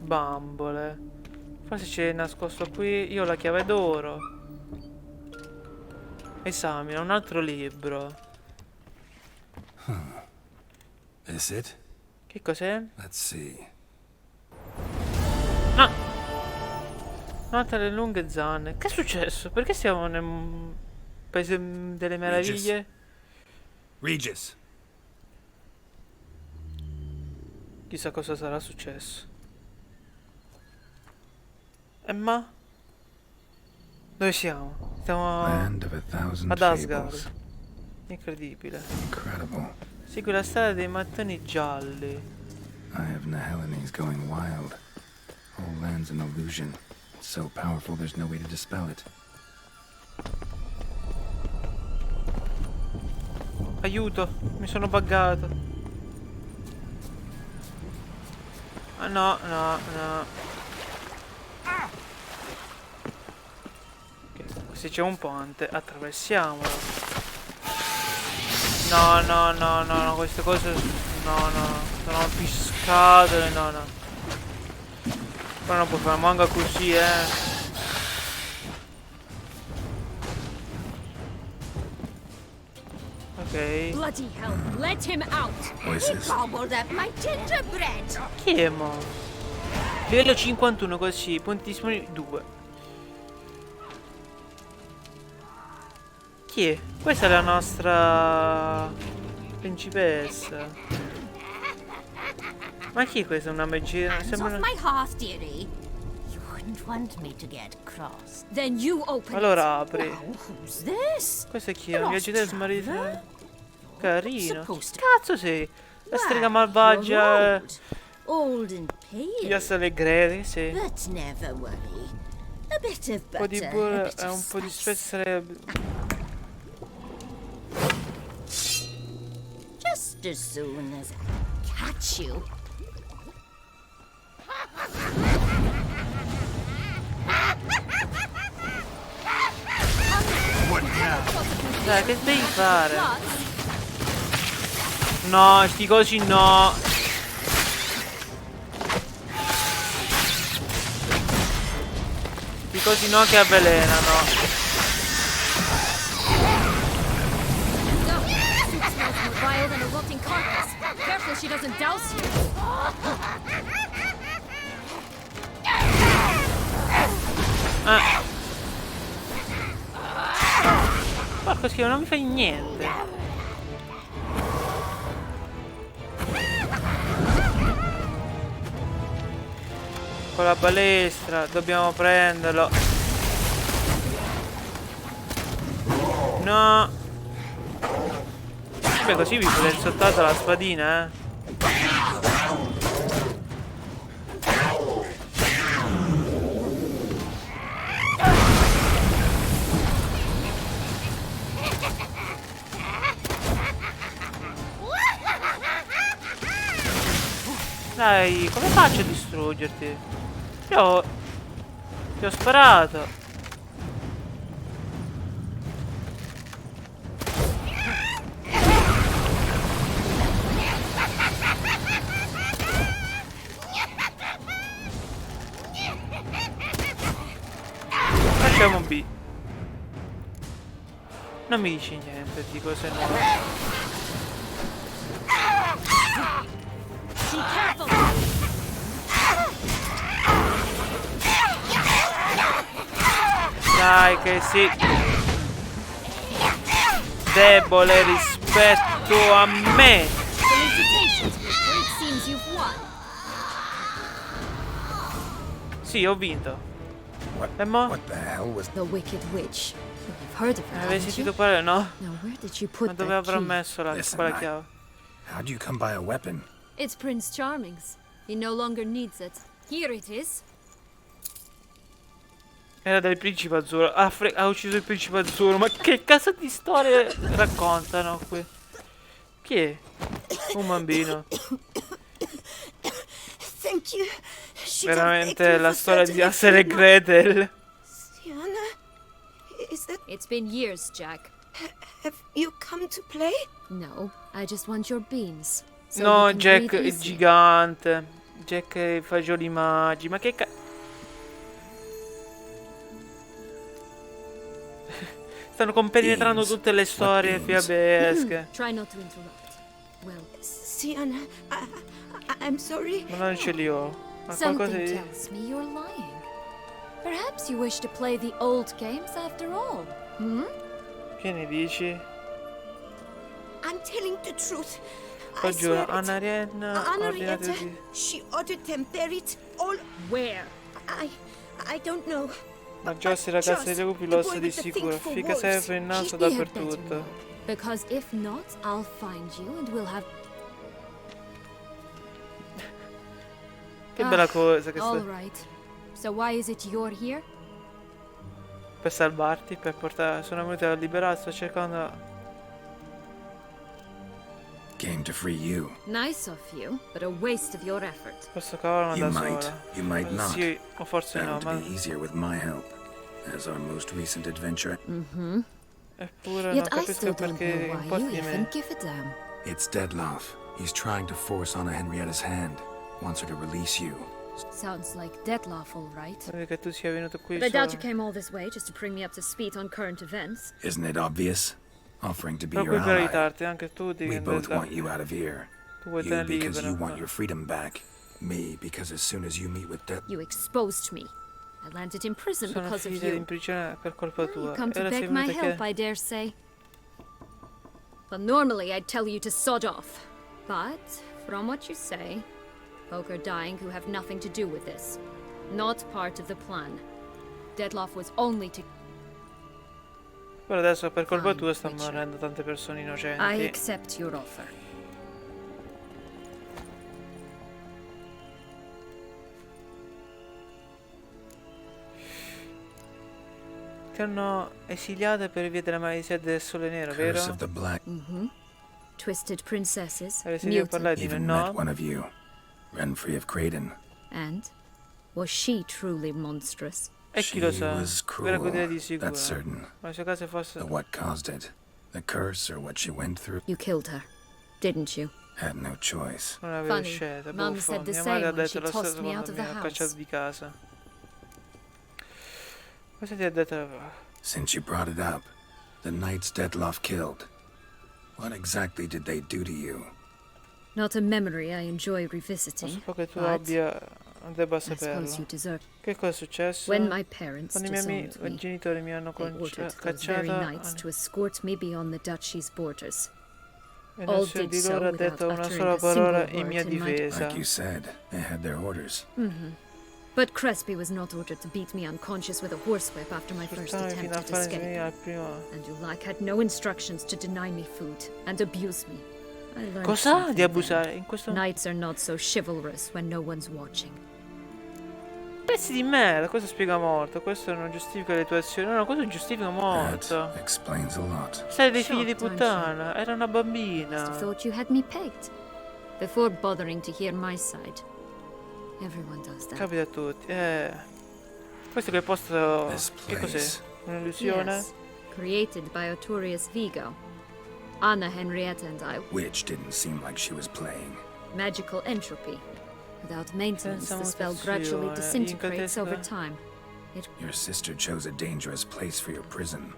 bambole. Forse c'è nascosto qui. Io ho la chiave d'oro. Esamina un altro libro. Is it? Che cos'è? Let's see. No! Nota le lunghe zanne. Che è successo? Perché siamo nel paese delle meraviglie? Regis. Chissà cosa sarà successo. Emma? Dove siamo? Siamo Land of a thousand ad Asgard. fables. Incredibile. Incredible. Segui la strada dei mattoni gialli. Eye of Nehelene going wild. Whole land's an illusion. It's so powerful there's no way to dispel it. Aiuto, mi sono buggato. Ah no, no, no. Ok, se c'è un ponte, attraversiamolo. No, no, no, no, no, queste cose. No, no, sono piscate, no, no. Poi non puoi fare manga così, Ok. Bloody hell, let him out! He gobbled up my gingerbread! Chi è mo? Livello 51 così, punti disponibili 2. Chi è? Questa è la nostra principessa. Ma chi è questa? Una magia? Hands Sembra off una... my hearth, dearie. You wouldn't want me to get cross. Then you open Allora apri. Now, who's this? Questo è chi? È un viaggiatore smarrito? Carino. Supposed to- Cazzo sei? La strega malvagia. Old and pale. Gli Allegretti, sì. But never worry. A bit of Un po' di butter, a burro bit e of un po' di spice. spezie. Just as soon as I catch you. Dai, che devi fare? No, sti cosi no. Sti cosi no che avvelenano. No, soup smells more vile than a rotting carcass. Careful she doesn't douse you. Porco schifo, non mi fai niente. Con la balestra, dobbiamo prenderlo. No. Beh, così vi potete soltanto la spadina, Dai, come faccio a distruggerti? Ti ho sparato. Facciamo B. Non mi dici niente di cose nuove. Be careful! Dai che sei debole rispetto a me. Felicitations, Witcher. It seems you've won. Sì, ho vinto. E mo? What the hell was The Wicked Witch. You've heard of her, Avevi haven't sentito you? parlare, no? Now where did you Ma put dove that avrò key? messo Listen, quella I- chiave? How'd you come by a weapon? It's Prince Charming's. He no longer needs it. Here it is. Era del principe azzurro. Ha ucciso il principe azzurro. Ma che cazzo di storie raccontano qui? Chi è? Un bambino. Thank you. Veramente la storia di Hansel e Gretel. Sienna, is that... It's been years, Jack. Have you come to play? No, I just want your beans. So No, you can Jack breathe il easier. gigante. Jack i fagioli magi. Ma che stanno compenetrando tutte le storie fiabesche. Try not to interrupt. Well, Sienna, I'm sorry. Ma non ce li ho. Ma qualcosa something di... tells me you're lying. Perhaps you wish to play the old games after all. Hmm? Che ne dici? I'm telling the truth. Lo I giuro, swear it. Anna Rienna, Henrietta, she ordered them buried all... Where? I don't know. Ma Giossi, ragazzi dei lupi, lo sa di sicuro. Fica sempre il naso You had better dappertutto. know. Because if not, I'll find you and we'll have... Che bella cosa che All sta... right. So why is it you're here? Per salvarti, per portare... Sono venuto a liberare, sto cercando... Came to free you. Nice of you, but a waste of your effort. Posso cavarla You da might, sola. you might not. Sì, o forse no, Bound ma... to be easier with my help, as our most recent adventure. Mm-hmm. Eppure non Yet I capisco still don't perché know why importi you di even me. give a damn. It's Deadloff. He's trying to force Anna Henrietta's hand. Wants her to release you. Sounds like Deadloff, all right. Vuoi che tu sia venuto qui But I doubt solo. you came all this way just to bring me up to speed on current events. Isn't it obvious? Offering to be your Proprio per ally. aiutarti, anche tu devi We both andare want you out of here. Tu vuoi You tenere because libera. you want your freedom back. Me because as soon as you meet with Death... You exposed me. I landed in prison Sono because of finita in you. prigione per colpa You tua. come to Ora sei beg my venuta help, che... I dare say. Well, normally I'd tell you to sod off. But, from what you say, folk are dying who have nothing to do with this. Not part of the plan. Deadloff was only to... Però adesso per colpa Fine, tua stanno Witcher. morendo tante persone I innocenti. accept your offer. Ti hanno esiliato per via della maledizione del sole nero, Curse vero? of the Black. Mm-hmm. Twisted princesses, Hai sentito parlare di me, Even no? met one of you. Run free of Creighton. And? Was she truly monstrous? E chi lo sa? was Vera cruel, quella di sicuro. that's certain. Ma nel suo caso fosse... But what caused it? The curse or what she went through? You killed her, didn't you? Had no choice. Non avevo Funny. scelta, Mum buffo. said the Mia same madre ha when detto she lo tossed stesso me quando out of mi the ha house. cacciato di casa. Cosa ti ha detto? Since you brought it up, the knights Deadloff killed. What exactly did they do to you? Not a memory I enjoy revisiting, So che tu but abbia... debba I suppose saperlo. you deserve. Che cosa è successo? When my parents Quando i miei disowned me, genitori mi hanno they ordered those very cacciata knights to escort me beyond the duchy's borders. e All nessuno did di so loro ha without detto una uttering sola a single parola word in mia in my difesa. Like you said, they had their orders. Mm-hmm. But Crespi was not ordered to beat me unconscious with a horsewhip after my first Spostarmi fino a attempt at fare escape. venire al primo... And Ulak had no instructions to deny me food and abuse me. I learned Cosa something di then. abusare in questo... Knights are not so chivalrous when no one's watching. Pezzi di merda, questo spiega molto, questo non giustifica le tue azioni, no, questo giustifica molto. That explains a lot. Sei dei figli di Shocked, aren't you? puttana, era una Must have bambina. thought you had me pegged. Before bothering to hear my side. Everyone does that. Capita a tutti, Questo che posto... This Che cos'è? place. Un'illusione? Yes, created by Artorius Vigo. Anna Henrietta and I. Which didn't seem like she was playing. Magical entropy. Without maintenance, Senza the spell gradually mutazione, disintegrates over incantesimo. time. It Your sister chose a dangerous place for your prison.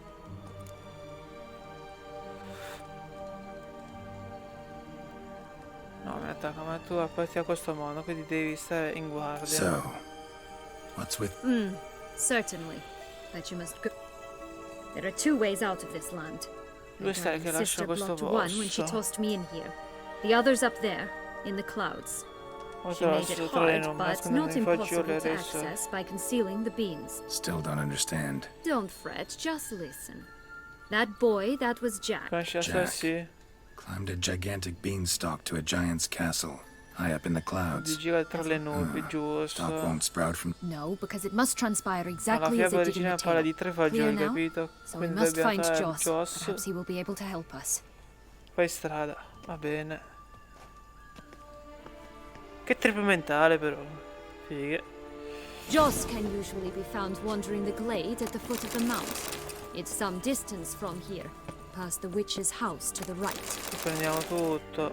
No, mi attacca, ma tu apparti a questo mondo, quindi devi stare in guardia. So, what's with... certainly. But you must go. There are two ways out of this land. Dove stai che My lascia sister questo blocked one when she posto? tossed me in here. The other's up there, in the clouds. Ho She made trovato it tra le hard, non but nasconde not nei fagioli impossible to adesso. access by concealing the beans. Still don't understand. Don't fret, just listen. That boy, that was Jack. Conosci la storia? Sì. Climbed a gigantic beanstalk to a giant's castle, high up in the Di clouds. girare tra le nubi, Stalk giusto? won't sprout from... No, because it must transpire Ma la exactly as fiaba it did in the originale parla tale. di tre Clear fagioli, now? capito? So we Quindi must dobbiamo find fare Joss. Joss. Perhaps he will be able to help us. Fai strada, va bene. Che trip mentale però. Fighe. Joss can usually be found wandering the glade at the foot of the mount. It's some distance from here, past the witch's house to the right. Prendiamo tutto.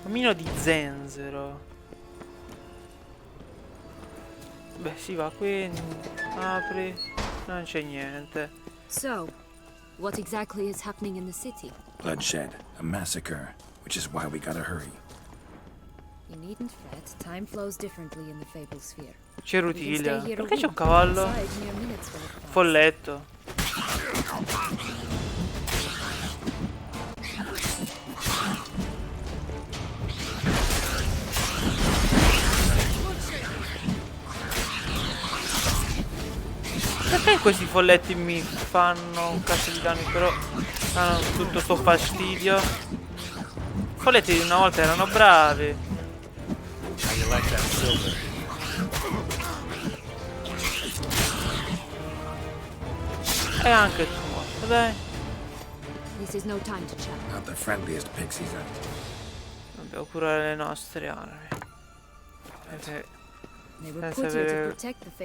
Camino di zenzero. Beh, si va qui. Apri. Non c'è niente. So, what exactly is happening in the city? Bloodshed, a massacre, which is why we gotta hurry. You needn't fret. Time flows differently in the Fable Sphere. C'è Rutilia. Perché c'è un cavallo? Folletto. Perché questi folletti mi fanno un cazzo di danni, però hanno tutto sto fastidio? I folletti di una volta erano bravi. E anche tu morto, dai. This is no time to chat. Not the friendliest pixies out. Dobbiamo curare le nostre armi. Senza avere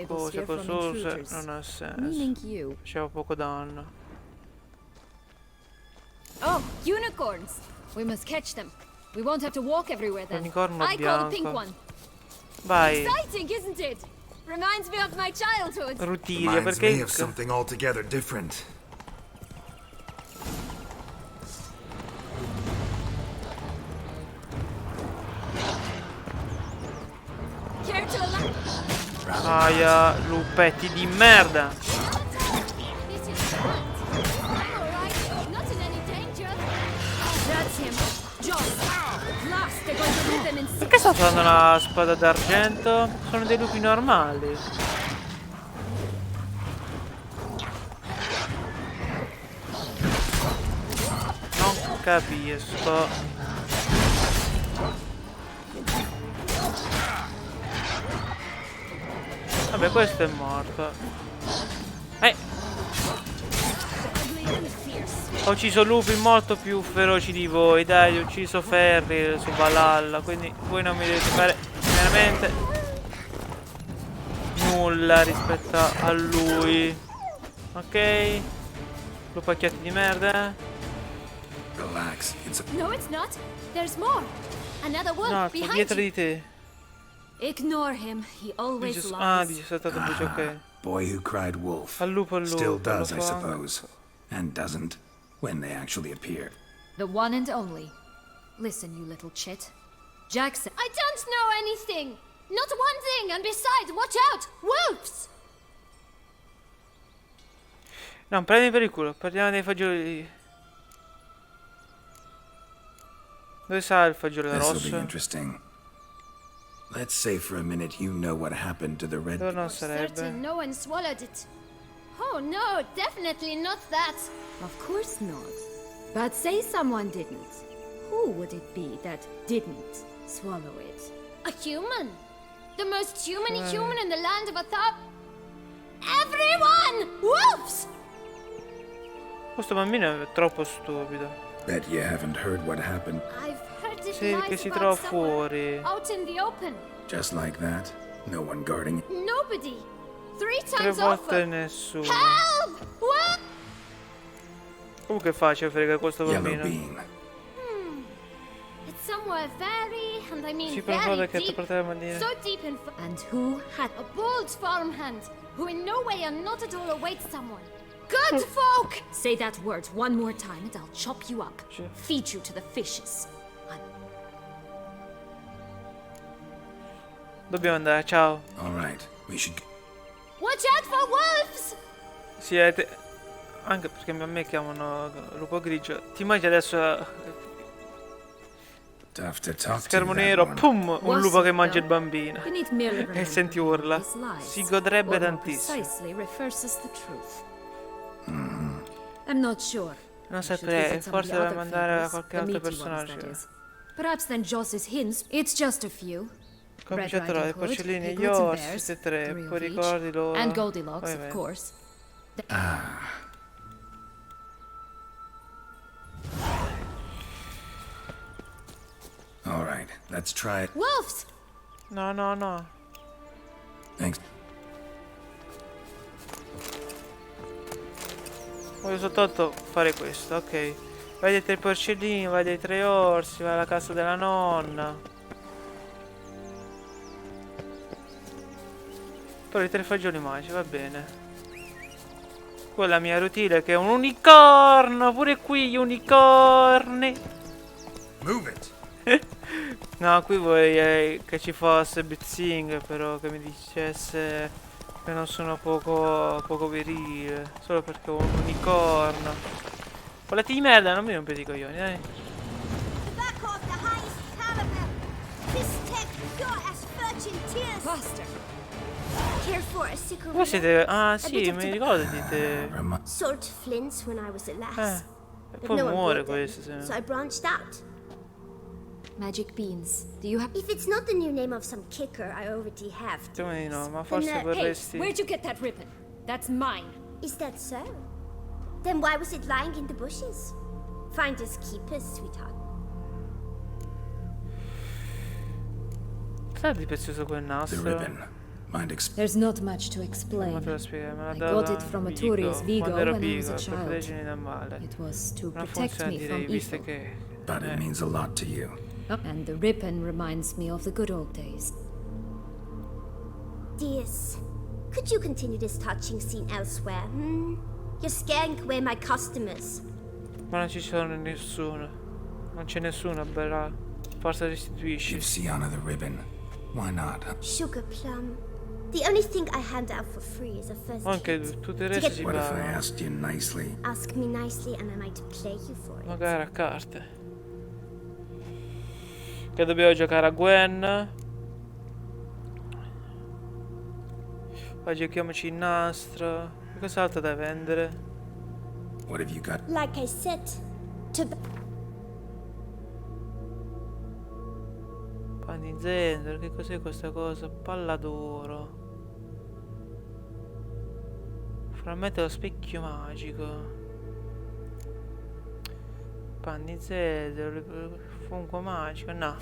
cose cosose non ha senso. Faceva poco danno. Oh, unicorns! We must catch them. We won't have to walk everywhere then. Unicorno I call the pink bianco. one. Vai. Exciting, isn't it? Reminds me of my childhood. Rutilia, Reminds perché me of something altogether different. Care to allow? Aia, lupetti di merda. Not in any danger. That's him. Joss. At last they're going to leave them in. Perché sta usando una spada d'argento? Sono dei lupi normali. Non capisco. Vabbè, questo è morto. Ho ucciso lupi molto più feroci di voi. Dai, ho ucciso Ferri su Valhalla. Quindi voi non mi dovete fare veramente nulla rispetto a lui. Ok? Lupacchiati di merda. Relax, No, it's not. There's more. Another wolf No, behind dietro you. di te. Ignore him. He always lies. Ah, dice saltato bucio, ok. boy who cried wolf. Al lupo, Still al does, I lupo. suppose. And doesn't, when they actually appear. The one and only. Listen, you little chit. Jackson. I don't know anything. Not one thing. And besides, watch out. Wolves. No, prendi per il culo. Parliamo dei fagioli. Dove sta il fagiolo This'll be rosso? interesting. Let's say for a minute you know what happened to the red... Dove non Certain sarebbe? no one swallowed it. Oh no, definitely not that. Of course not. But say someone didn't. Who would it be that didn't swallow it? A human. The most humany human in the land of Athar. Everyone! Wolves! Questo bambino è troppo stupido. Bet you haven't heard what happened. I've heard it Sì, che lies si about trova somewhere fuori. out in the open. Just like that? No one guarding it? Nobody. 3 Tre times volte over. nessuno. Help! What? Comunque facile frega questo Yellow bambino. bean. It's somewhere very, and I mean Sì, per very favore che ti deep. porta la manina. So deep in and who had a bold farmhand who in no way and not at all awaits someone. Good folk! Say that word one more time and I'll chop you up. Feed you to the fishes. Dobbiamo andare, ciao. Alright, we should... Watch out for wolves! Siete... Anche perché a me chiamano lupo grigio. Ti immagini adesso... Tough to talk Schermo to, that nero, one. pum! Un lupo che mangia il bambino. We need merely E remember senti urla. his lies, Si godrebbe or more tantissimo. precisely refers us the truth. I'm not sure. Non We should saprei, visit some of forse the dobbiamo other andare a fables, qualche the altro meaty ones, personaggio. that is. Perhaps then Joss's hints. It's just a few. Red Cominciato i Riding Hood, porcellini e gli Piglets and orsi, Bears, tutti e tre, three of poi each, ricordi loro. and Goldilocks, of Ovviamente. course. right. Let's try it. Wolves! No, no, no. Thanks. Voglio soltanto fare questo, ok. Vai dai 3 porcellini, vai dai 3 orsi, vai alla casa della nonna. Però i 3 fagioli magici, va bene. Quella mia routine che è un unicorno, pure qui gli unicorni. Move it. No, qui vorrei che ci fosse Blitzing, però che mi dicesse che non sono poco virile, solo perché ho un unicorno. Volete di merda, non mi rompete i coglioni, dai. Voi siete... Ah sì, mi ricordo dite... Sold flints when I was a lass. E poi muore questo, se So I branched out. Magic beans. Do you have... If it's not the new name of some kicker, I already have. Come di no, ma forse vorresti... Where'd you get that ribbon? That's mine. Is that so? Then why was it lying in the bushes? Finders keepers, sweetheart. Sai di prezioso quel nastro? There's not much to explain. I got it from a tourist Vigo when I was a child. It was to protect me from evil. But it means a lot to you. And the ribbon reminds me of the good old days. Dears, could you continue this touching scene elsewhere? You're scaring away my customers. Ma non ci sono nessuno. Non c'è nessuno, bella. Forza restituisci. Give Sienna the ribbon. Why not? Sugar plum. The only thing I hand out for free is a first Anche tutto il resto si What if I paga. asked you nicely? Ask me nicely and I might play you for it. Magari a carte. Che dobbiamo giocare a Gwen. Poi giochiamoci il nastro. E cos'altro da vendere? What have you got? Like I said, Pan di zenzero, che cos'è questa cosa? Palla d'oro. Frammento dello specchio magico. Pan di zenzero, fungo magico, no.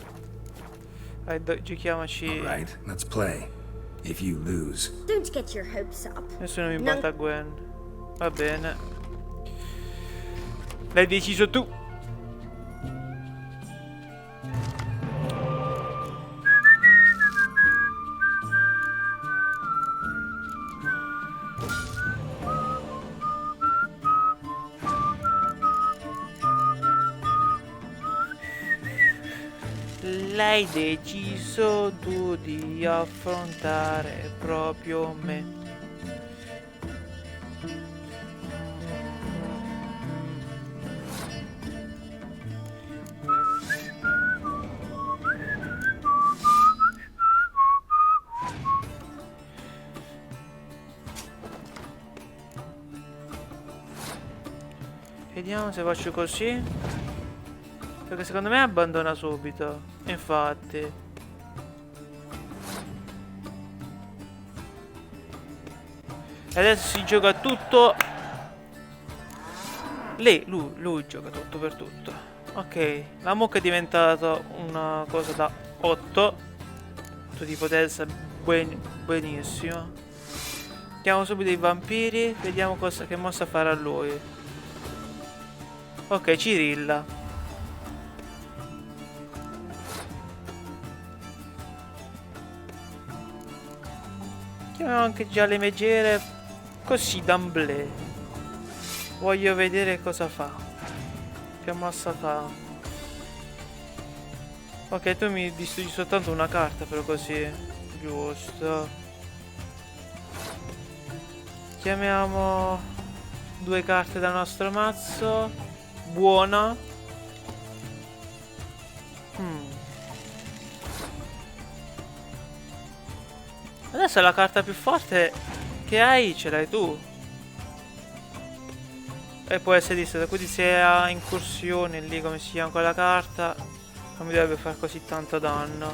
Dai, giochiamoci. Alright, let's play. If you lose. Don't get your hopes up. Nessuno mi batte a Gwen. Va bene. L'hai deciso tu. L'hai deciso tu di affrontare proprio me. Vediamo se faccio così. Perché secondo me abbandona subito. Infatti. E adesso si gioca tutto. Lui gioca tutto per tutto. Ok. La mucca è diventata una cosa da 8. Tutto di potenza benissimo. Chiamo subito i vampiri. Vediamo che mossa farà lui. Ok, Cirilla. Chiamiamo anche già le megere. Così d'amblè. Voglio vedere cosa fa. Che mossa fa. Ok, tu mi distruggi soltanto una carta, però così. Giusto. Chiamiamo 2 carte dal nostro mazzo. Buona. Adesso la carta più forte che hai ce l'hai tu. E può essere distesa, quindi se ha incursione lì come si chiama quella carta non mi dovrebbe fare così tanto danno.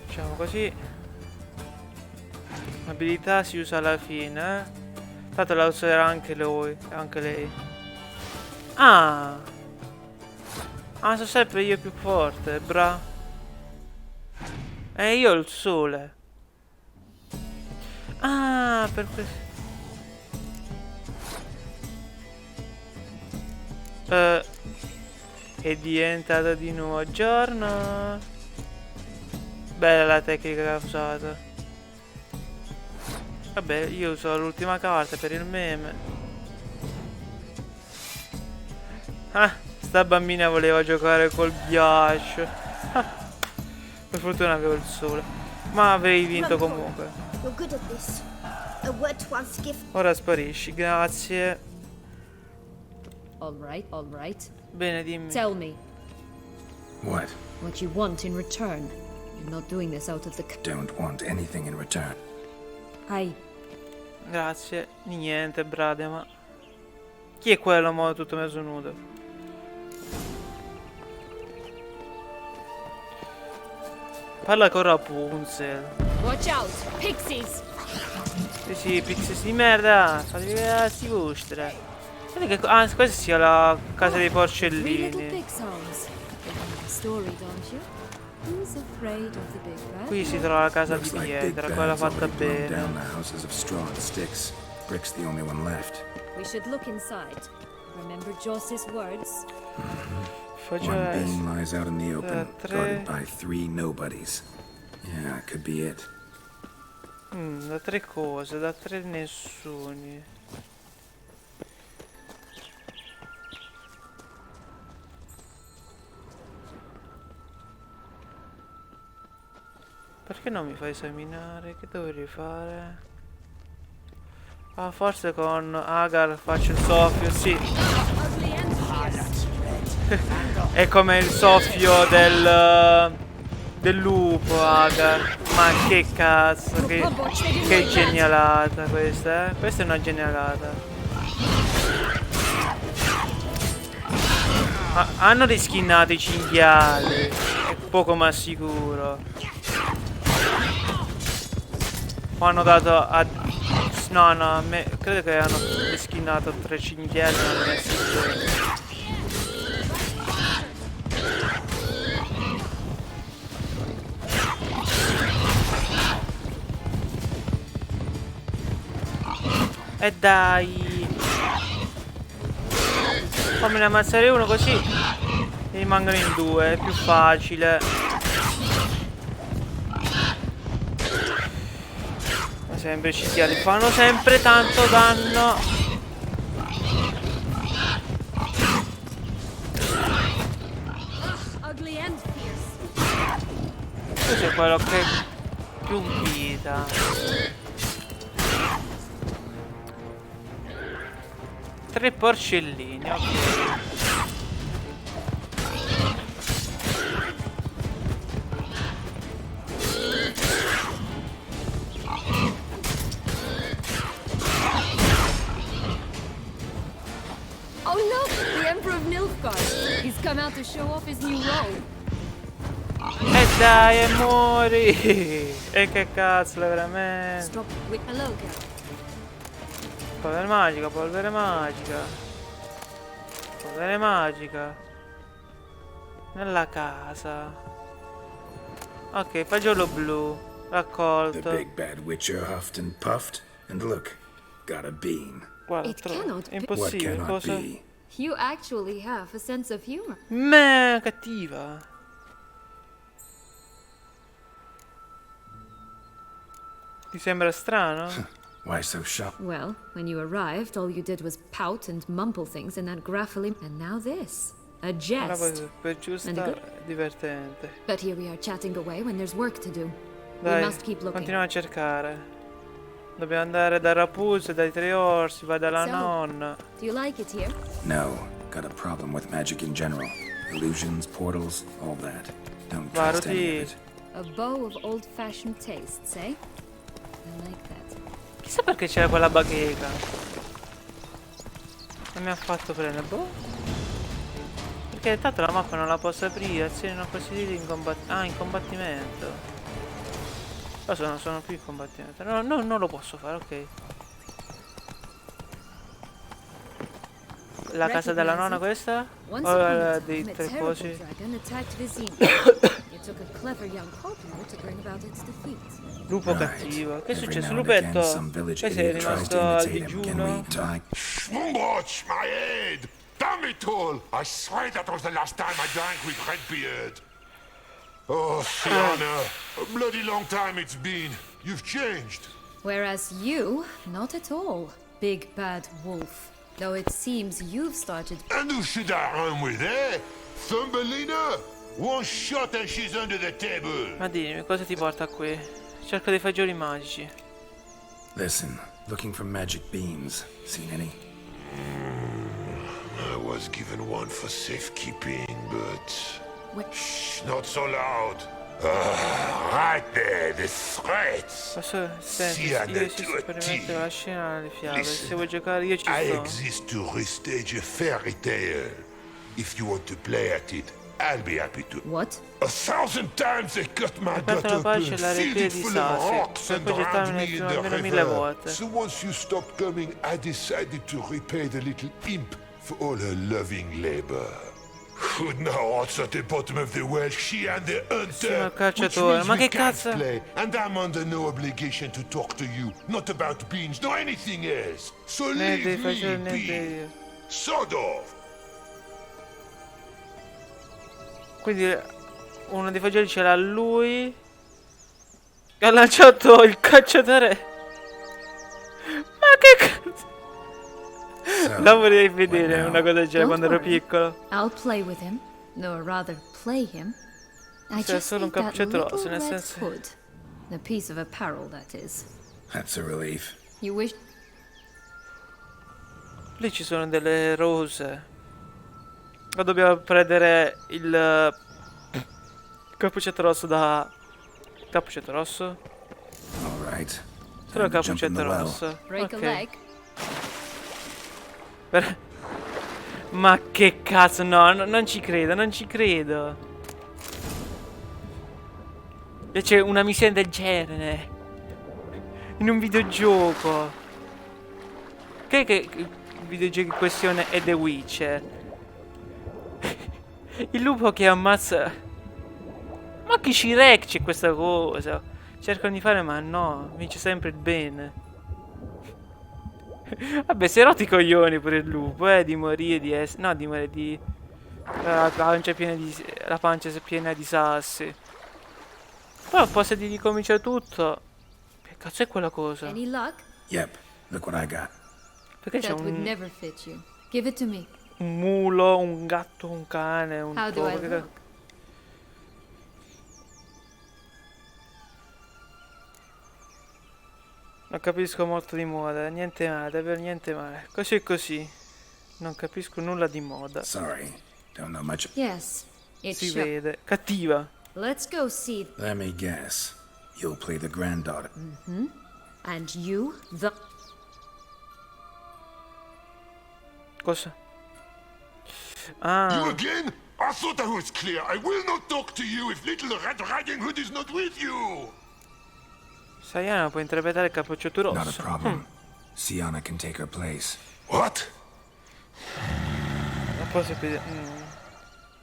Facciamo così. Abilità si usa alla fine. Tanto la userà anche lui, anche lei. Ah! Ah, sono sempre io più forte, bra. E io ho il sole. Ah, per questo. È diventato di nuovo giorno. Bella la tecnica che ha usato. Vabbè, io uso l'ultima carta per il meme. Ah, sta bambina voleva giocare col ghiaccio. Ah, per fortuna avevo il sole. Ma avrei vinto comunque. You're good at this. A word once gift. Ora sparisci, grazie. All right. Bene, dimmi. Tell me What? what you want in return. You're not doing this out of the... Don't want anything in return. Grazie. Niente, brade, ma... Chi è quello mo tutto mezzo nudo? Parla con Rapunzel. Watch out, pixies! Sì, pixies di merda. Fatevi vedere sti vostre. Guarda che... Ah, questa sia la casa dei porcellini. Qui si trova la casa di pietra, quella fatta bene. Brick's the only one left. We should look inside. Remember Joss's words? One being lies out in the open, guarded by 3 nobodies. Yeah, could be it. Da 3 cose, da 3 nessuni. Perché non mi fai esaminare? Che dovrei fare? Ah, forse con Agar faccio il soffio, sì. È come il soffio del lupo, Agar. Ma che cazzo, che genialata questa, eh? Questa è una genialata. Hanno riskinnato i cinghiali, è poco ma sicuro. O hanno dato a... No, a me... Credo che hanno riskinnato 3 cinghiali e hanno messo E dai! Fammene ammazzare uno così e rimangono in 2, è più facile. Ma sempre i cinghiali fanno sempre tanto danno. Questo è quello che più vita. 3 porcellini, ok. Oh look, the Emperor of Nilfgaard. He's come out to show off his new robe. E dai, e muori! E che cazzo, veramente? Stop with hello, girl. Polvere magica, polvere magica. Polvere magica. Nella casa. Ok, fagiolo blu. Raccolto. The big bad witcher huffed and puffed, and look, got a bean. Guarda, It cannot be. What impossibile, cannot cosa? be? You actually have a sense of humor. Meh, cattiva. Ti sembra strano? Why so shocked? Well, when you arrived, all you did was pout and mumble things in that gruffly... And now this. A jest. Per giusta divertente. But here we are chatting away when there's work to do. Dai, We must keep looking. continuiamo a cercare. Dobbiamo andare da Rapunzel, dai 3 orsi, vai dalla nonna. Do you like it here? No, got a problem with magic in general. Illusions, portals, all that. Don't trust any of it. A bow of old-fashioned tastes, eh? I like that. Chissà perché c'era quella bacheca. Non mi ha fatto prendere, boh. Perché tanto la mappa non la posso aprire, azioni non possedute in combattimento. Ah, in combattimento. Però sono più in combattimento. No, non lo posso fare, ok. la casa della nonna questa? Once O upon a la time, dei a tre terrible cosi? dragon attacked Vizima. It took a clever young partner to bring about its defeat. Lupo cattivo. Che è Every successo, now and again, Lupetto? some village Che sei idiot tries to rimasto al imitate him. Can digiuno? we talk? Watch my head! Damn it all! I swear that was the last time I drank with Redbeard. Oh, Sienna, a bloody long time it's been. You've changed. Whereas you, not at all, big bad wolf. Though it seems you've started. And who should I run with, eh? Thumbelina? One shot and she's under the table. Ma dimmi, cosa ti porta qui? Cerco dei fagioli magici. Listen, looking for magic beans. Seen any? I was given one for safekeeping, but... Shh, not so loud. Right there, the threats. Posso senti, io esisto per rimettere la scena alle fiabe. Se vuoi giocare io ci I sto. exist to restage a fairy tale. If you want to play at it, I'll be happy to. What? 1,000 times they cut my gut Aperto la open, pace e la filled riempie it di full of sassi, rocks per and poi drowned gettarmi me in almeno the 1000 river. volte. So once you stopped coming, I decided to repay the little imp for all her loving labor. Who now what's at the bottom of the well? She and the hunter. Which means ma we che can't cazzo? play, and I'm under no obligation to talk to you, not about beans, nor anything else. So leave me be. Sod off. Quindi uno dei fagioli ce l'ha lui. Ha lanciato il cacciatore. Ma che cazzo? La vorrei vedere una cosa del genere quando ero piccolo. I'll play with him, or rather, play him. I C'è just solo un need that cappuccetto little rosso, nel red senso. hood. A piece of apparel, that is. That's a relief. You wish... Lì ci sono delle rose. Ma dobbiamo prendere il cappuccetto rosso da... Cappuccetto rosso? Alright. Solo il cappuccetto rosso. Break a Ok. leg. Ma che cazzo, no, non ci credo, non ci credo. E c'è una missione del genere in un videogioco. Che il videogioco in questione è The Witcher. Il lupo che ammazza. Ma che Shrek c'è questa cosa. Cercano di fare, ma no, vince sempre il bene. Vabbè, si è rotti i coglioni pure il lupo, di morire, di essere... No, di morire, di... La pancia è piena di sassi. Poi al posto di ricominciare tutto... Che cazzo è quella cosa? Any luck? Yep, look what I got. Perché c'è That would never fit you. Give it to me. un mulo, un gatto, un cane, un How do I topo, look? Non capisco molto di moda, niente male, davvero niente male. Così e così. Non capisco nulla di moda. Sorry, don't know much. Yes, it Si should. vede. Cattiva. Let's go see. Let me guess. You'll play the granddaughter. Hmm? And you, the... Cosa? You Ah, again? I thought I was clear. I will not talk to you if little Red Riding Hood is not with you. Sayana può interpretare il cappuccetto rosso. Not a problem. Sienna can take her place. What? Non posso più...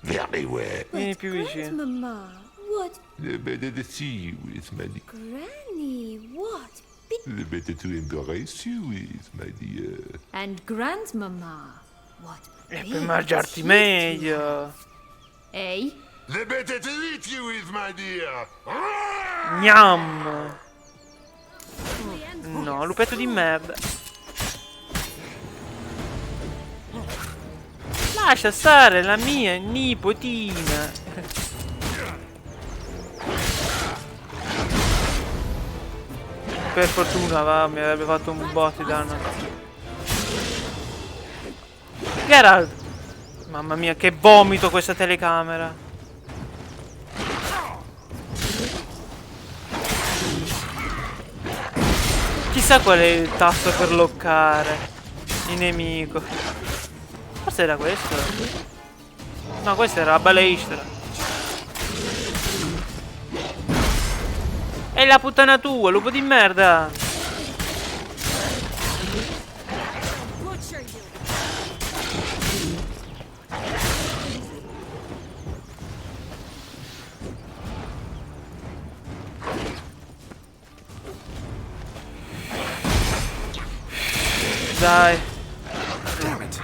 Very well. Vieni più vicino. Mama, what? The better to see you with, my dear. Granny, what? The better to embrace you with, my dear. And grandmama. What? E per mangiarti meglio. Eh? The better to eat you with, my dear. Gnam. No, lupetto di merda. Lascia stare la mia nipotina. Per fortuna mi avrebbe fatto un botto di danno. Geralt. Mamma mia, che vomito questa telecamera. Chissà qual è il tasto per loccare il nemico. Forse era questo. No, questa era la balestra. È la puttana tua, lupo di merda. dai. Damn it.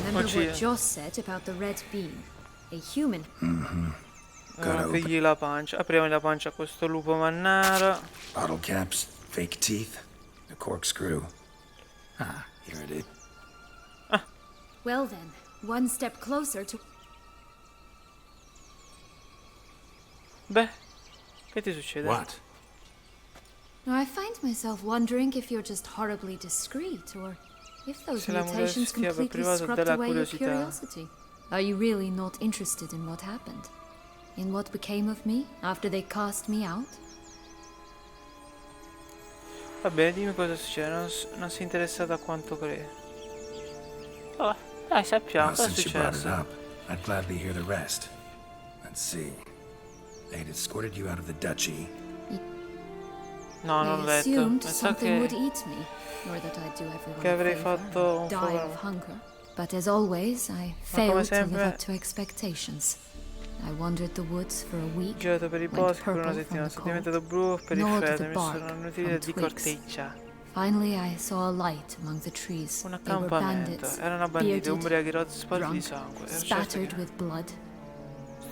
Remember what Joss said about the red bean? A human. Aprigli la pancia. Apriamo la pancia a questo lupo mannaro. Bottle caps, fake teeth, a corkscrew. Ah, here it is. Well then, one step closer to... Beh, che ti succede? What? I find myself wondering if you're just horribly discreet, or if those mutations completely scrubbed away your curiosity. Are you really not interested in what happened? In what became of me after they cast me out? Vabbè, dimmi cosa succede, non sei interessato a quanto credi. Oh, dai, sappiamo cosa è Since you brought it successo. up, I'd gladly hear the rest. Let's see. They'd escorted you out of the duchy. No, non ho I letto. assumed Pensa something would che eat me, or that I'd do everyone che avrei a favor fatto un and die favore. of hunger. But as always, I Ma come failed to live sempre, up to expectations. I wandered the woods for a week, girato per i went boschi per una purple from settimana, the sono cold, diventato blu per il gnawed freddo, the mi bark sono from nutrito di twigs. corteccia. Finally, I saw a light among the trees. Un They were accampamento, bandits, erano banditi, bearded, ubriachi, rozzi, sporchi di drunk, sangue. Ero certo spattered che... with blood.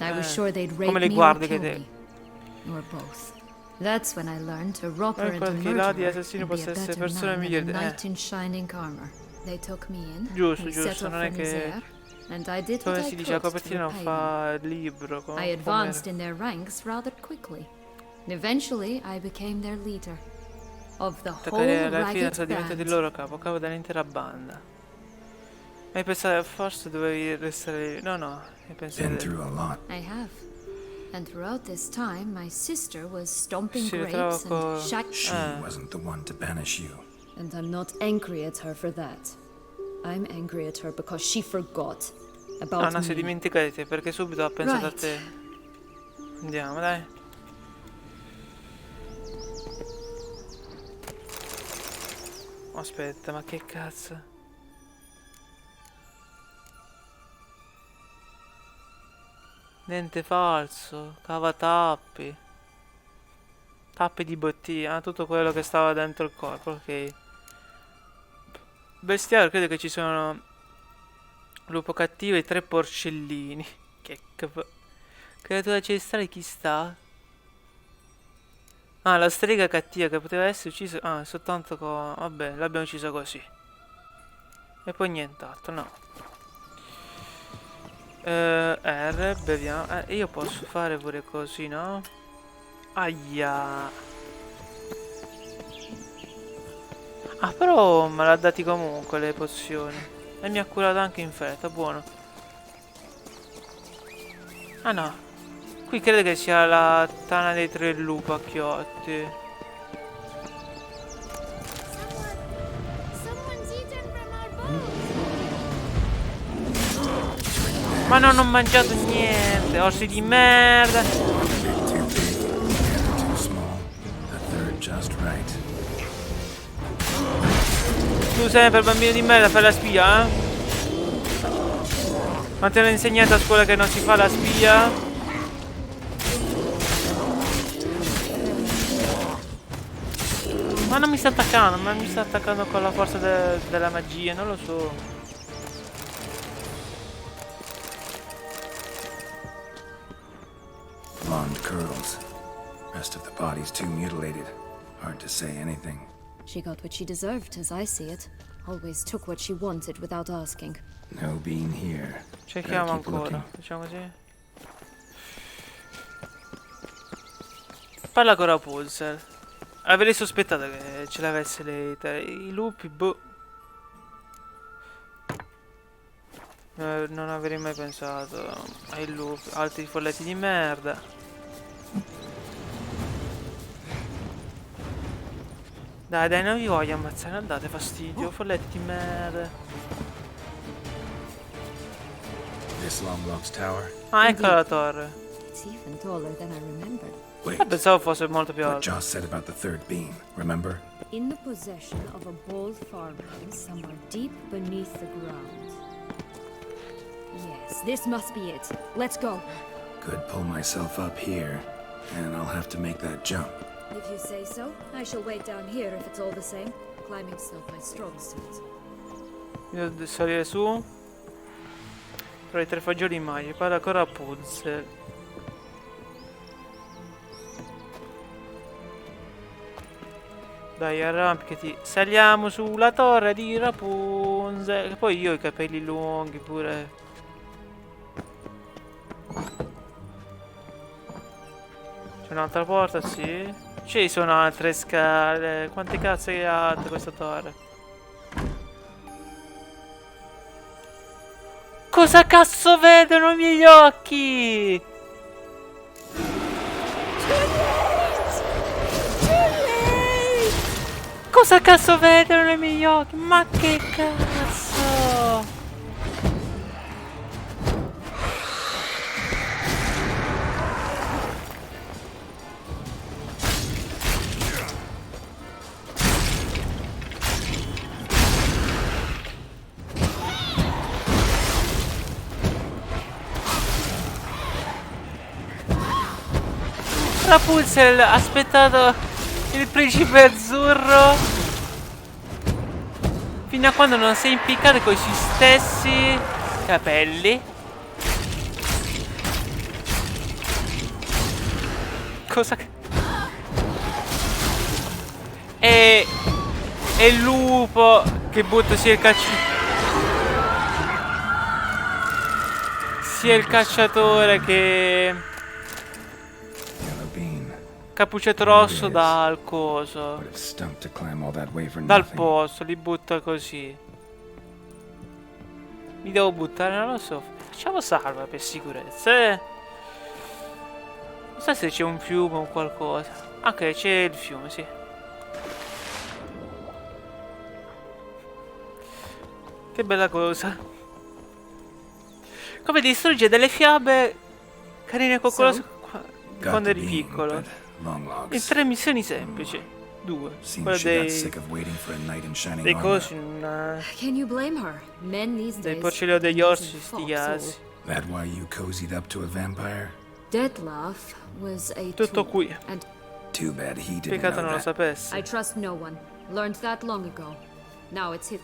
I was sure they'd rape come le me or guardi kill che te... me, or both. That's when I learned a robber and a che i lati murderer assassini can be a possono essere better persone man migliori than di a te. knight in shining armor. They took me in. Giusto, we giusto, set off non è for che... Nisair, and I did Come what I si dice, la could to copertina non repay fa il libro. them. I advanced in their ranks rather quickly. And eventually, I became their leader. Of the whole Alla fine ragged sono diventato il band. loro capo dell'intera banda. Hai pensato forse dovevi restare lì? No, no, hai pensato... Been through a lot. I have. And throughout this time, my sister was stomping Si grapes ritrova and shack... She wasn't the one to banish you. And I'm not angry at her for that. I'm angry at her because she forgot about Ah, no, si me. dimentica di te perché subito ha pensato a Right. te. Andiamo, dai. Aspetta, ma che cazzo? Dente falso, cavatappi. Tappi di bottiglia, tutto quello che stava dentro il corpo, ok. Bestiario, credo che ci sono lupo cattivo e 3 porcellini. Che creatura ancestrale, chi sta? Ah, la strega cattiva che poteva essere uccisa. Ah, soltanto con... Vabbè, l'abbiamo uccisa così. E poi nient'altro, no. R, beviamo. Io posso fare pure così, no? Aia. Ah, però me l'ha dati comunque le pozioni. E mi ha curato anche in fretta, buono. Ah no. Qui credo che sia la tana dei 3 lupacchiotti. Ma non ho mangiato niente, orsi di merda. Tu sempre bambino di merda fai la spia, eh? Ma te l'ho insegnato a scuola che non si fa la spia? Ma non mi sta attaccando, ma mi sta attaccando con la forza della magia, non lo so. Blonde curls. Rest of the body's too mutilated. Hard to say anything. She got what she deserved, as I see it. Always took what she wanted without asking. No being here. Cerchiamo ancora, facciamo così. Parla con la Pulsar. Avrei sospettato che ce l'avesse lei. I lupi, boh. Non avrei mai pensato ai lupi. Altri folletti di merda. Dai, dai, non vi voglio ammazzare, non date fastidio. Folletti di merda. This Longlock's tower. Ah, ecco la torre. It's even taller than I remembered. Wait. Pensavo fosse molto più What alto. Joss said about the third beam, remember? In the possession of a bold farmhand somewhere deep beneath the ground. Yes, this must be it. Let's go. Could pull myself up here, and I'll have to make that jump. If you say so, I shall wait down here if it's all the same. Climbing's not my strong suit. Io devo salire su. Tra i 3 fagioli maghi, poi ancora Rapunzel. Dai, arrampicati. Saliamo sulla torre di Rapunzel. E poi io ho i capelli lunghi pure. C'è un'altra porta, sì. Ci sono altre scale. Quante cazzo è alta questa torre? Cosa cazzo vedono i miei occhi? Cosa cazzo vedono i miei occhi? Ma che cazzo? Rapunzel ha aspettato il principe azzurro fino a quando non si è impiccato con i suoi stessi capelli. Cosa che... E il lupo che butta sia il sia il cacciatore che... Cappuccetto rosso dal coso. Dal posto, li butta così. Mi devo buttare, non lo so. Facciamo salva per sicurezza. Non so se c'è un fiume o qualcosa. Ok, c'è il fiume, sì. Che bella cosa. Come distrugge delle fiabe carine coccolose quando eri piccolo. In 3 missioni semplici. 2. Quella dei cosi. Can you blame her? Men these Dei days. porcello degli orsi, sti casi. That why you cozied up to a vampire? Detlef was a Tutto qui. and Too bad he didn't Peccato know non lo that. sapessi. I trust no one. Learned that long ago. Now it's his.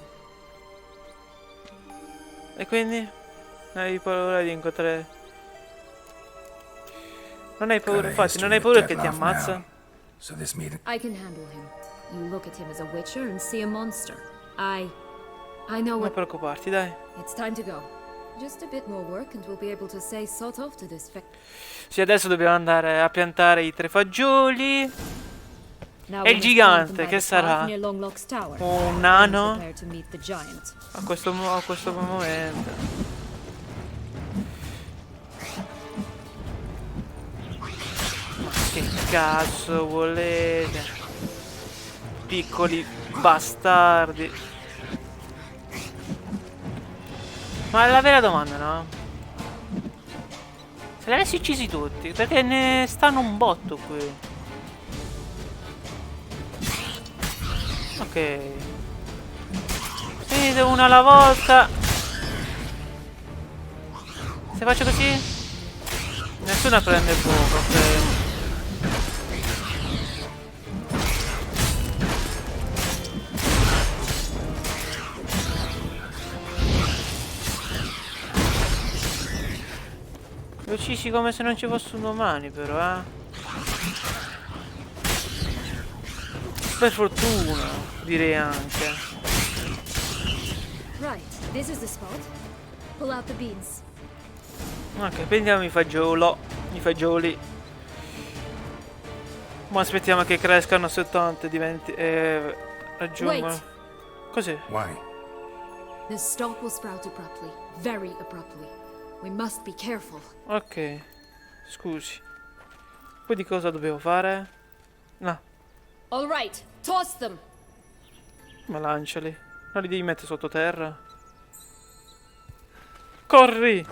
E quindi? Hai paura di incontrare... Non hai paura, infatti, non hai paura che ti ammazza? I can handle him. You look at him as a witcher and see a monster. I know Non what. preoccuparti, dai. It's time to go. Just a bit more work and we'll be able to say sort of to this Sì, adesso dobbiamo andare a piantare i 3 fagioli. E il gigante, che sarà? Un nano? A questo momento. Che cazzo volete? Piccoli bastardi. Ma la vera domanda, no? Se li avessi uccisi tutti, perché ne stanno un botto qui. Ok. Sì, una alla volta. Se faccio così, nessuna prende fuoco, ok. Li ho uccisi come se non ci fossero domani, però, eh. Per fortuna, direi anche. Right, this is the spot. Pull out the beans. Ok, prendiamo i fagioli. Ma aspettiamo che crescano 70 e raggiungono. Wait. Cos'è? Why? The stalk will sprout abruptly, very abruptly. We must be careful. Ok, scusi. Poi di cosa dovevo fare? No, All right, toss them. ma lanciali. Non li devi mettere sottoterra. Corri!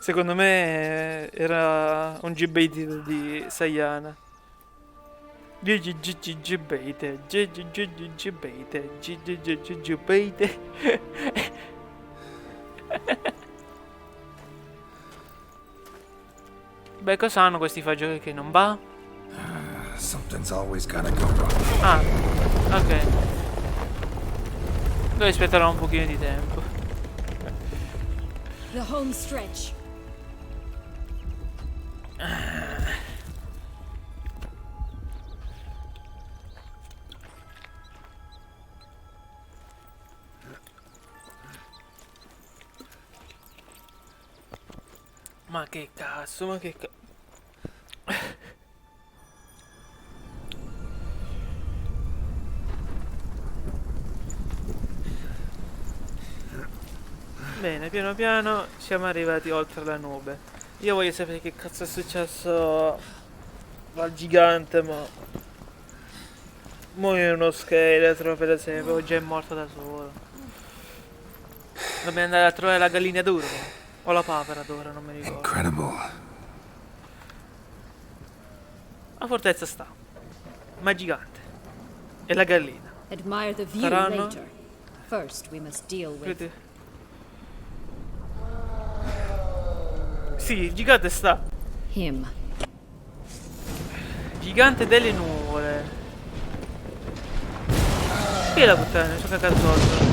Secondo me era un GB di Sayana. Gibete. Gibete. Beh, cosa hanno questi fagioli che non va? Something's always gotta go wrong. Ah, ok. Devo aspettare un pochino di tempo. The home stretch. Ma che cazzo, ma che cazzo. Bene, piano piano siamo arrivati oltre la nube. Io voglio sapere che cazzo è successo al gigante, ma... muore uno scheletro per esempio, o già è morto da solo. Dobbiamo andare a trovare la gallina d'oro. O la papera d'oro, non mi ricordo. Incredible. La fortezza sta. Ma è gigante. E la gallina. Admire the view Saranno? later. First we must deal with. Sì, il gigante sta. Him. Gigante delle nuvole. Che la puttana, mi sono cagato sotto.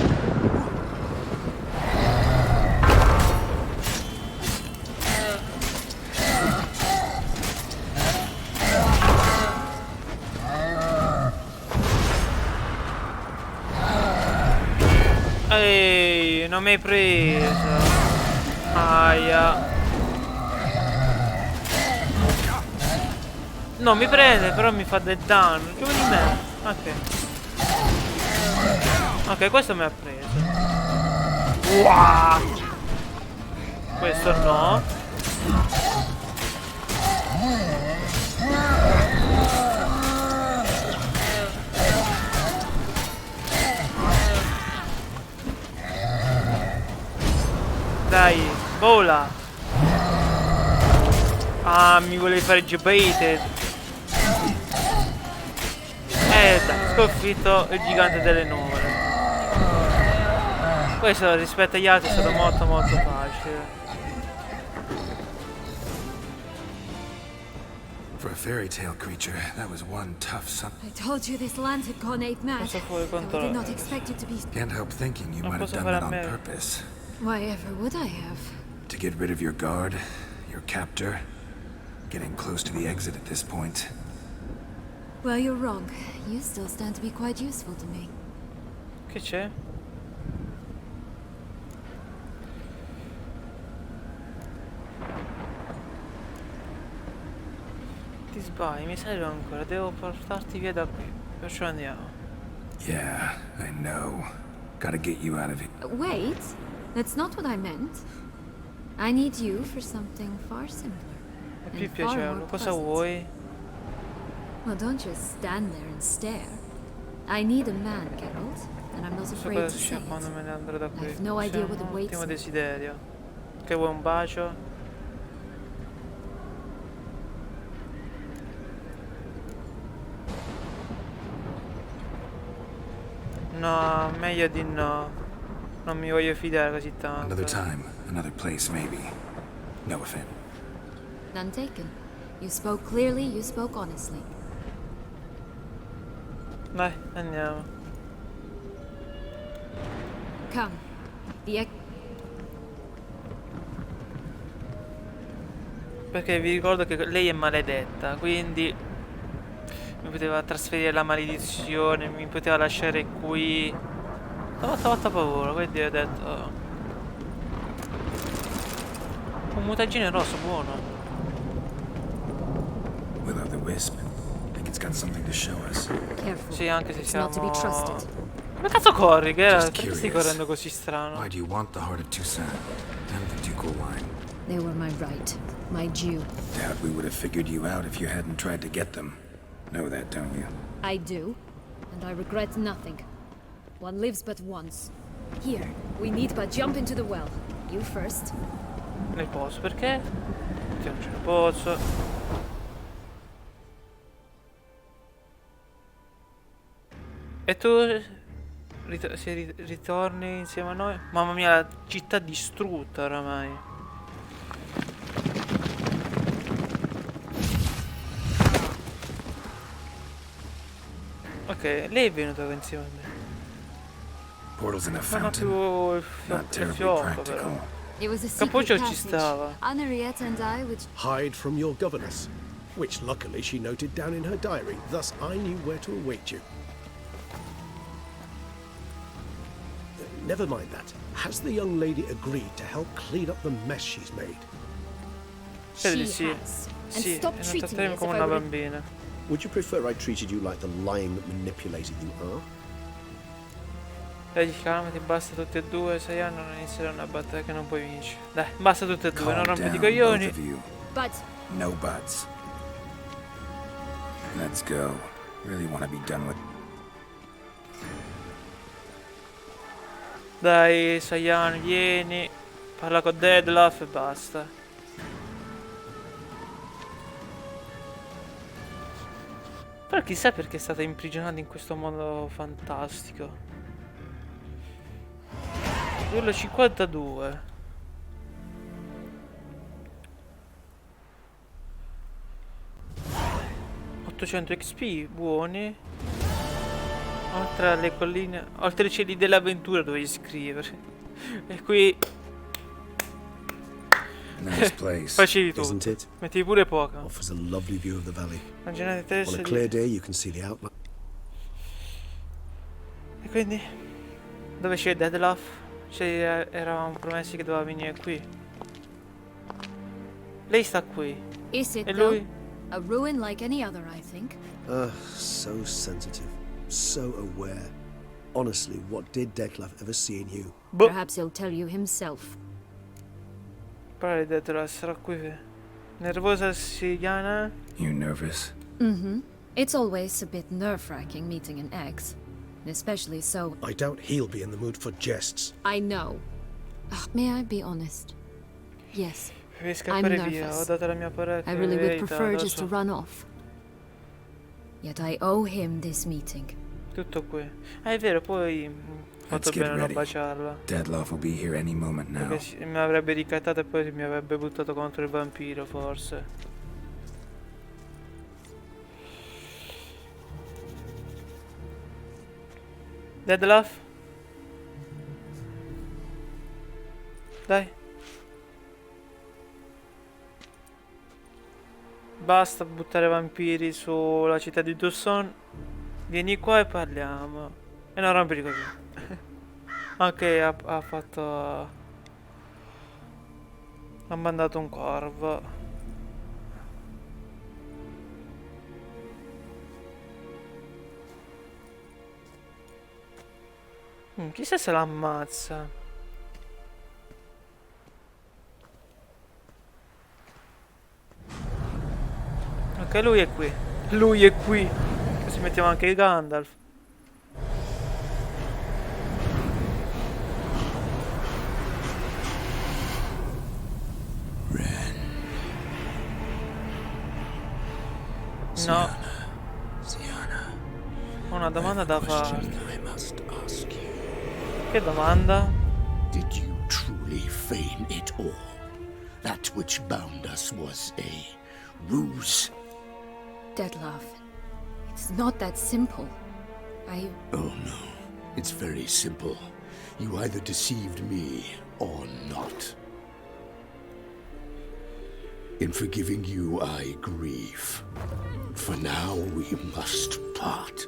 Ehi, non mi hai preso. Aia. No, mi prende, però mi fa del danno. Che vuoi di me? Ok. Ok, questo mi ha preso. Wow. Questo no. Dai, vola. Ah, mi volevi fare G-baited. Dai, sconfitto il gigante delle nuvole. Questo rispetto agli altri è stato molto facile. For a fairy tale creature, that was one tough son. I told you this land had gone ape mad. I did not expect it to be. Can't help thinking you might have done that on purpose. Why ever would I have? To get rid of your guard, your captor. Getting close to the exit at this point. Well, you're wrong. You still stand to be quite useful to me. Che c'è? Ti sbagli, mi serve ancora, devo portarti via da qui. Perciò andiamo. Yeah, I know. Gotta get you out of here. Wait, that's not what I meant. I need you for something far simpler. È più piacevole, cosa vuoi? Well, don't just stand there and stare. I need a man, Geralt, and I'm not afraid to say it. Quando me ne andrò da qui. I have no idea what C'è un awaits ultimo me. desiderio. Che vuoi un bacio? No, meglio di no. Non mi voglio fidare così tanto. Another time, another place, maybe. No offense. None taken. You spoke clearly, you spoke honestly. Dai, andiamo. Come. Perché vi ricordo che lei è maledetta, quindi mi poteva trasferire la maledizione, mi poteva lasciare qui. Ho fatto paura, quindi ho detto... oh. Un mutaggine rosso, buono. Will the Wisp. Think it's got something to show us. Careful. Sì, anche se It's siamo... not to be trusted. Come cazzo corri? Che era? Just Perché stai curious. correndo così strano? Why do you want the heart of Toussaint and the ducal wine? They were my right. My due. Doubt we would have figured you out if you hadn't tried to get them. Know that, don't you? I do, and I regret nothing. One lives but once. Here, we need but jump into the well. You first. Nel posto, perché? Perché non ce ne posso. E tu se ritorni insieme a noi? Mamma mia, la città distrutta oramai. Ok, lei è venuta insieme a me. Portals in a Non ha fountain. più Not il terribly fiocco practical. però. It was a Cappuccio secret ci passage. stava. Henriette and I would... Hide from your governess, which luckily she noted down in her diary, thus I knew where to await you. Never mind that. Has the young lady agreed to help clean up the mess she's made? Credo di She sì. has. And Sì, stop e non treating me tratteremo as come if una I were... bambina. Would you prefer I treated you like the lying manipulator you are? Dai, calmati, basta tutti e due, 6 anni non iniziare una battaglia che non puoi vincere. Dai, basta tutti e due, non Calm rompiti i down, coglioni. both of you. But... No buts. Let's go. Really want to be done with. Dai, Sayan, vieni. Parla con Deadloff e basta. Però chissà perché è stata imprigionata in questo modo fantastico. Livello 52. 800 XP, buoni. Oltre alle colline, oltre ai cieli dell'avventura dovevi scrivere. E qui Nice place. facevi tutto. Isn't it? Metti pure poca. Offers a lovely view of the valley. Immaginate te On a se clear day you can see the outline. E quindi dove c'è Deadloff? Eravamo promessi che doveva venire qui. Lei sta qui. Is it, E though? lui? A ruin like any other, I think. So sensitive, so aware. Honestly, what did Detlef ever see in you? Perhaps he'll tell you himself. Però Deadloff sarà qui. Nervosa siciliana? You nervous? Mm-hmm. It's always a bit nerve-wracking meeting an ex. Especially so... I doubt he'll be in the mood for jests. I know. May I be honest? Yes. Devi I'm scappare via, ho nervous. dato la mia parola. I really would verità, prefer lo just so. to run off. Yet I owe him this meeting. Tutto qui. Ah, è vero, poi ho Let's fatto get bene a non ready. baciarla. Deadloff will be here any moment now. Perché mi avrebbe ricattato e poi mi avrebbe buttato contro il vampiro, forse. Deadloff? Dai. Basta buttare vampiri sulla città di Dawson. Vieni qua e parliamo. E non rompere così. Ok, ha fatto... Ha mandato un corvo. Chissà se l'ammazza. Ok, lui è qui. Lui è qui. Così mettiamo anche Gandalf. No. Ho una domanda da farti. Che domanda? Did you truly feign it all? That which bound us was a ruse? Deadloff, it's not that simple. Oh no, it's very simple. You either deceived me or not. In forgiving you, I grieve. For now, we must part.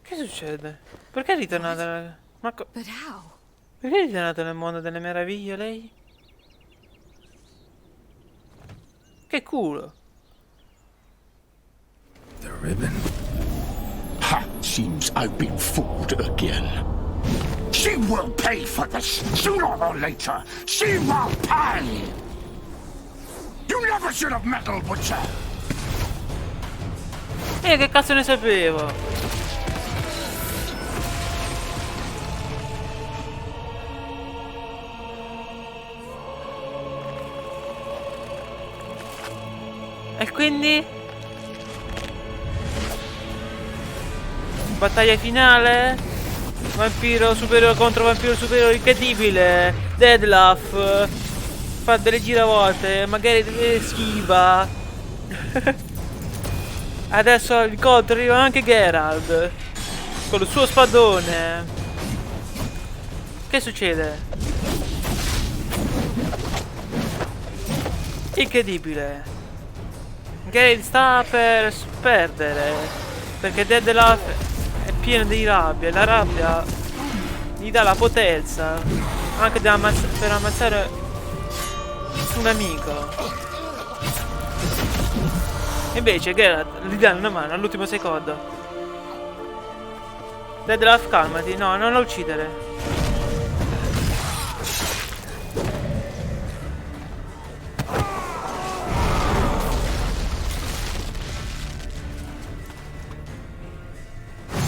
Che succede? Perché è ritornata nel... But how? Perché è ritornata nel mondo delle meraviglie lei? Che culo! The ribbon. Ha! Seems I've been fooled again. She will pay for this, sooner or later. She will pay! You never should have meddled with her! Che cazzo ne sapevo? E quindi? Battaglia finale. Vampiro superiore contro vampiro superiore incredibile. Deadlaff fa delle giravolte, magari schiva. Adesso incontro arriva anche Geralt con il suo spadone. Che succede? Incredibile. Geralt sta per perdere perché Deadlaff è pieno di rabbia. La rabbia gli dà la potenza anche per ammazzare un amico. Invece Geralt gli dà una mano all'ultimo secondo. Deadlaff, calmati, no, non lo uccidere.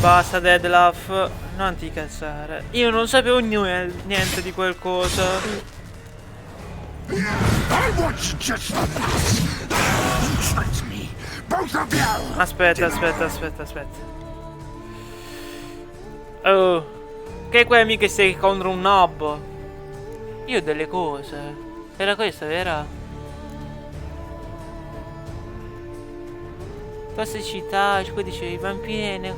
Basta Deadlaff, non ti cazzare. Io non sapevo niente di quel coso. Aspetta. Oh, che qua mica sei contro un nobbo. Io ho delle cose. Era questa, vera? Tossicità, poi dicevi vampiri.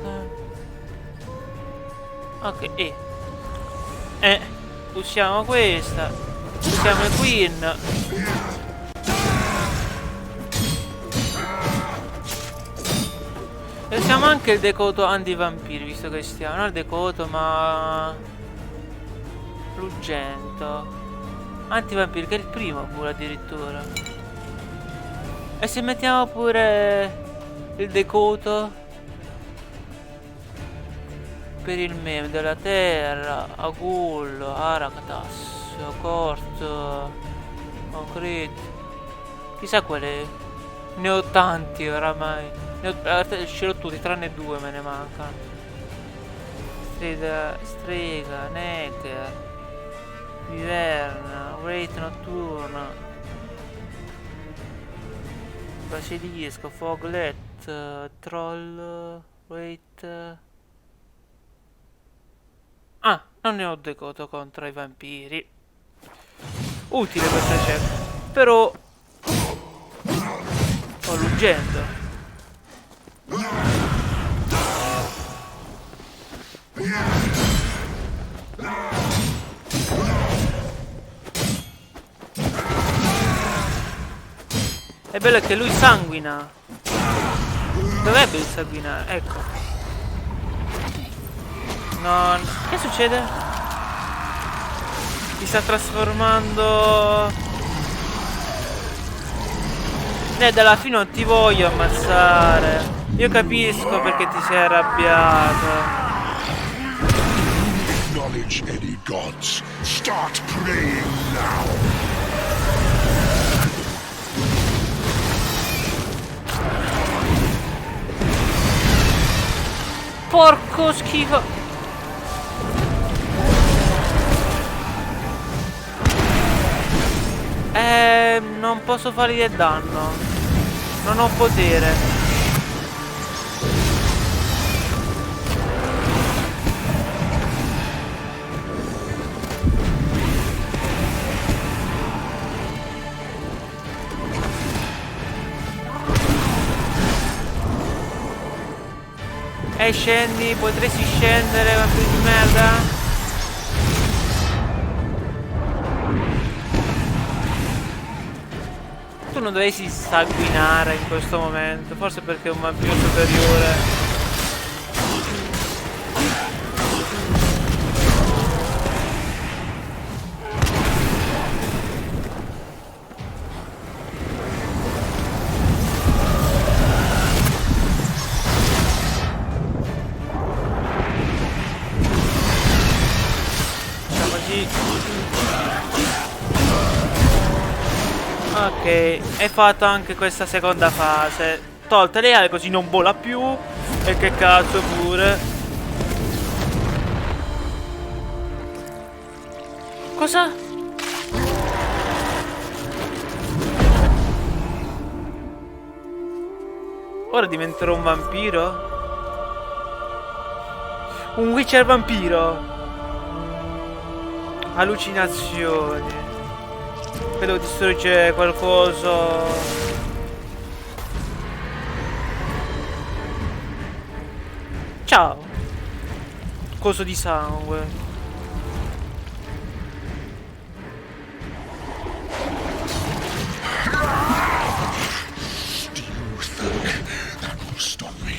Ok, usiamo questa. Usiamo il Queen. E usiamo anche il decoto anti-vampiri, visto che stiamo. Non il decoto, ma l'ugento anti-vampiri, che è il primo pure addirittura. E se mettiamo pure il decoto per il meme della terra, Agullo, Aractas, Corto, Concrete, chissà qual è. Ne ho tanti oramai. Ce l'ho tutti, tranne due me ne mancano. Strega, Necker, Viverna, Wraith Notturna, Basilisco, Foglet, Troll, Wraith. Ah, non ne ho decoto contro i vampiri. Utile questa scelta. Però ho l'ugento. È bello che lui sanguina. Dovrebbe sanguinare, ecco. No, che succede? Si sta trasformando. Alla fine non ti voglio ammazzare. Io capisco perché ti sei arrabbiato. Acknowledge any gods. Start praying now. Porco schifo. Non posso fargli del danno. Non ho potere. Scendi, potresti scendere, vampiro di merda. Tu non dovessi sanguinare in questo momento, forse perché è un vampiro superiore. Ok, è fatta anche questa seconda fase. Tolte le ali così non vola più. E che cazzo pure. Cosa? Ora diventerò un vampiro? Un Witcher vampiro. Allucinazioni. Quello distrugge qualcosa. Ciao. Coso di sangue. Stop me.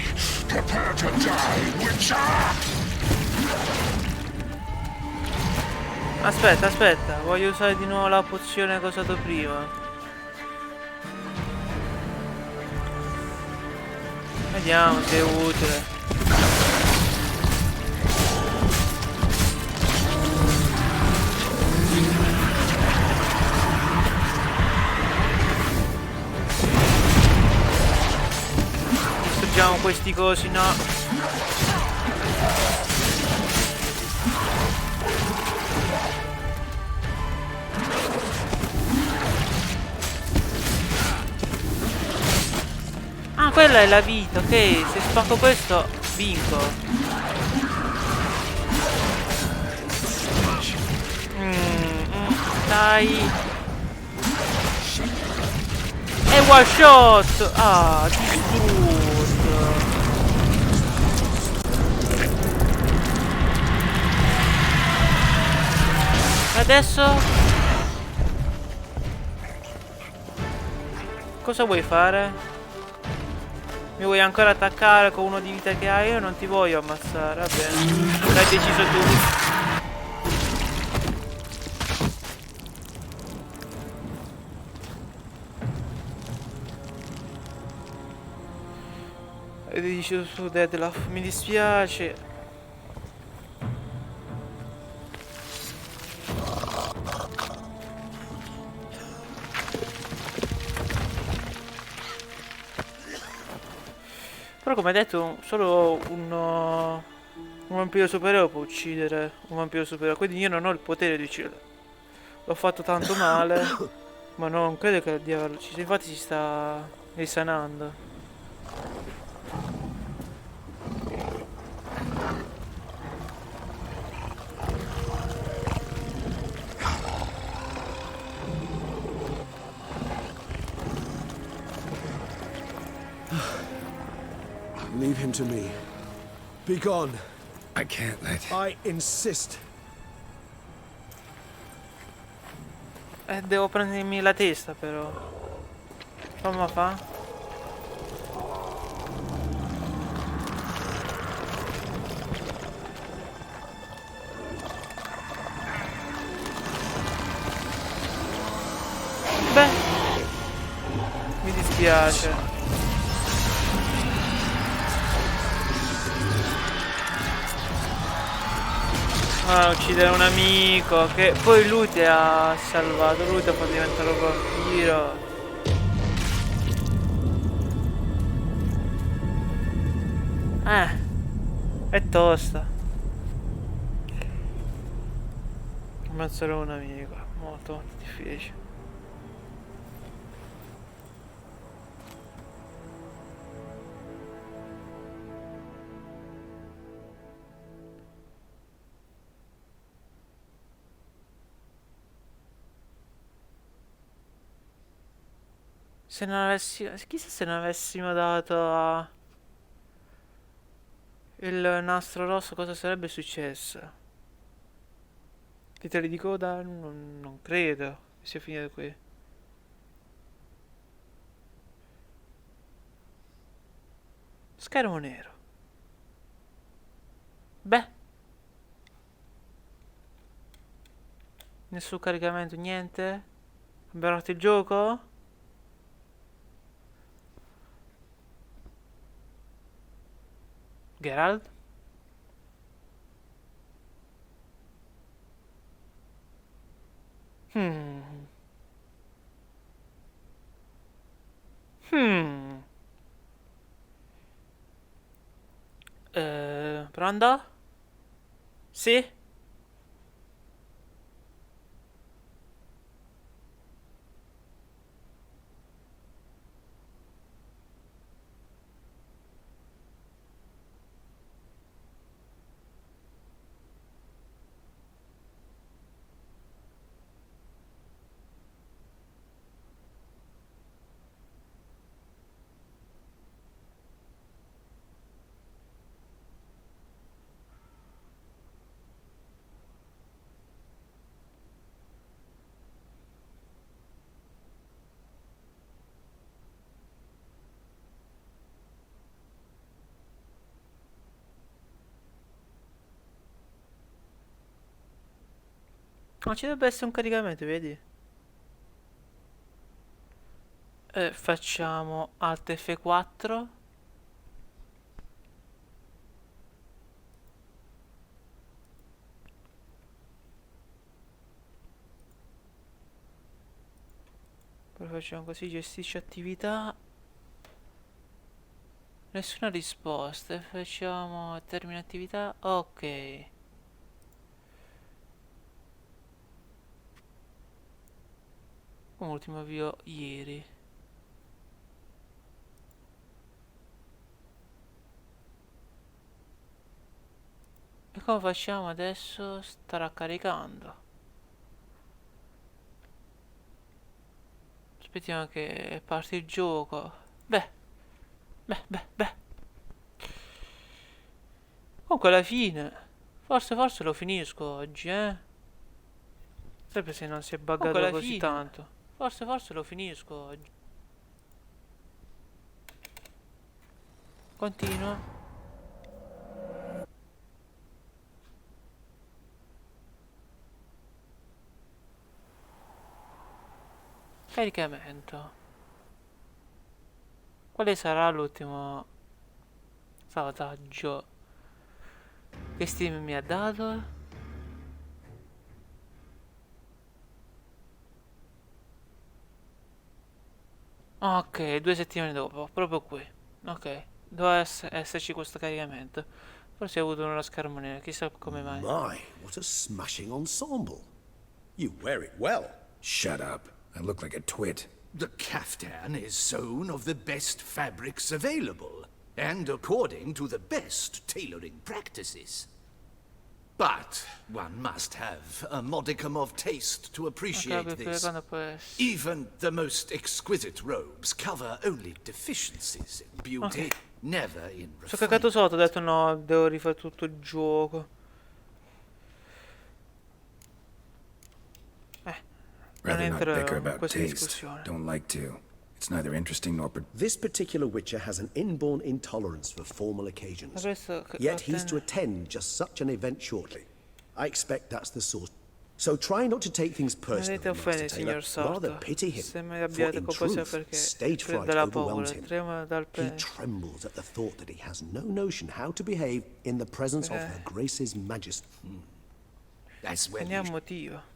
Prepare to die, Witcher! Aspetta, voglio usare di nuovo la pozione che ho usato prima. Vediamo se è utile. Distruggiamo questi cosi, no? Ah, quella è la vita, ok. Se spacco questo, vinco. Dai. E one shot. Ah, distrutto. E adesso? Cosa vuoi fare? Mi vuoi ancora attaccare con uno di vita che hai? Io non ti voglio ammazzare, va bene. L'hai deciso tu. Hai deciso tu, Deadloff. Mi dispiace. Però come detto, solo un vampiro superiore può uccidere un vampiro superiore. Quindi io non ho il potere di ucciderlo. L'ho fatto tanto male. Ma non credo che di averlo ucciso. Infatti si sta risanando. Leave him to me. Be gone. I can't let... I insist. Devo prendermi la testa però. Fammi fa. Beh. Mi dispiace. Ah, uccidere un amico che poi lui ti ha salvato, lui ti ha fatto diventare un vampiro. È tosta. Ammazzare un amico, molto difficile. Se non avessi... Chissà se non avessimo dato il nastro rosso cosa sarebbe successo. Titoli di coda? Non credo che sia finito qui. Schermo nero. Beh. Nessun caricamento, niente. Abbiamo rotto il gioco? Geralt? Pronto? Sì? Ma ci dovrebbe essere un caricamento, vedi? Facciamo Alt F4. Poi facciamo così, gestisci attività. Nessuna risposta. Facciamo termina attività. Ok. Come ultimo avvio ieri. E come facciamo adesso? Starà caricando. Aspettiamo che parte il gioco. Beh. Comunque alla fine. Forse lo finisco oggi, Sempre se non si è buggato così tanto. Forse lo finisco oggi. Continua. Caricamento. Quale sarà l'ultimo salvataggio che Steam mi ha dato? Ok, 2 settimane dopo, proprio qui. Ok, doveva esserci questo caricamento. Forse ho avuto uno schermo nero, chissà come mai. My, what a smashing ensemble. You wear it well. Shut up. I look like a twit. The caftan is sewn of the best fabrics available, and according to the best tailoring practices. But one must have a modicum of taste to appreciate this. Even the most exquisite robes cover only deficiencies in beauty, never in refinement. Sono cagato sotto, ho detto no, devo rifare tutto il gioco. Rather not bicker about taste. Don't like to. It's neither interesting nor... This particular Witcher has an inborn intolerance for formal occasions. Yet he's to attend just such an event shortly. I expect that's the source. So try not to take things personally, Master Taylor. Rather pity him. For in truth, stage fright overwhelms him. He trembles at the thought that he has no notion how to behave in the presence of Her Grace's Majesty. As well,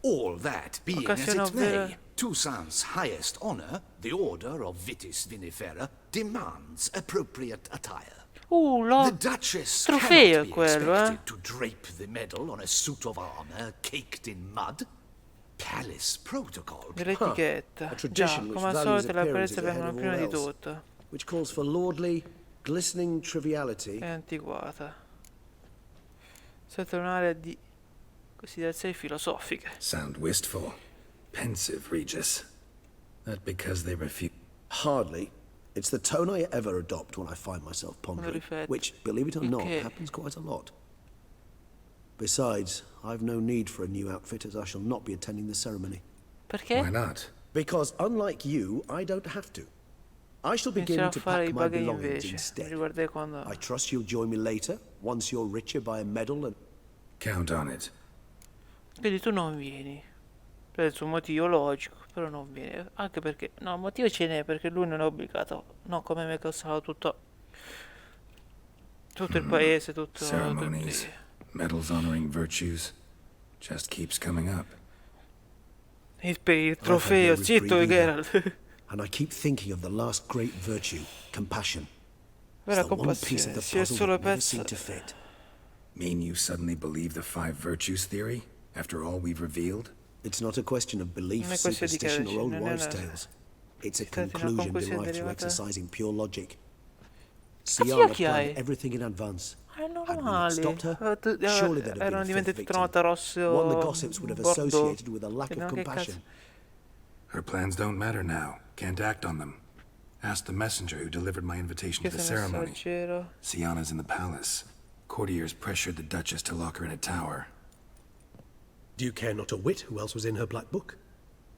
all that being as it may, Toussaint's highest honor, the Order of Vitis Vinifera, demands appropriate attire. The Duchess cannot be expected to drape the medal on a suit of armor caked in mud. Palace protocol. L'etichetta. Già, come al solito le apparenze vengono prima di tutto. Which calls for lordly, glistening triviality. È antiquata. Sotto un'area di considerazioni filosofiche. Sound wistful. Pensive, Regis. That because they refuse... Hardly. It's the tone I ever adopt when I find myself pondering, which, believe it or not, happens quite a lot. Besides, I've no need for a new outfit as I shall not be attending the ceremony. Perché? Why not? Because, unlike you, I don't have to. I shall begin to pack my belongings instead. I trust you'll join me later, once you're richer by a medal and... Count on it. Quindi tu non vieni. Per il suo motivo logico, però non viene. Anche perché, no, il motivo ce n'è, perché lui non è obbligato. No, come mi è costato tutto il paese, tutto... Ceremonies, medals honoring virtues, just keeps coming up. Per il trofeo, zitto Geralt. And I keep thinking of the last great virtue, compassion. Vera compassione, si è solo pezzo... Mean you suddenly believe the 5 virtues theory, after all we've revealed? It's not a question of belief, superstition, or old wives' tales. It's a conclusion derived through exercising pure logic. Ciara planned everything in advance. Had we not stopped her, surely there'd have been a fifth victim. One the gossips would have associated with a lack of compassion. Her plans don't matter now. Can't act on them. Ask the messenger who delivered my invitation to the ceremony. Sienna's in the palace. Courtiers pressured the Duchess to lock her in a tower. Do you care not a whit who else was in her black book?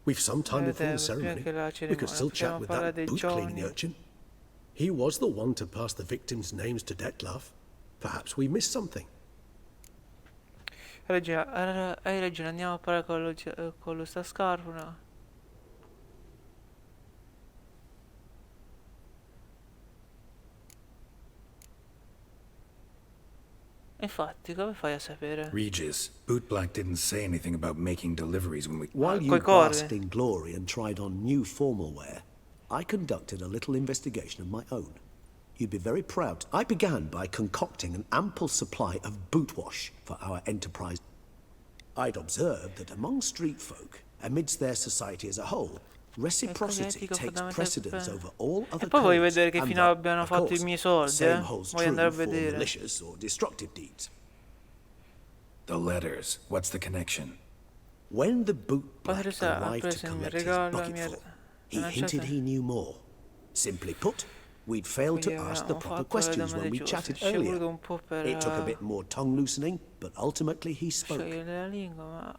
We've some time before the ceremony. We could still chat with that boot-cleaning urchin. He was the one to pass the victims' names to Detlef. Perhaps we missed something. Hai ragione, andiamo a parlare con lo stascarpo, no? Infatti, come fai a sapere? Regis, Bootblack didn't say anything about making deliveries when we... While you basked in glory and tried on new formal wear, I conducted a little investigation of my own. You'd be very proud. I began by concocting an ample supply of boot wash for our enterprise. I'd observed that among street folk, amidst their society as a whole, reciprocity takes precedence over all other poi voglio vedere che and fine abbiano fatto i miei soldi, same holds voglio true andare a for vedere. malicious or destructive deeds. The letters. What's the connection? When the bootblack arrived to collect his bucketful, he hinted he knew more. Simply put, we'd failed to ask the proper questions when we chatted earlier. It took a bit more tongue loosening, but ultimately he spoke.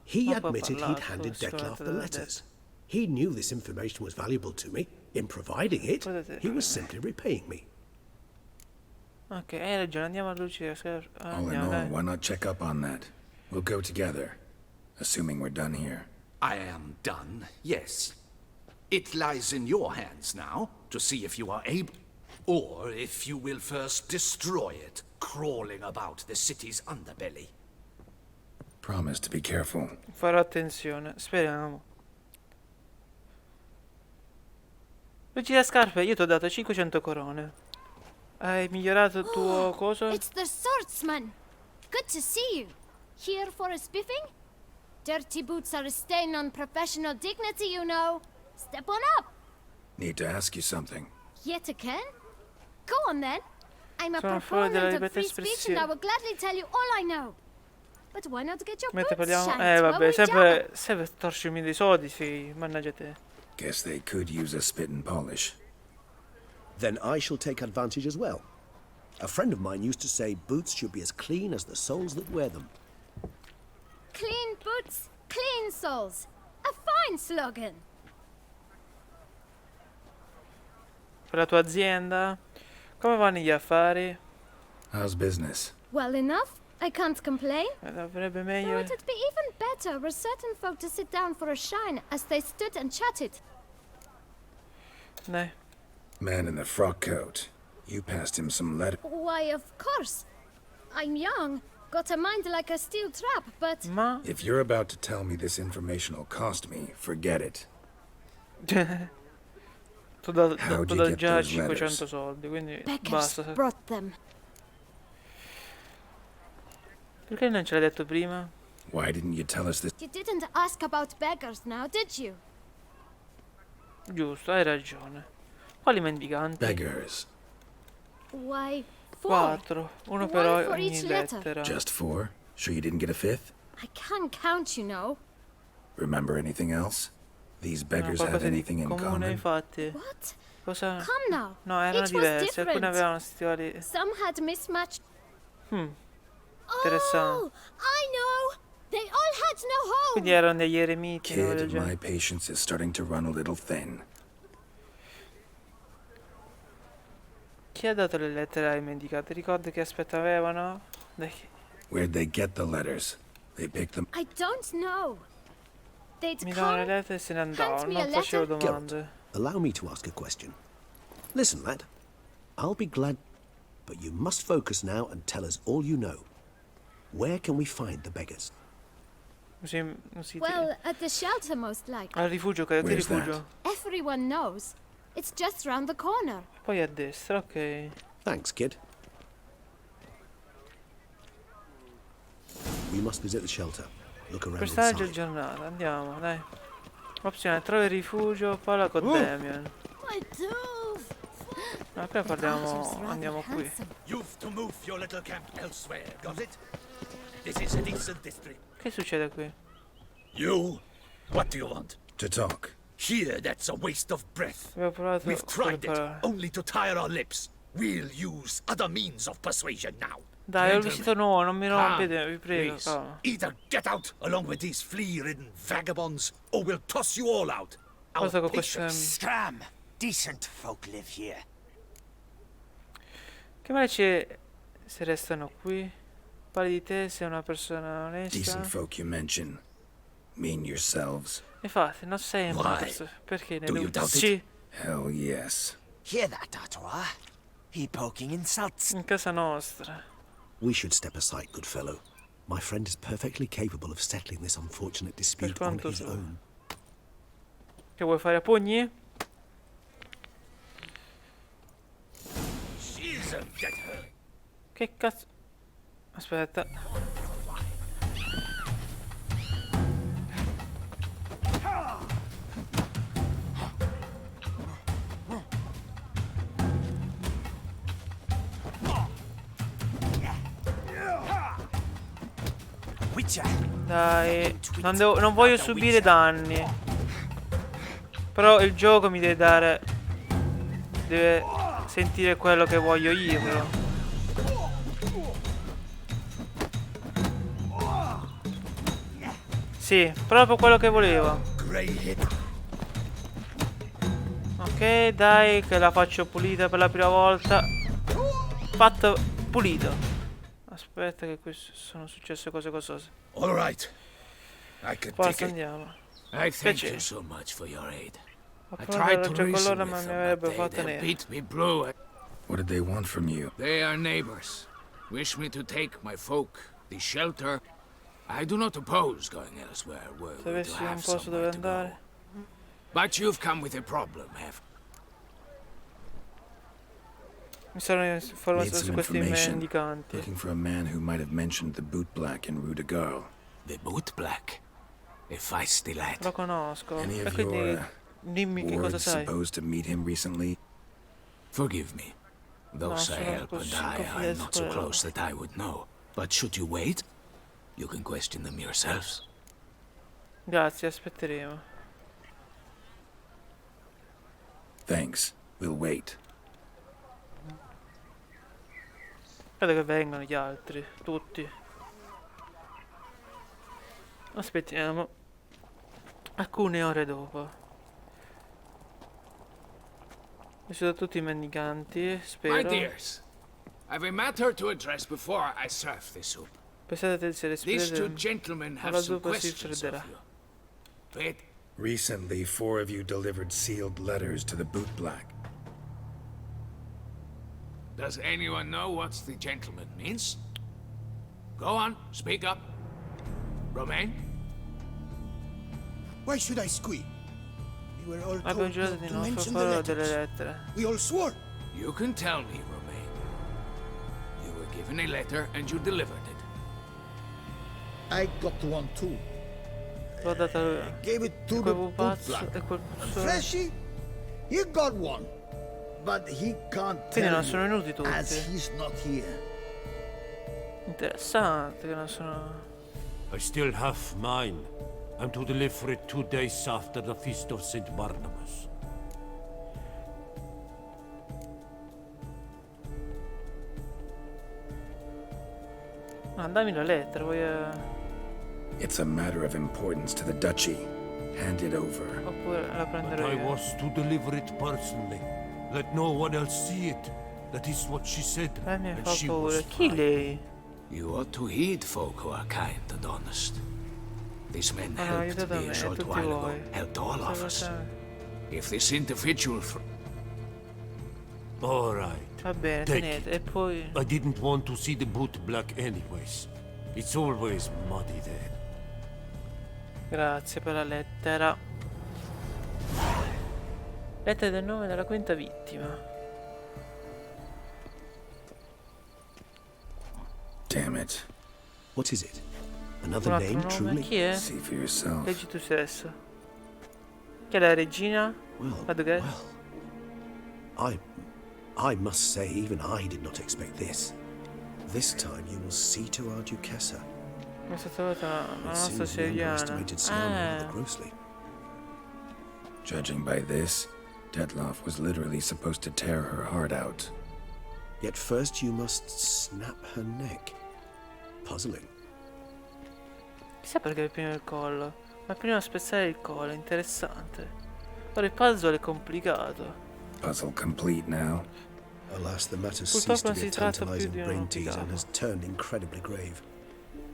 He admitted he'd handed Dettlaff the letters. He knew this information was valuable to me. In providing it, he was simply repaying me. Ok, hai ragione, andiamo a luce. All in all, why not check up on that? We'll go together, assuming we're done here. I am done, yes. It lies in your hands now to see if you are able, or if you will first destroy it, crawling about the city's underbelly. Promise to be careful. Farò attenzione, speriamo. Luci le scarpe, io ti ho dato 500 corone. Hai migliorato il tuo coso? It's the swordsman. Good to see you. Here for a spiffing? Dirty boots are a stain on professional dignity, you know. Step on up. Need to ask you something. Yet again? Go on then. I'm a Sono fuori della proponent of libertà free speech and I will gladly tell you all I know. But why not get your Mentre boots parliamo... shined while vabbè, we jabber? sempre torcermi dei soldi, sì, mannaggia te. Guess they could use a spit and polish. Then I shall take advantage as well. A friend of mine used to say boots should be as clean as the soles that wear them. Clean boots, clean souls. A fine slogan. Per la tua azienda, come vanno gli affari? How's business? Well enough. I can't complain. Dovrebbe Though meglio. it'd be even better were certain folk to sit down for a shine as they stood and chatted. Dai. Man in the frock coat. You passed him some letter. Why, of course. I'm young, got a mind like a steel trap, but... If you're about to tell me this information will cost me, forget it. Tu do How'd you get già those 500 letters? soldi, quindi Beggars basta. brought them. Perché non ce l'hai detto prima? Why didn't you tell us this? You didn't ask about beggars now, did you? Giusto, hai ragione. Quali mendicanti? Beggars. Why, 4. Uno per One for ogni each letter. lettera. Just 4? Sure you didn't get a 5th? I can't count, you know. Remember anything else? These beggars No, have qualcosa di anything in comune, common? infatti. What? Cosa? Come now. No, erano Each was diversi. Alcuni different. avevano stivali. Some had mismatched... Interessante. Oh, I know. They all had no home. Quindi erano degli eremiti. no, del Kid, genere. my patience is starting to run a little thin. Chi ha dato le lettere ai mendicati? Ricordi che aspetto avevano? Dai. Where'd they get the letters? They picked them. I don't know. They'd Mi davano le come... lettere e se ne andavano. hand me a Non facevo letter. domande. Allow me to ask a question. Listen, lad. I'll be glad, but you must focus now and tell us all you know. Where can we find the beggars? Well, at the shelter most likely. Al rifugio, credo. Che Where's rifugio? Everyone knows. It's just round the corner. Poi a destra, ok. Thanks, kid. We must visit the shelter. Look around Personaggio inside. aggiornato, andiamo, dai. Opzione, trova il rifugio, parla con Damien. My tooth. No, prima parliamo, andiamo qui. You've to move your little camp elsewhere, got it? This is a decent district. Che succede qui? You? What do you want? To talk. Here, that's a waste of breath. Abbiamo provato We've tried con le it, parole. only to tire our lips. We'll use other means of persuasion now. Dai, ho il vestito nuovo, non mi rompete, vi prego. Please, calma. either get out along with these flea-ridden vagabonds, or we'll toss you all out. Our Cosa con questo? patience. Scram! Decent folk live here. Che male c'è se restano qui? Parli di te, sei una persona onesta. Decent folk you mention. Mean yourselves. Infatti, non sei una persona. Perché ne dubiti? Hell yes. Hear that, D'Artois? He poking insults. In casa nostra. We should step aside, good fellow. My friend is perfectly capable of settling this unfortunate dispute on his own. Che vuoi fare a pugni? Che cazzo? Aspetta. Dai, non voglio subire danni. Però il gioco mi deve dare... Deve sentire quello che voglio io, però. Sì, proprio quello che volevo. Ok, dai, che la faccio pulita per la prima volta. Fatto pulito. Aspetta che qui sono successe cose cosose. All right. I can Forza, take it. andiamo. I thank you so much for your aid. I tried to reason with them, but they beat me blue. What did they want from you? They are neighbors. Wish me to take my folk, the shelter. I do not oppose going elsewhere. Se avessi un posto dove andare. But you've come with a problem, have Mi sono informato su questi mendicanti. Looking for a man who might have mentioned the boot black in Rue de Garl. The boot black? A feisty lad. Lo conosco. Any E of quindi your dimmi che cosa wards sai. supposed to meet him recently? Forgive me. Those I help and I are not so close that I would know. But should you wait, you can question them yourselves. Grazie, aspetteremo. Thanks. We'll wait. Vedo che vengono gli altri, tutti. Aspettiamo. Alcune ore dopo. Mi sono tutti i mendicanti, spero. My dears, I've a matter to address before I serve the soup. Prestate se These two gentlemen have alla some zuppa si questions of fredderà. you. Wait. Recently, 4 of you delivered sealed letters to the boot black. Does anyone know what the gentleman means? Go on, speak up. Romain? Why should I squeal? We were all Abbiamo told giurato not di to non far mention the parlare delle letters. lettere. We all swore. You can tell me, Romain. You were given a letter and you delivered it. I got one too. L'ho data a lui. Gave it to the Quel boot pupazzo black. e quel And puzzo. Freshy, he got one. But he can't Quindi tell non sono venuti you, tutti. as he's not here. Interessante che non sono... I still have mine. I'm to deliver it 2 days after the feast of St. Barnabas. Ah, dammi la lettera, voglio... It's a matter of importance to the duchy. Hand it over. Oppure la But prenderò I io. was to deliver it personally. Let no one else see it. That is what she said. Mi And fa she paura. was Chi lei? You ought to heed folk who are kind and honest. These men Ah, helped aiutate me me, a short tutti while ago. voi. Helped all of us. Assolutamente. If this individual... All right. Va bene, Take tenete. it. E poi... I didn't want to see the boot black anyways. It's always muddy there. Grazie per la lettera. Lettera del nome della quinta vittima. Damn it. What is it? Un Another altro name, nome? truly? Chi è? See for yourself. Leggi tu stesso. Chi è la regina? La duchessa? I must say, even I did not expect this. This time you will see to our Duchessa. Questa volta la It nostra seems we Siriana. underestimated Siana rather grossly. Judging by this, Detloff was literally supposed to tear her heart out. Yet first you must snap her neck. Puzzling. Chissà perché prima il collo. Ma prima spezzare il collo, interessante. Ora il puzzle è complicato. Puzzle complete now. Alas, the matter Purtroppo ceased to non be si a tratta più tantalizing di un brain teaser and has omicidio. turned incredibly grave.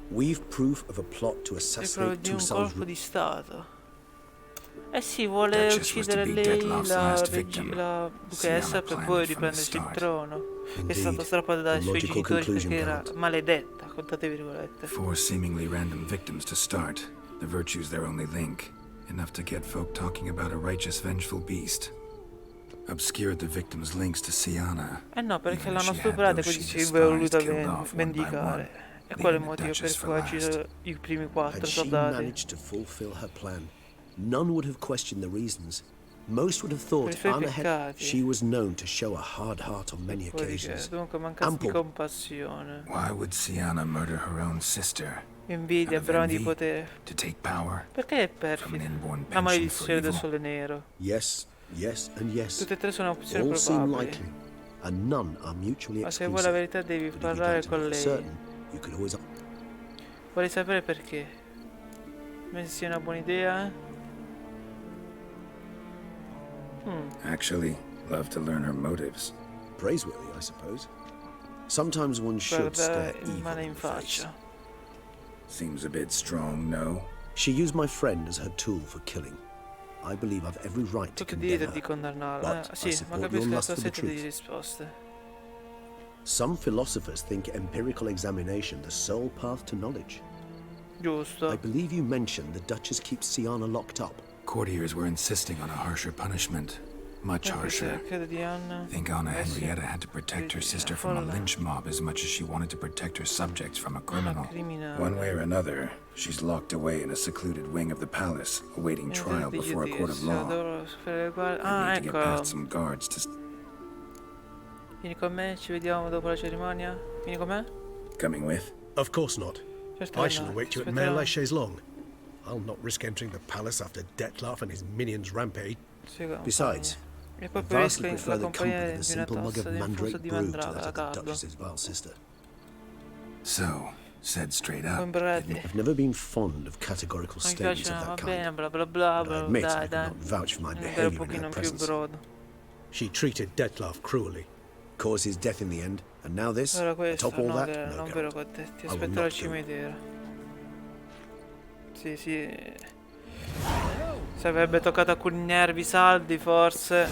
We've proof of a plot to È proprio assassinate di un Toussaint's colpo di stato. Eh sì, vuole Duchess was to uccidere be lei, Dettlaff's la, last victim. la Sienna duchessa, per planned poi it from the riprendersi il start. trono. Che è stata Indeed, strappata dai a suoi logical genitori conclusion, perché era Count. maledetta, con tante virgolette. 4 seemingly random victims to start. The virtue's their only link. Enough to get folk talking about a righteous, vengeful beast. Obscured the victims' links to Sienna. Eh no, perché Even if l'hanno she had stuprata e those così she si è voluta despised killed off one by vendicare. one, E qual è il leaving the motivo per Duchess for cui ha last. ucciso i primi 4 Had she soldati? managed to fulfill her plan, none would have questioned the reasons. Most would have thought Per i suoi Anna had... peccati. She was known to show a hard heart on many Poi che occasions. dunque mancanza di Ample compassione. Why would Sienna murder her own sister? Invidia, Out of brama di envy? potere. To take power? Perché è From an perfida? inborn La penchant maledizione for del evil? sole nero. Yes, yes, and yes. Tutte e tre sono opzioni All seem probabili. likely, and none are mutually Ma se vuoi la exclusive. verità devi But if you'd parlare like to con be lei. certain, you could always... Vuoi sapere perché? Pensi sia una buona idea? Actually, love to learn her motives. Praiseworthy, I suppose. Sometimes one should stare Guardare il evil male in in the face. faccia. Seems a bit strong, no? She used my friend as her tool for killing. I believe I've every right to Tutto il condemn diritto di her. condannarla. But I Sì, ma support capisco your la lust tua for the sete di truth. risposte. Some philosophers think empirical examination the sole path to knowledge. Giusto. I believe you mentioned the Duchess keeps Sienna locked up. Courtiers were insisting on a harsher punishment. Much harsher. Credo di Anna. Think Anna sì. Henrietta had to protect her sister from a folla. lynch mob as much as she wanted to protect her subjects from a Una criminal. criminale. One way or another, she's locked away in a secluded wing of the palace, awaiting trial before a court of law. Ah, Need to get ecco. past some guards to... Vieni con me, ci vediamo dopo la cerimonia. Vieni con me? Coming with? Of course not. Certo I che shall no. await you at Aspetterò. Mare Chaise Long. I'll not risk entering the palace after Dettlaff and his minions rampage. Besides, E I poi vastly preferisco prefer la the compagnia company of di the una simple mug tazza of di infuso mandrake di brew to mandragola that a of the caldo. Duchess's vile sister. So, said straight up. Combrati. I've never been fond of categorical Non mi statements of piacciono, va that bene, kind. bla bla bla, But I bla, admit dai, I dai. cannot vouch for my Un bel behavior in her pochino più presence. brodo. She treated Dettlaff cruelly. Caused his death in the end, and now this, Ora questo, atop all no, that, che no non vero Count. con te, ti I will aspetterò al not do it. cimitero. Sì, sì. Se avrebbe toccato alcuni nervi saldi, forse.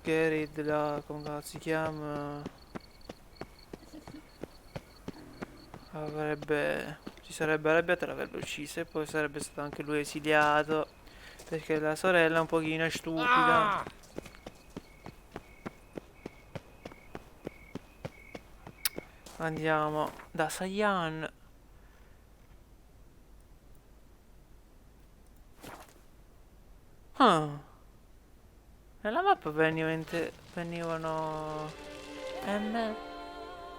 Gerrit, là, come cazzo si chiama? Si sarebbe arrabbiato e l'avrebbe ucciso e poi sarebbe stato anche lui esiliato perché la sorella è un pochino stupida. Andiamo da Sayan. Nella mappa venivano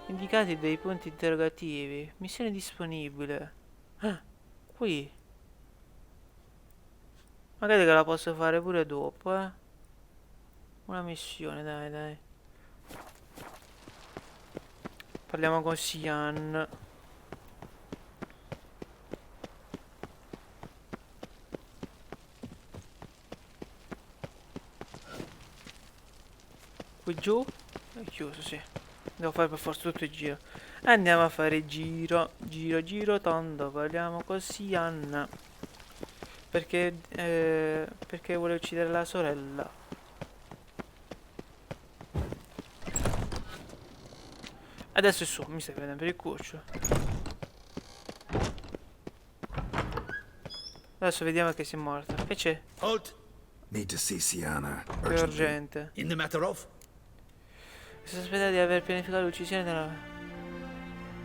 indicati dei punti interrogativi. Missione disponibile. Qui. Magari che la posso fare pure dopo, Una missione, dai, dai. Parliamo con Sian. Qui giù? È chiuso, sì. Devo fare per forza tutto il giro. Andiamo a fare giro, giro tondo. Parliamo con Sian. Perché vuole uccidere la sorella. Adesso è su, mi stai prendendo per il cuccio. Adesso vediamo che si è morta. Che c'è? Halt! Need to see Sienna. È urgente. In the matter of? Si aspetta di aver pianificato l'uccisione della...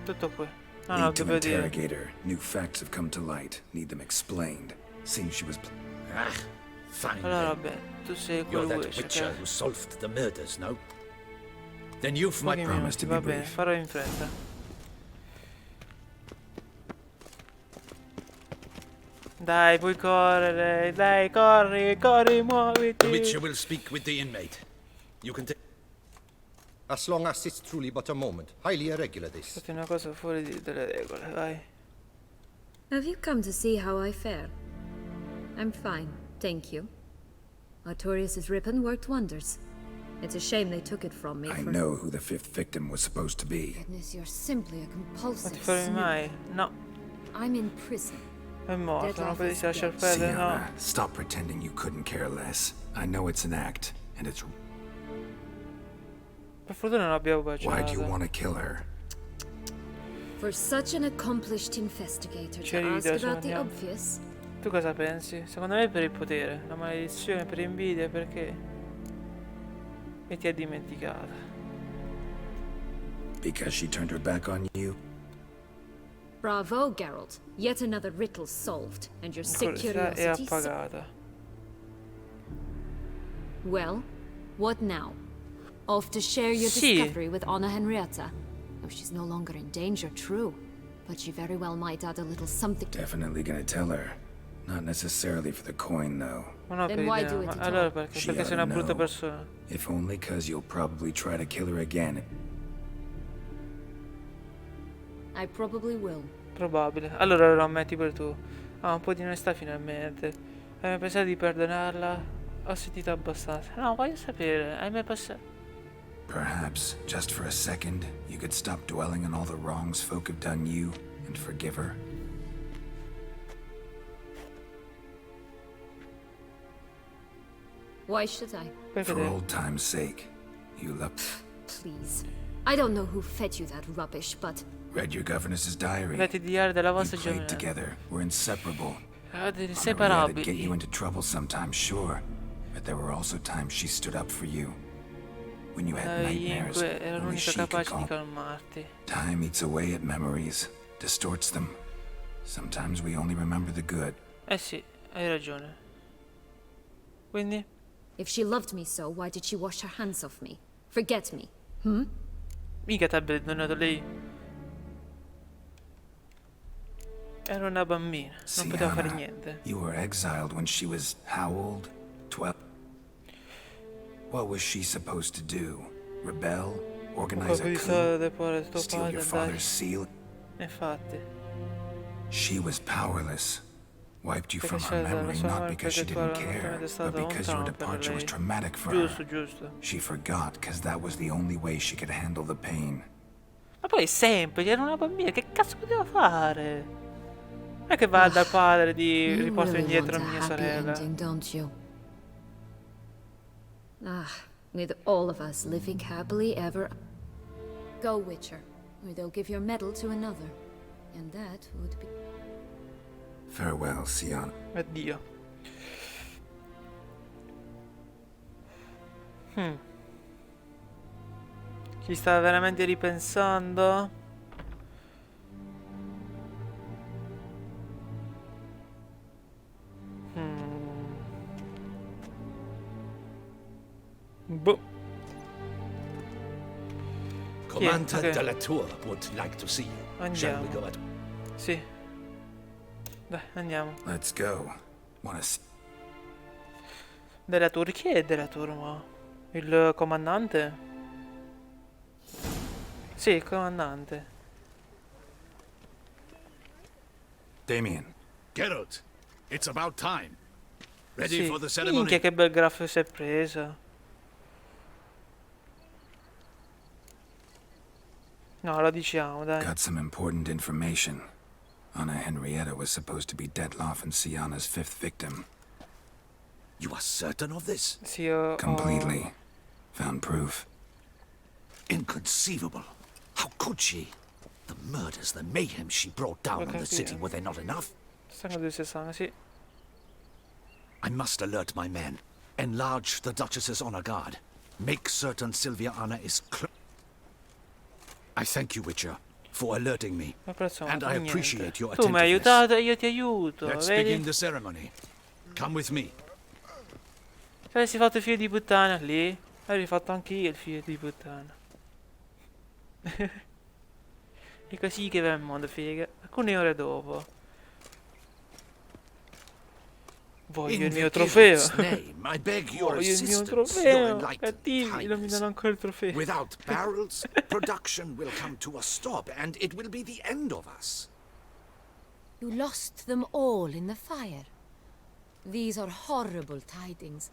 Tutto qui. No, Need to devo dire. interrogate her. New facts have come to light. Need them explained. Seems she was... Fine. Allora, then. vabbè, tu sei You're quel that witcher, witcher who solved the murders, no? Then you've my promise to be va bene, brief. farò in fretta. Dai, puoi correre, dai, corri, muoviti. The witcher will speak with the inmate. You can take... As long as it's truly but a moment. Highly irregular this. Fate una cosa fuori dalle regole, vai. Have you come to see how I fare? I'm fine, thank you. Artorius' ribbon worked wonders. It's a shame they took it from me. I know who the 5th victim was supposed to be. Goodness, you're simply a compulsive Non ti fermi mai? No. I'm in prison. È morto, non potevi lasciar perdere, no. Sienna, stop pretending you couldn't care less. I know it's an act, and it's... Per fortuna non abbiamo baciato. Why do you want to kill her? For such an accomplished investigator Ci to ask ride, about the Sonia. obvious. Tu cosa pensi? Secondo me è per il potere, la maledizione, per invidia, perché? E ti ha dimenticata. Because she turned her back on you? Bravo, Geralt. Yet another riddle solved, and your sick Curiosità è curiosity appagata. Well, what now? Off to share your discovery with Anna Henrietta? Oh, she's no longer in danger, true. But she very well might add a little something. Definitely gonna tell her. Not necessarily for the coin, though. Ma no, per why idea, do it ma at allora all? perché? She Perché sei oughta una brutta know. persona. If only cause you'll probably try to kill her again. I probably will. Probabile. Allora lo ammetti pure tu. Ah, un po' di onestà finalmente. Hai mai pensato di perdonarla? Ho sentito abbastanza. No, voglio sapere. Hai mai pensato? Perhaps, just for a second, you could stop dwelling on all the wrongs folk have done you and forgive her. Why should I? For old time's sake. You love... Please. I don't know who fed you that rubbish, but... Read your governess's diary. Letti di diario della You vostra played giovane. together. We're inseparable. Eravate Henrietta inseparabili. get you into trouble sometimes, sure. But there were also times she stood up for you. When you had nightmares, Era only l'unica she could capace di calm. calmarti. Time eats away at memories, distorts them. Sometimes we only remember the good. Eh sì, hai ragione. Quindi? If she loved me so, why did she wash her hands off me? Forget me? Hmm? Mica ti ha abbandonato lei. Era una bambina, non poteva fare niente. You were exiled when she was how old? 12? What was she supposed to do? Rebel? Organize a coup? Steal your father's seal? Infatti. She was powerless. Wiped you from her memory not because she didn't care, but because your departure was traumatic for her. Giusto. She forgot because that was the only way she could handle the pain. Ma poi è semplice, era una bambina, che cazzo poteva fare? Non è che va dal padre di riporta indietro mia sorella. Ending, don't you? With all of us living happily ever... Go, Witcher, or they'll give your medal to another. And that would be... Farewell, Sienna. Addio. Ci sta veramente ripensando? Boh. Commander de la Tour would like to see you. Shall we go at... Sì. Dai, andiamo. Let's go. Wanna see... Della Tour? Chi è Della Tour, ma? Il comandante? Sì, il comandante. Damien. Geralt, it's about time. Ready Sì. for the ceremony? Minchia, che bel graffio si è preso. No, lo diciamo, dai. Got some important information. Anna Henrietta was supposed to be Detloff and Sienna's 5th victim. You are certain of this? Sì, io Completely. Found proof. Inconceivable. How could she? The murders, the mayhem she brought down on the city, were they not enough? Sangue 260, sì. I must alert my men. Enlarge the Duchess's honor guard. Make certain Sylvia Anna is I thank you, Witcher, for alerting me. And I appreciate your attentiveness. Tu mi hai aiutato e io ti aiuto, Let's vedi? begin the ceremony. Come with me. Se avessi fatto il figlio di puttana lì, avrei fatto anche io il figlio di puttana. È così che va il mondo, figa. Alcune ore dopo. Voglio il mio trofeo. Voglio il mio trofeo. Cattivi, non mi danno ancora il trofeo. Without barrels, production will come to a stop, and it will be the end of us. You lost them all in the fire. These are horrible tidings.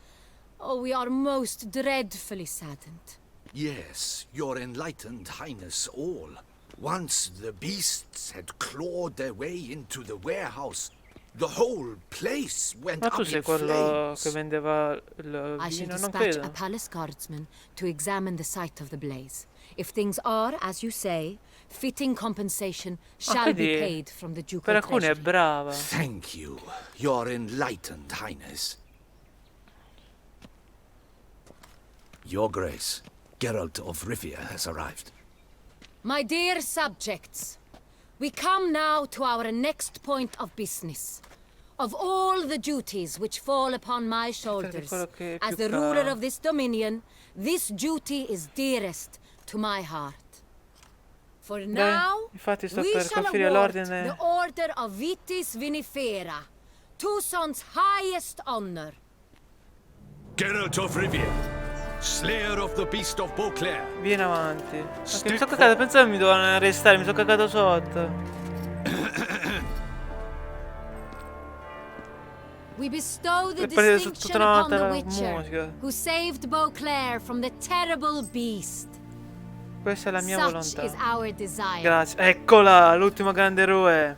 Oh, we are most dreadfully saddened. Yes, your enlightened highness all. Once the beasts had clawed their way into the warehouse, the whole place went Ma tu up sei in quello che flames. vendeva il I shall vino? Non dispatch credo. a palace guardsman to examine the site of the blaze. If things are, as you say, fitting compensation shall be quindi paid from the ducal per alcuni è treasury. brava. Thank you, your enlightened highness. Your Grace, Geralt of Rivia has arrived. My dear subjects, we come now to our next point of business. Of all the duties which fall upon my shoulders, as the ruler of this dominion, this duty is dearest to my heart. For now, infatti sto we per shall conferire award l'ordine. the Order of Vitis Vinifera, Tuson's highest honor. Geralt of Rivia, slayer of the beast of Beauclair. Vieni avanti. Ok, mi sono cagato, pensavo mi dovevano arrestare, mi sono cagato sotto. We bestow the E prende distinction tutta una upon the volta la Witcher, musica. who saved Beauclair from the terrible beast. Questa è la mia Such is volontà. our desire. Grazie. Eccola, l'ultimo grande eroe.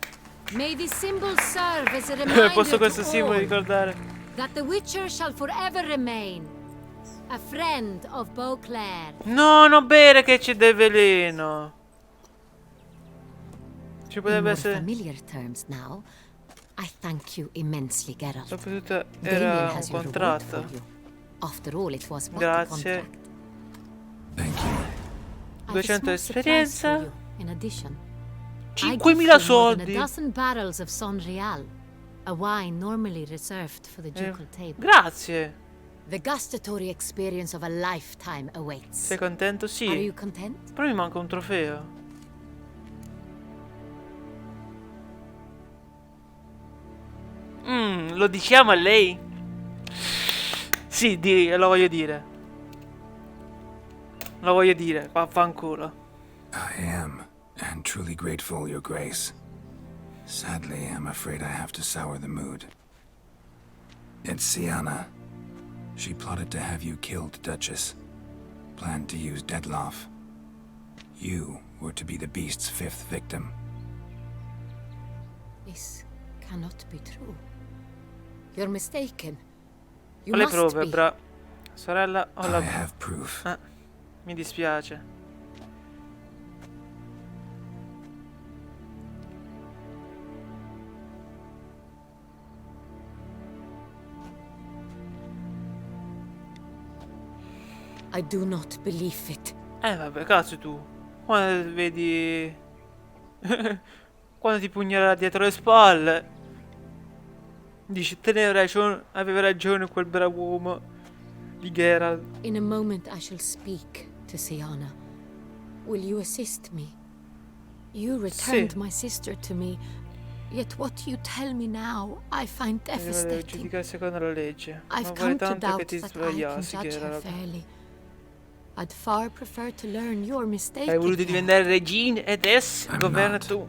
May the symbol serve as a reminder Posso questo to simbolo all ricordare? that the Witcher shall forever remain a friend of Beauclair. No, non bere che c'è del veleno. Ci In potrebbe more essere. familiar terms now, I thank you immensely, Geralt. Soprattutto Damien era un has your reward contratto. for you. After all, it was but a Grazie. contract. Thank you. I've a 200 small surprise for esperienza. you, in addition. 5.000 soldi. More than a dozen barrels of Sonreal, a wine normally reserved for the ducal table. Grazie. The gustatory experience of a lifetime awaits. Sei contento? Sì. Are you content? Però mi manca un trofeo. Lo diciamo a lei? Sì, lo voglio dire. Lo voglio dire, vaffanculo. I am, and truly grateful, Your Grace. Sadly, I'm afraid I have to sour the mood. It's Sienna. She plotted to have you killed, Duchess. Planned to use Deadloff. You were to be the beast's fifth victim. This cannot be true. You're mistaken. You Ho le must prove, be. bra. Sorella, ho la... I have proof. Mi dispiace. I do not believe it. Vabbè, cazzo tu. Quando vedi... Quando ti pugnerà dietro le spalle... Dici, aveva ragione quel bravo uomo di Geralt. In a moment I shall speak to Sienna. Will you assist me? You returned my sister to me, yet what you tell me now I find devastating. Giudicare secondo la legge. I've Ma vorrei come to tanto che doubt ti that I can sbagliassi, judge her Geralt. fairly. I'd far prefer to learn your mistake. Hai voluto diventare regina e adesso I'm governa not. tu.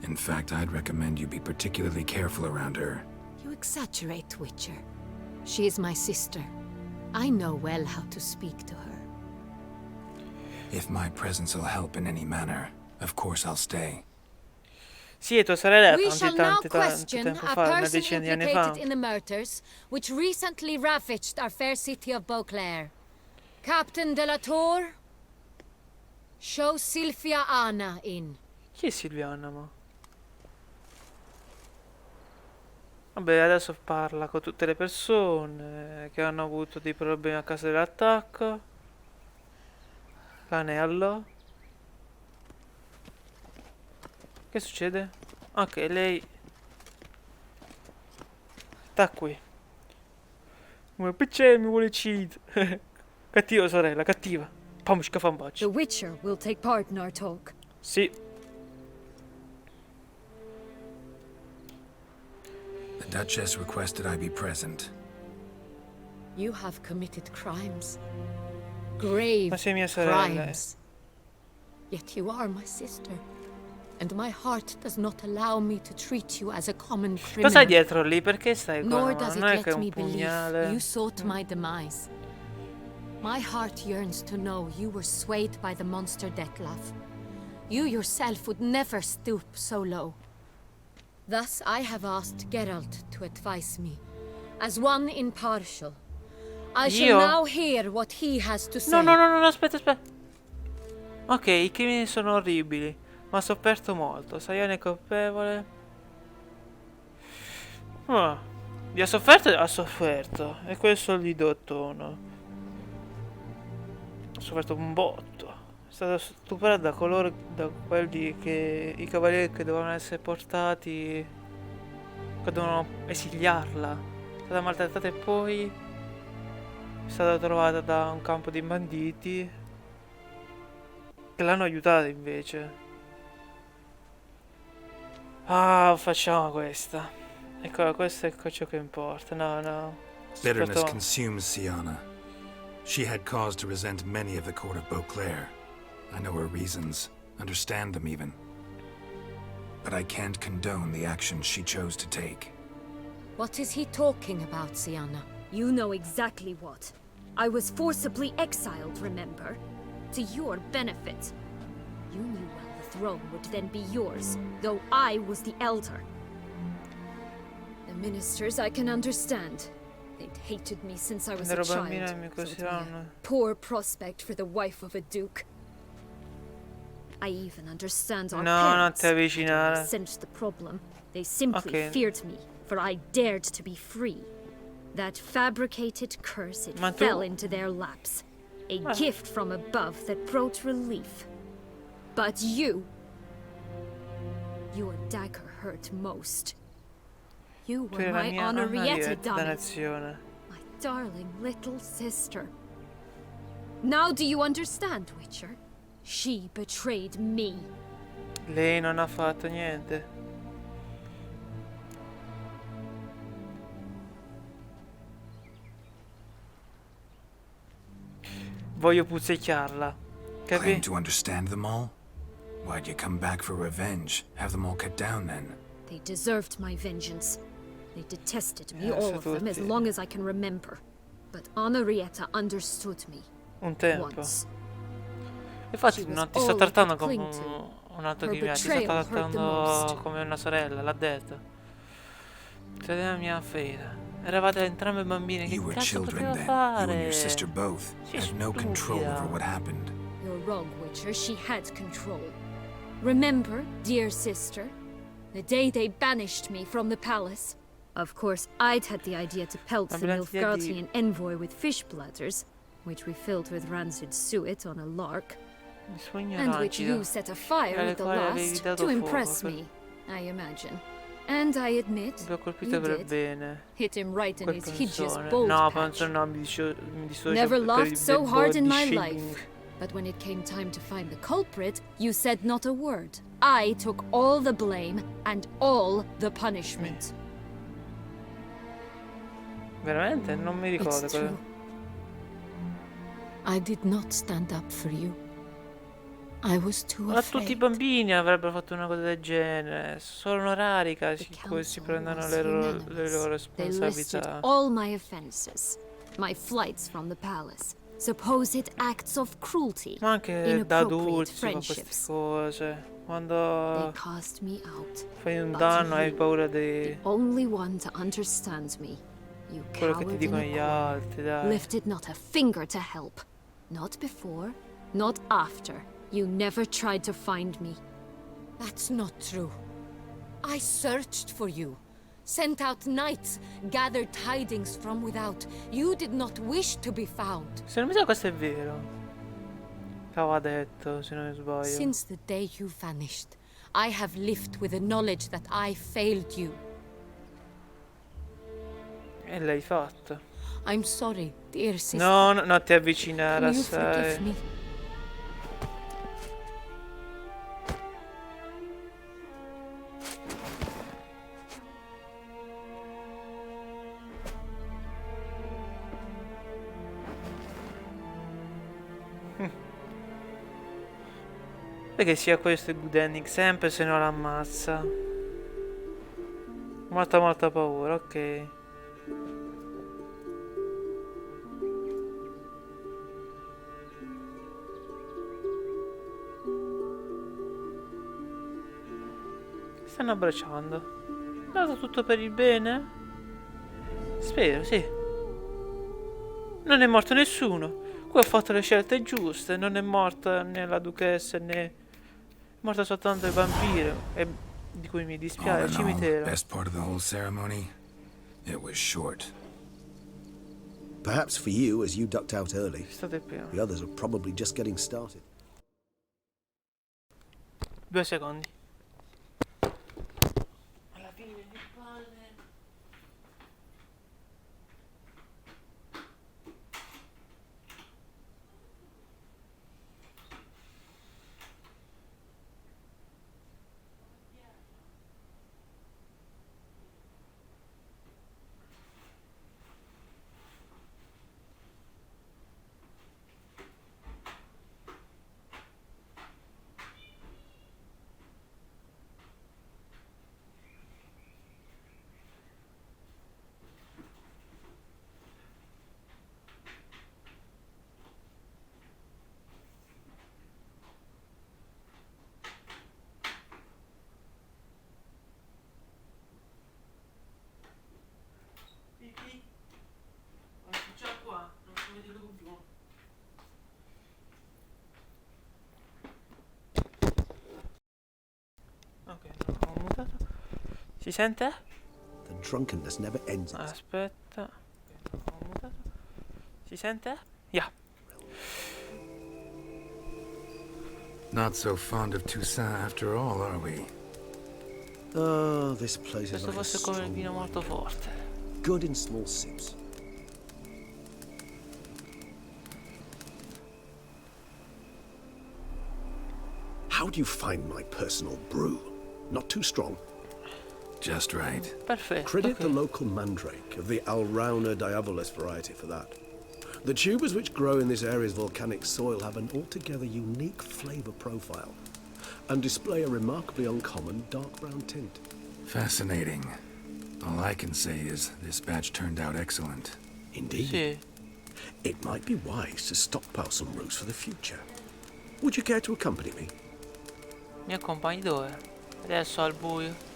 In fact, I'd recommend you be particularly careful around her. You exaggerate, Witcher. She is my sister. I know well how to speak to her. If my presence will help in any manner, of course I'll stay. Sì, e tua sorella We tanto shall now tanto question tempo a fa, una person decina di anni fa. implicated in the murders which recently ravaged our fair city of Beauclair. Captain de la Tour, show Silvia Anna in. Chi è Silviana, mo? Vabbè, adesso parla con tutte le persone che hanno avuto dei problemi a causa dell'attacco. L'anello. Che succede? Ok, lei sta qui. Come perché mi vuole uccidere? Cattiva sorella, cattiva. Pamushka fambaci. The Witcher will take part in our talk. Sì. The Duchess requested I be present. You have committed crimes. Grave Ma sei mia sorella. crimes. Yet you are my sister. and my heart does not allow me to treat you as a common criminal. Cos'hai dietro lì? Perché stai qua? Nor does it Non è che è let un me believe pugnale. you sought my demise. My heart yearns to know you were swayed by the monster Detlef. You yourself would never stoop so low. Thus I have asked Geralt to advise me, as one impartial. I shall now hear what he has to say. No, aspetta. Ok, i crimini sono orribili, ma ha sofferto molto. Sayane è colpevole. Gli ha sofferto? Ha sofferto. E questo gli do tono. Ha sofferto un botto. È stato stuprato da quelli che... i cavalieri che dovevano essere portati... che dovevano esiliarla. È stata maltrattata e poi... è stata trovata da un campo di banditi... che l'hanno aiutata invece. Facciamo questa. Ecco, questo è ciò che importa. No. Bitterness consumes Siana. She had cause to resent many of the court of Beauclair. I know her reasons, understand them even. But I can't condone the actions she chose to take. What is he talking about, Siana? You know exactly what. I was forcibly exiled, remember? To your benefit. You knew well the throne would then be yours, though I was the elder. The ministers I can understand. They'd hated me since I was a child. So it'd be a poor prospect for the wife of a duke. I even understand our parents. I sensed the problem. They simply feared me, for I dared to be free. That fabricated curse, it fell into their laps. A gift from above that brought relief. But your dagger hurt most. You were my Henrietta, my darling little sister. Now do you understand, Witcher? She betrayed me. Lei non ha fatto niente. Voglio puzzecchiarla. Claim to understand them all? Why'd you come back for revenge? Have them all cut down then? They deserved my vengeance. They detested me, all of them, as long as I can remember. But Henrietta understood me. Un tempo. Once. Infatti non ti sta trattando come un altro criminale, ti sta trattando come una sorella, l'ha detto. Crede la mia fede. Eravate entrambe bambine, che cazzo poteva fare? You and your sister both had no control over what happened. You're wrong, Witcher. She had control. Remember, dear sister, the day they banished me from the palace? Of course, I'd had the idea to pelt the Nilfgaardian envoy with fish bladders, which we filled with rancid suet on a lark, and which you set afire at the last to impress me, I imagine. And I admit, you did. Hit him right in his hideous bold patch. Never laughed so hard in my life. But when it came time to find the culprit, you said not a word. I took all the blame and all the punishment. Veramente? Non mi ricordo. It's true. I did not stand up for you. I was too Ma afraid. tutti i bambini avrebbero fatto una cosa del genere. Sono rari i casi in cui si prendono le loro responsabilità. All my offenses, my flights from the palace, supposed acts of cruelty, ma anche da adulti si fa queste cose. Quando fai un danno hai paura di only one to understand me. You quello che ti dicono gli altri, dai. Lifted not a finger to help. Not before, not after. You never tried to find me. That's not true. I searched for you. Sent out knights, gathered tidings from without. You did not wish to be found. Se non mi sa questo è vero. L'aveva detto, se non mi sbaglio. Since the day you vanished, I have lived with the knowledge that I failed you. E l'hai fatto. I'm sorry, dear sister. No, non ti avvicinare assai. Me? Perché sia questo il good ending, sempre se non l'ammazza. Molta paura, ok. Stanno abbracciando. È andato tutto per il bene? Spero, sì. Non è morto nessuno. Qui ho fatto le scelte giuste. Non è morta né la duchessa né... È morta soltanto il vampiro. E di cui mi dispiace, il cimitero. Best part of the whole ceremony, it was short. Perhaps for you, as you ducked out early. The others are probably just getting started. 2 secondi. Si sente? The drunkenness never ends. Aspetta. Si sente? Yeah. Not so fond of Toussaint after all, are we? Oh, this place is Questo like a fosse come il strong vino molto forte. good in small sips. How do you find my personal brew? Not too strong? Just right. Perfetto. Credit the local mandrake of the Alrauna diavolis variety for that. The tubers which grow in this area's volcanic soil have an altogether unique flavor profile and display a remarkably uncommon dark brown tint. Fascinating. All I can say is this batch turned out excellent. Indeed. Sì. It might be wise to stockpile some roots for the future. Would you care to accompany me? Mi accompagni dove? Adesso al buio.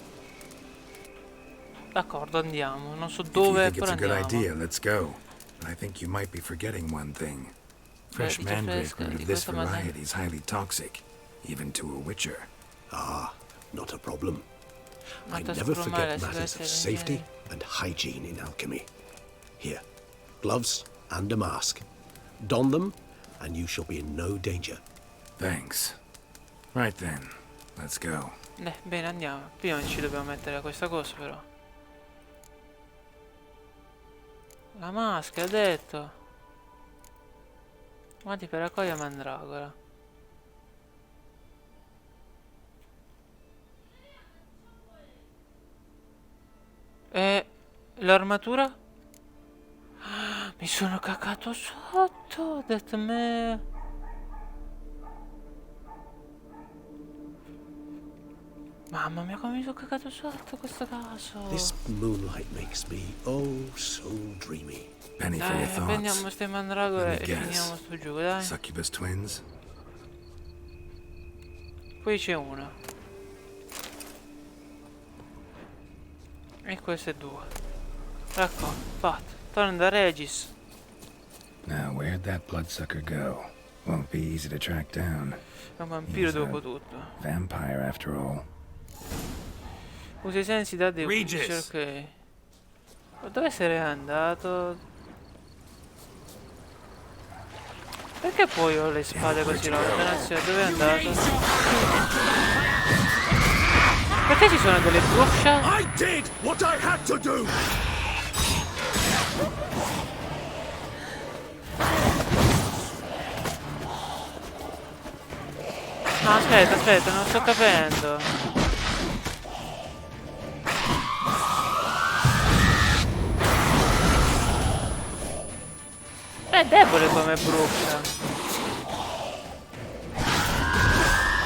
D'accordo, andiamo. Non so dove, If you think però it's a good andiamo. idea, let's go. I think you might be forgetting one thing. Fresh dice mandrake fresca, root di of this questa mandrake. variety is highly toxic, even to a witcher. Ah, not a problem. I Not never trasformare forget la matters sicurezza of degli safety ingegneri. and hygiene in alchemy. Here, gloves and a mask. Don them, and you shall be in no danger. Thanks. Right then, let's go. Bene, andiamo. Prima ci dobbiamo mettere questa cosa, però. La maschera, ha detto. Guardi per raccogliere mandragora. E l'armatura? Ah, mi sono cagato sotto. Ho detto me. Mamma mia, come mi sono cagato sotto questo caso. This moonlight makes me oh so dreamy. Penny for your Dai, thoughts. prendiamo ste mandragore Let e me guess. finiamo sto gioco, dai. Succubus twins? Poi c'è una. E queste due. Ecco, fatto. Torna da Regis. Now, where'd that bloodsucker go? Won't be easy to track down. È un vampiro He's a dopo tutto. vampire, after all. Usa i sensi da The Regis. Witcher, ok. Ma dove sei andato? Perché poi ho le spade così lontane? Dove è andato? Perché ci sono delle brucie? I did what I had to do! No, aspetta, non sto capendo. È debole come brucia.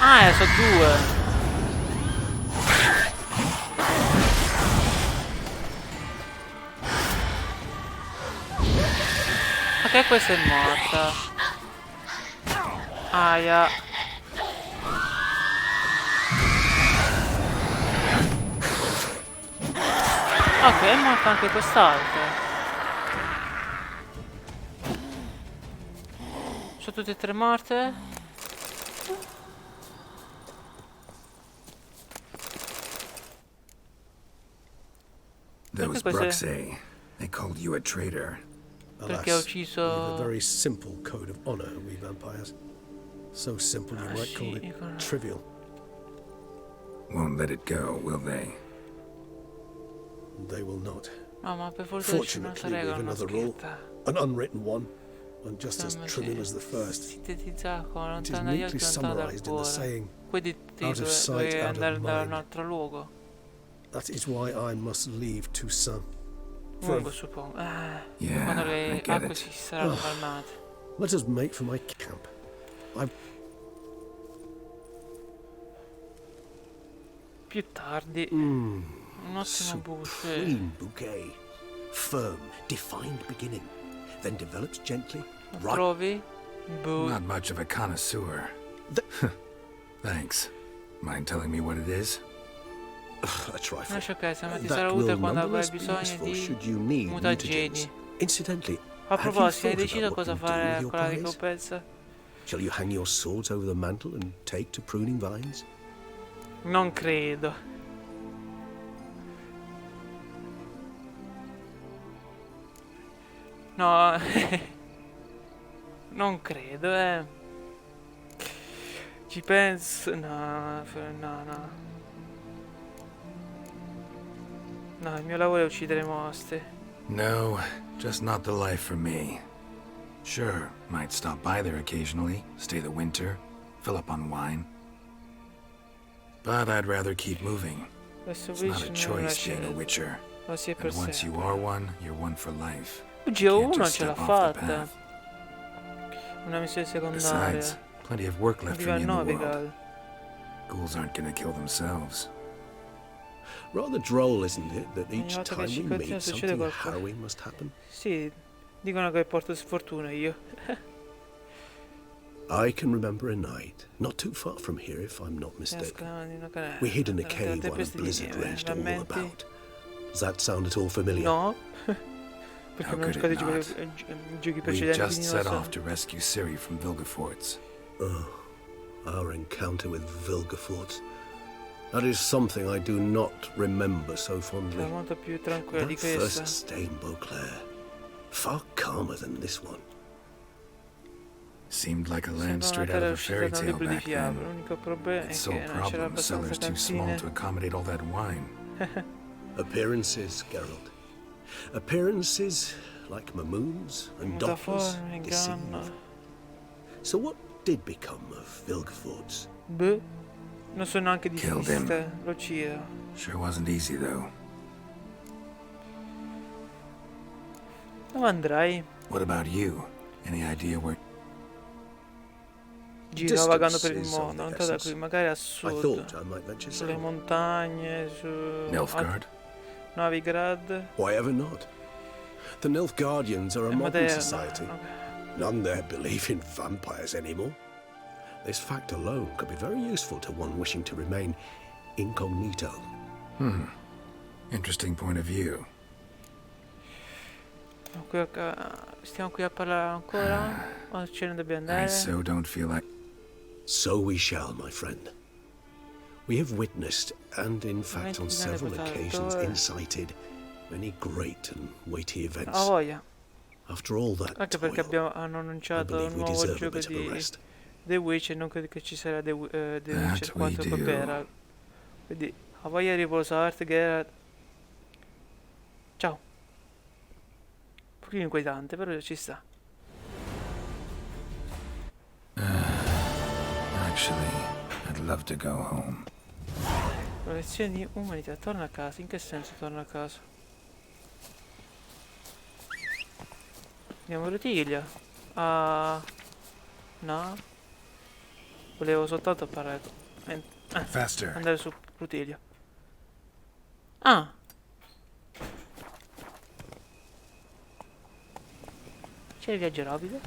Ah, sono due. Ok, questa è morta. Aia. Ok, è morta anche quest'altra. Sono tutte e tre morte? Those Bruxay, they called you a traitor. Perché ha ucciso... We have a very simple code of honor, we vampires. So simple you might call it trivial. Won't let it go, will they? They will not. Ma per fortuna c'è un'altra Fortunately, we regola, have non another rule, scritta. an unwritten one, and just as trivial as the first. Sintetizzato, It is lontano dagli neatly occhi, lontano dal summarized in the cuore. saying, Quindi out of sight, devi out of andare da un mind. altro luogo. That is why I must leave Toussaint. Lungo, suppongo. Yeah, Quando I le get acque it. si saranno calmate. Let us make for my camp. Più tardi. Un ottimo Supreme bouquet. Firm, defined beginning. Then develops gently. Lo trovi? Not much of a connoisseur. Thanks. Mind telling me what it is? A trifle. Una sciocchezza, ma ti That sarà will utile quando avrai nonetheless be bisogno useful should di you need mutageni. mutagens. Incidentally, A have you proposito, hai thought deciso about cosa what you'll do fare with your con la prize? ricompensa? Shall you hang your swords over the mantle and take to pruning vines? Non credo. No, non credo, Ci penso. No. No, il mio lavoro è uccidere mostri. No, just not the life for me. Sure, might stop by there occasionally, stay the winter, fill up on wine. But I'd rather keep moving. It's not a choice being a witcher. And once you are one, you're one for life. GO1 ce l'ha fatta. Una missione secondaria. Besides, plenty of work left for me in the world. Navigal. Ghouls aren't gonna kill themselves. Rather droll, isn't it, that each volta che time ci we continua meet, succede something qualcosa. harrowing must happen? Sì, dicono che porto sfortuna io. I can remember a night, not too far from here if I'm not mistaken. We hid in a cave while a blizzard raged all about. Does that sound at all familiar? No. How could it not? We just set off to rescue Ciri from Vilgefortz. Oh, our encounter with Vilgefortz. That is something I do not remember so fondly. Molto più tranquilla di That questa. first stay in Beauclair, far calmer than this one. Seemed like a land straight out of a fairy tale back then. L'unico problema è Its che sole non c'era problem, the cellar's abbastanza too small cantine. to accommodate all that wine. Appearances, Geralt. Appearances like Mamoons and Doppers deceive. So what did become of Vilgefortz? Beh, non so neanche di Killed him. esiste. Lo uccido. Sure wasn't easy though. Dove andrai? What about you? Any idea where? Giro vagando per il Distance is of mondo, the lontano da essence. qui, magari a I sud. thought I might venture Sulle south. montagne, su Nilfgaard? Novigrad. Why ever not? The Nilfgaardians are a modern Moderna. society. None there believe in vampires anymore. This fact alone could be very useful to one wishing to remain incognito. Interesting point of view. Stiamo qui a parlare ancora? O ce ne dobbiamo I andare? so don't feel like. So we shall, my friend. We have witnessed, and in fact on several occasions incited, many great and weighty events. Ha voglia. After all that Anche perché toil, hanno I annunciato believe un we nuovo deserve a gioco bit of a di rest. The Witcher, non credo che ci sarà The Witcher That we 4 do. Copera. Quindi ha voglia di riposarti, Geralt. Ciao. Un pochino inquietante, però ci sta. Actually, I'd love to go home. Protezione di umanità, torna a casa. In che senso torna a casa? Andiamo a Rotiglia. Ah. No. Volevo soltanto parlare. Faster. Andare su Rutilio. Ah. C'è il viaggio rapido.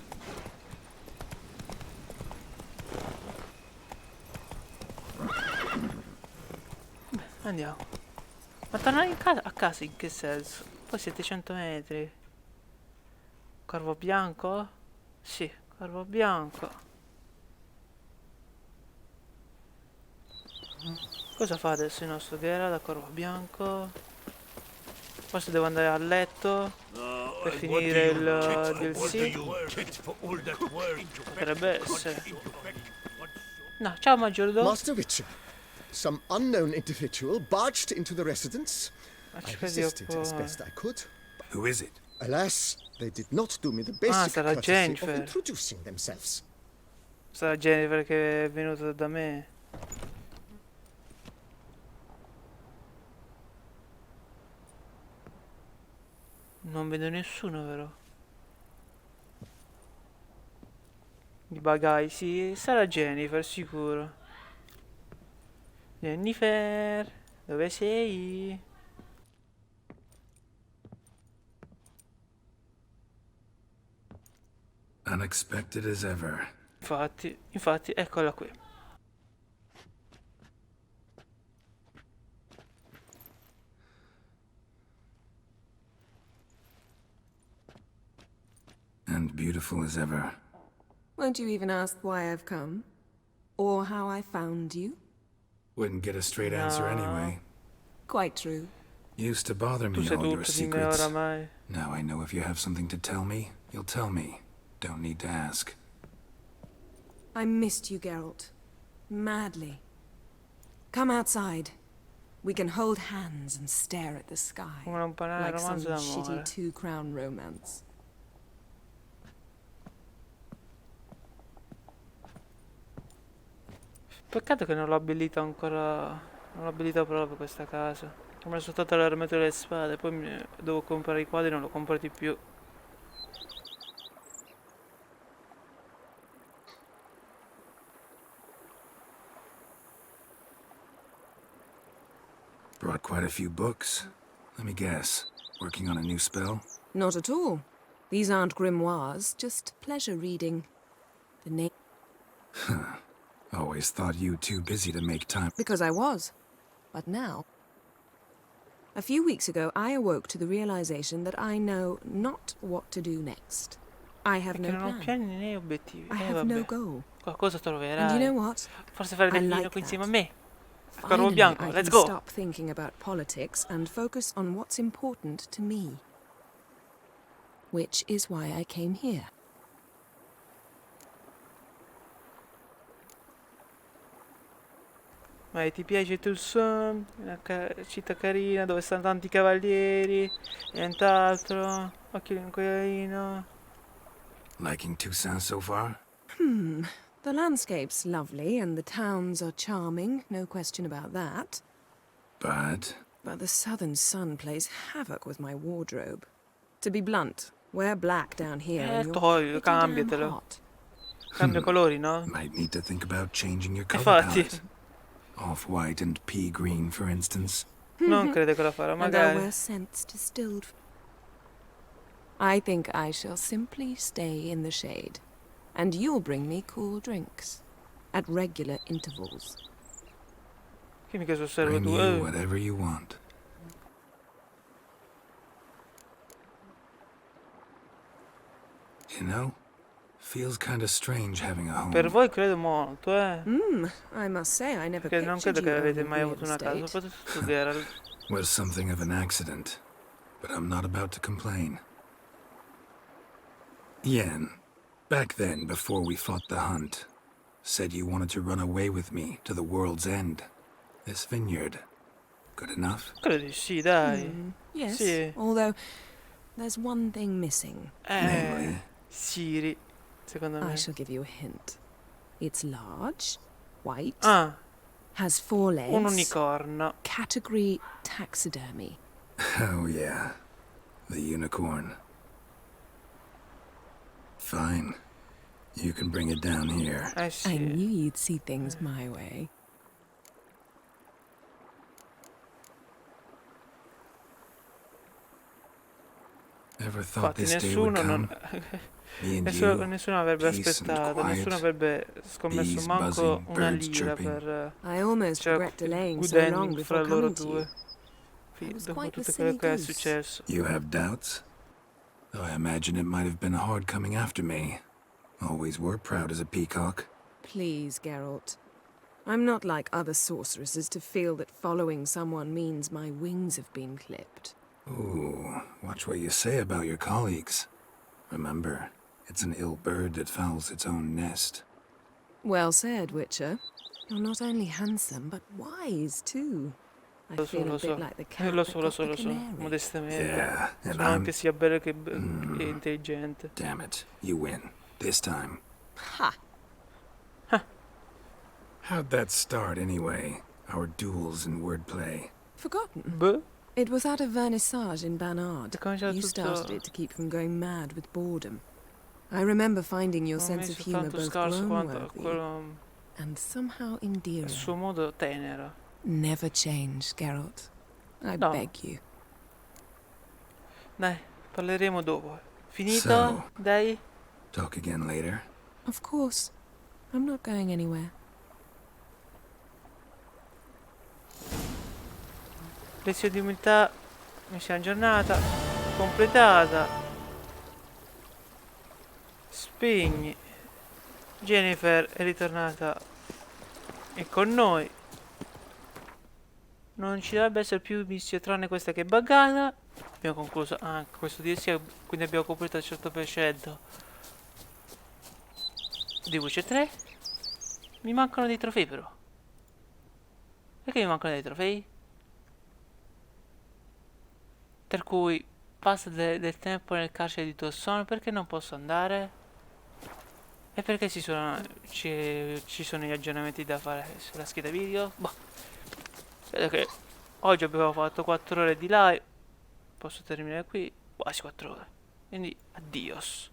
Beh, andiamo. Ma tornare a casa in che senso? Poi 700 metri. Corvo bianco? Sì, corvo bianco. Cosa fa adesso il nostro Geralt da corvo bianco? Forse devo andare a letto per finire il DLC. Potrebbe essere. No, ciao maggiordomo. Master Witcher, some unknown individual barged into the residence. I resisted as best I could. Who is it? Alas, they did not do me the basic sarà courtesy Jennifer. of introducing themselves. Sarà Jennifer che è venuta da me. Non vedo nessuno, vero? I bagai, sì, sarà Jennifer, sicuro. Jennifer, dove sei? Unexpected as ever. Infatti, eccola qui. And beautiful as ever. Won't you even ask why I've come? Or how I found you? Wouldn't get a straight answer anyway. Quite true. Used to bother me, all your secrets. Now I know if you have something to tell me, you'll tell me. Don't need to ask. I missed you, Geralt. Madly. Come outside. We can hold hands and stare at the sky. Like some shitty two-crown romance. Peccato che non l'ho abilita ancora. Non l'ho abilita proprio questa casa. Ho messo soltanto l'armatura delle spade. Poi devo comprare i quadri e non l'ho comprati più. Brought quite a few books. Let me guess. Working on a new spell? Not at all. These aren't grimoires, just pleasure reading. The name. Huh. Always thought you too busy to make time. Because I was. But now... A few weeks ago, I awoke to the realization that I know not what to do next. I have no non ho plan. piani né obiettivi. I have no goal. Qualcosa troverai. And you know what? Forse fare del vino like qui that. insieme a me. Corvo Finally, bianco, I let's can go. stop thinking about politics and focus on what's important to me. Which is why I came here. Ma ti piace Tulsan? Una città carina dove stanno tanti cavalieri. Nient'altro. Occhio di un cogliaino. Liking Toussaint so far? The landscape's lovely and the towns are charming, no question about that. But the southern sun plays havoc with my wardrobe. To be blunt, wear black down here and you're pretty damn hot. Cambia colori, no? Might need to think about changing your color Infatti. palette. Off-white and pea green, for instance. Non credo che lo farò, And I'll magari. wear scents distilled. I think I shall simply stay in the shade. And you'll bring me cool drinks. At regular intervals. Che mica sul servo Bring tu. you whatever you want. You know, feels kinda strange having a home. Per voi credo molto, I must say I never Perché non pictured credo che you avete owning mai real avuto una casa, estate. soprattutto tu, Geralt. Was something of an accident, but I'm not about to complain. Yen, back then, before we fought the hunt, said you wanted to run away with me to the world's end. This vineyard. Good enough? Credo di sì, dai. Yes, Sì. although there's one thing missing. Siri, secondo me. I shall give you a hint. It's large, white, Ah, has 4 legs, un unicorno. category taxidermy. Oh yeah, the unicorn. Fine. You can bring it down here. I knew you'd see things my way. Ever thought this day would come? Me and you, nessuno avrebbe peace and aspettato, quiet, nessuno avrebbe scommesso bees manco buzzing, una birds lira chirping. per I almost regret delaying good so long ending fra before loro coming to due. you. Dopo quite tutto the quello silly che è goose. successo. You have doubts? Oh, I imagine it might have been hard coming after me. Always were proud as a peacock. Please, Geralt. I'm not like other sorceresses to feel that following someone means my wings have been clipped. Ooh, watch what you say about your colleagues. Remember, it's an ill bird that fouls its own nest. Well said, Witcher. You're not only handsome, but wise, too. I feel a bit like the cat Lo that so, got the canary. modestamente. Yeah, and Sono anche sia bello che intelligente. Damn it, you win. This time. Ha! How'd that start, anyway? Our duels and wordplay. Forgotten? It was at a vernissage in Banard. You started it to keep from going mad with boredom. I remember finding your sense of humor both grown-worthy and somehow endearing. Il suo modo tenero. Never change, Geralt. I beg you. Dai, parleremo dopo. Finito? So, Dai. Talk again later. Of course. I'm not going anywhere. Lezione di umiltà, missione giornata completata. Spigni. Jennifer è ritornata e con noi. Non ci dovrebbe essere più missione tranne questa che è buggata. Abbiamo concluso anche questo DLC, quindi abbiamo completato il 100% di Witcher 3. Mi mancano dei trofei però. Perché mi mancano dei trofei? Per cui passa del tempo nel carcere di Tossone, perché non posso andare? E perché ci sono gli aggiornamenti da fare sulla scheda video? Boh. Vedo che oggi abbiamo fatto 4 ore di live. Posso terminare qui? Quasi 4 ore. Quindi addios.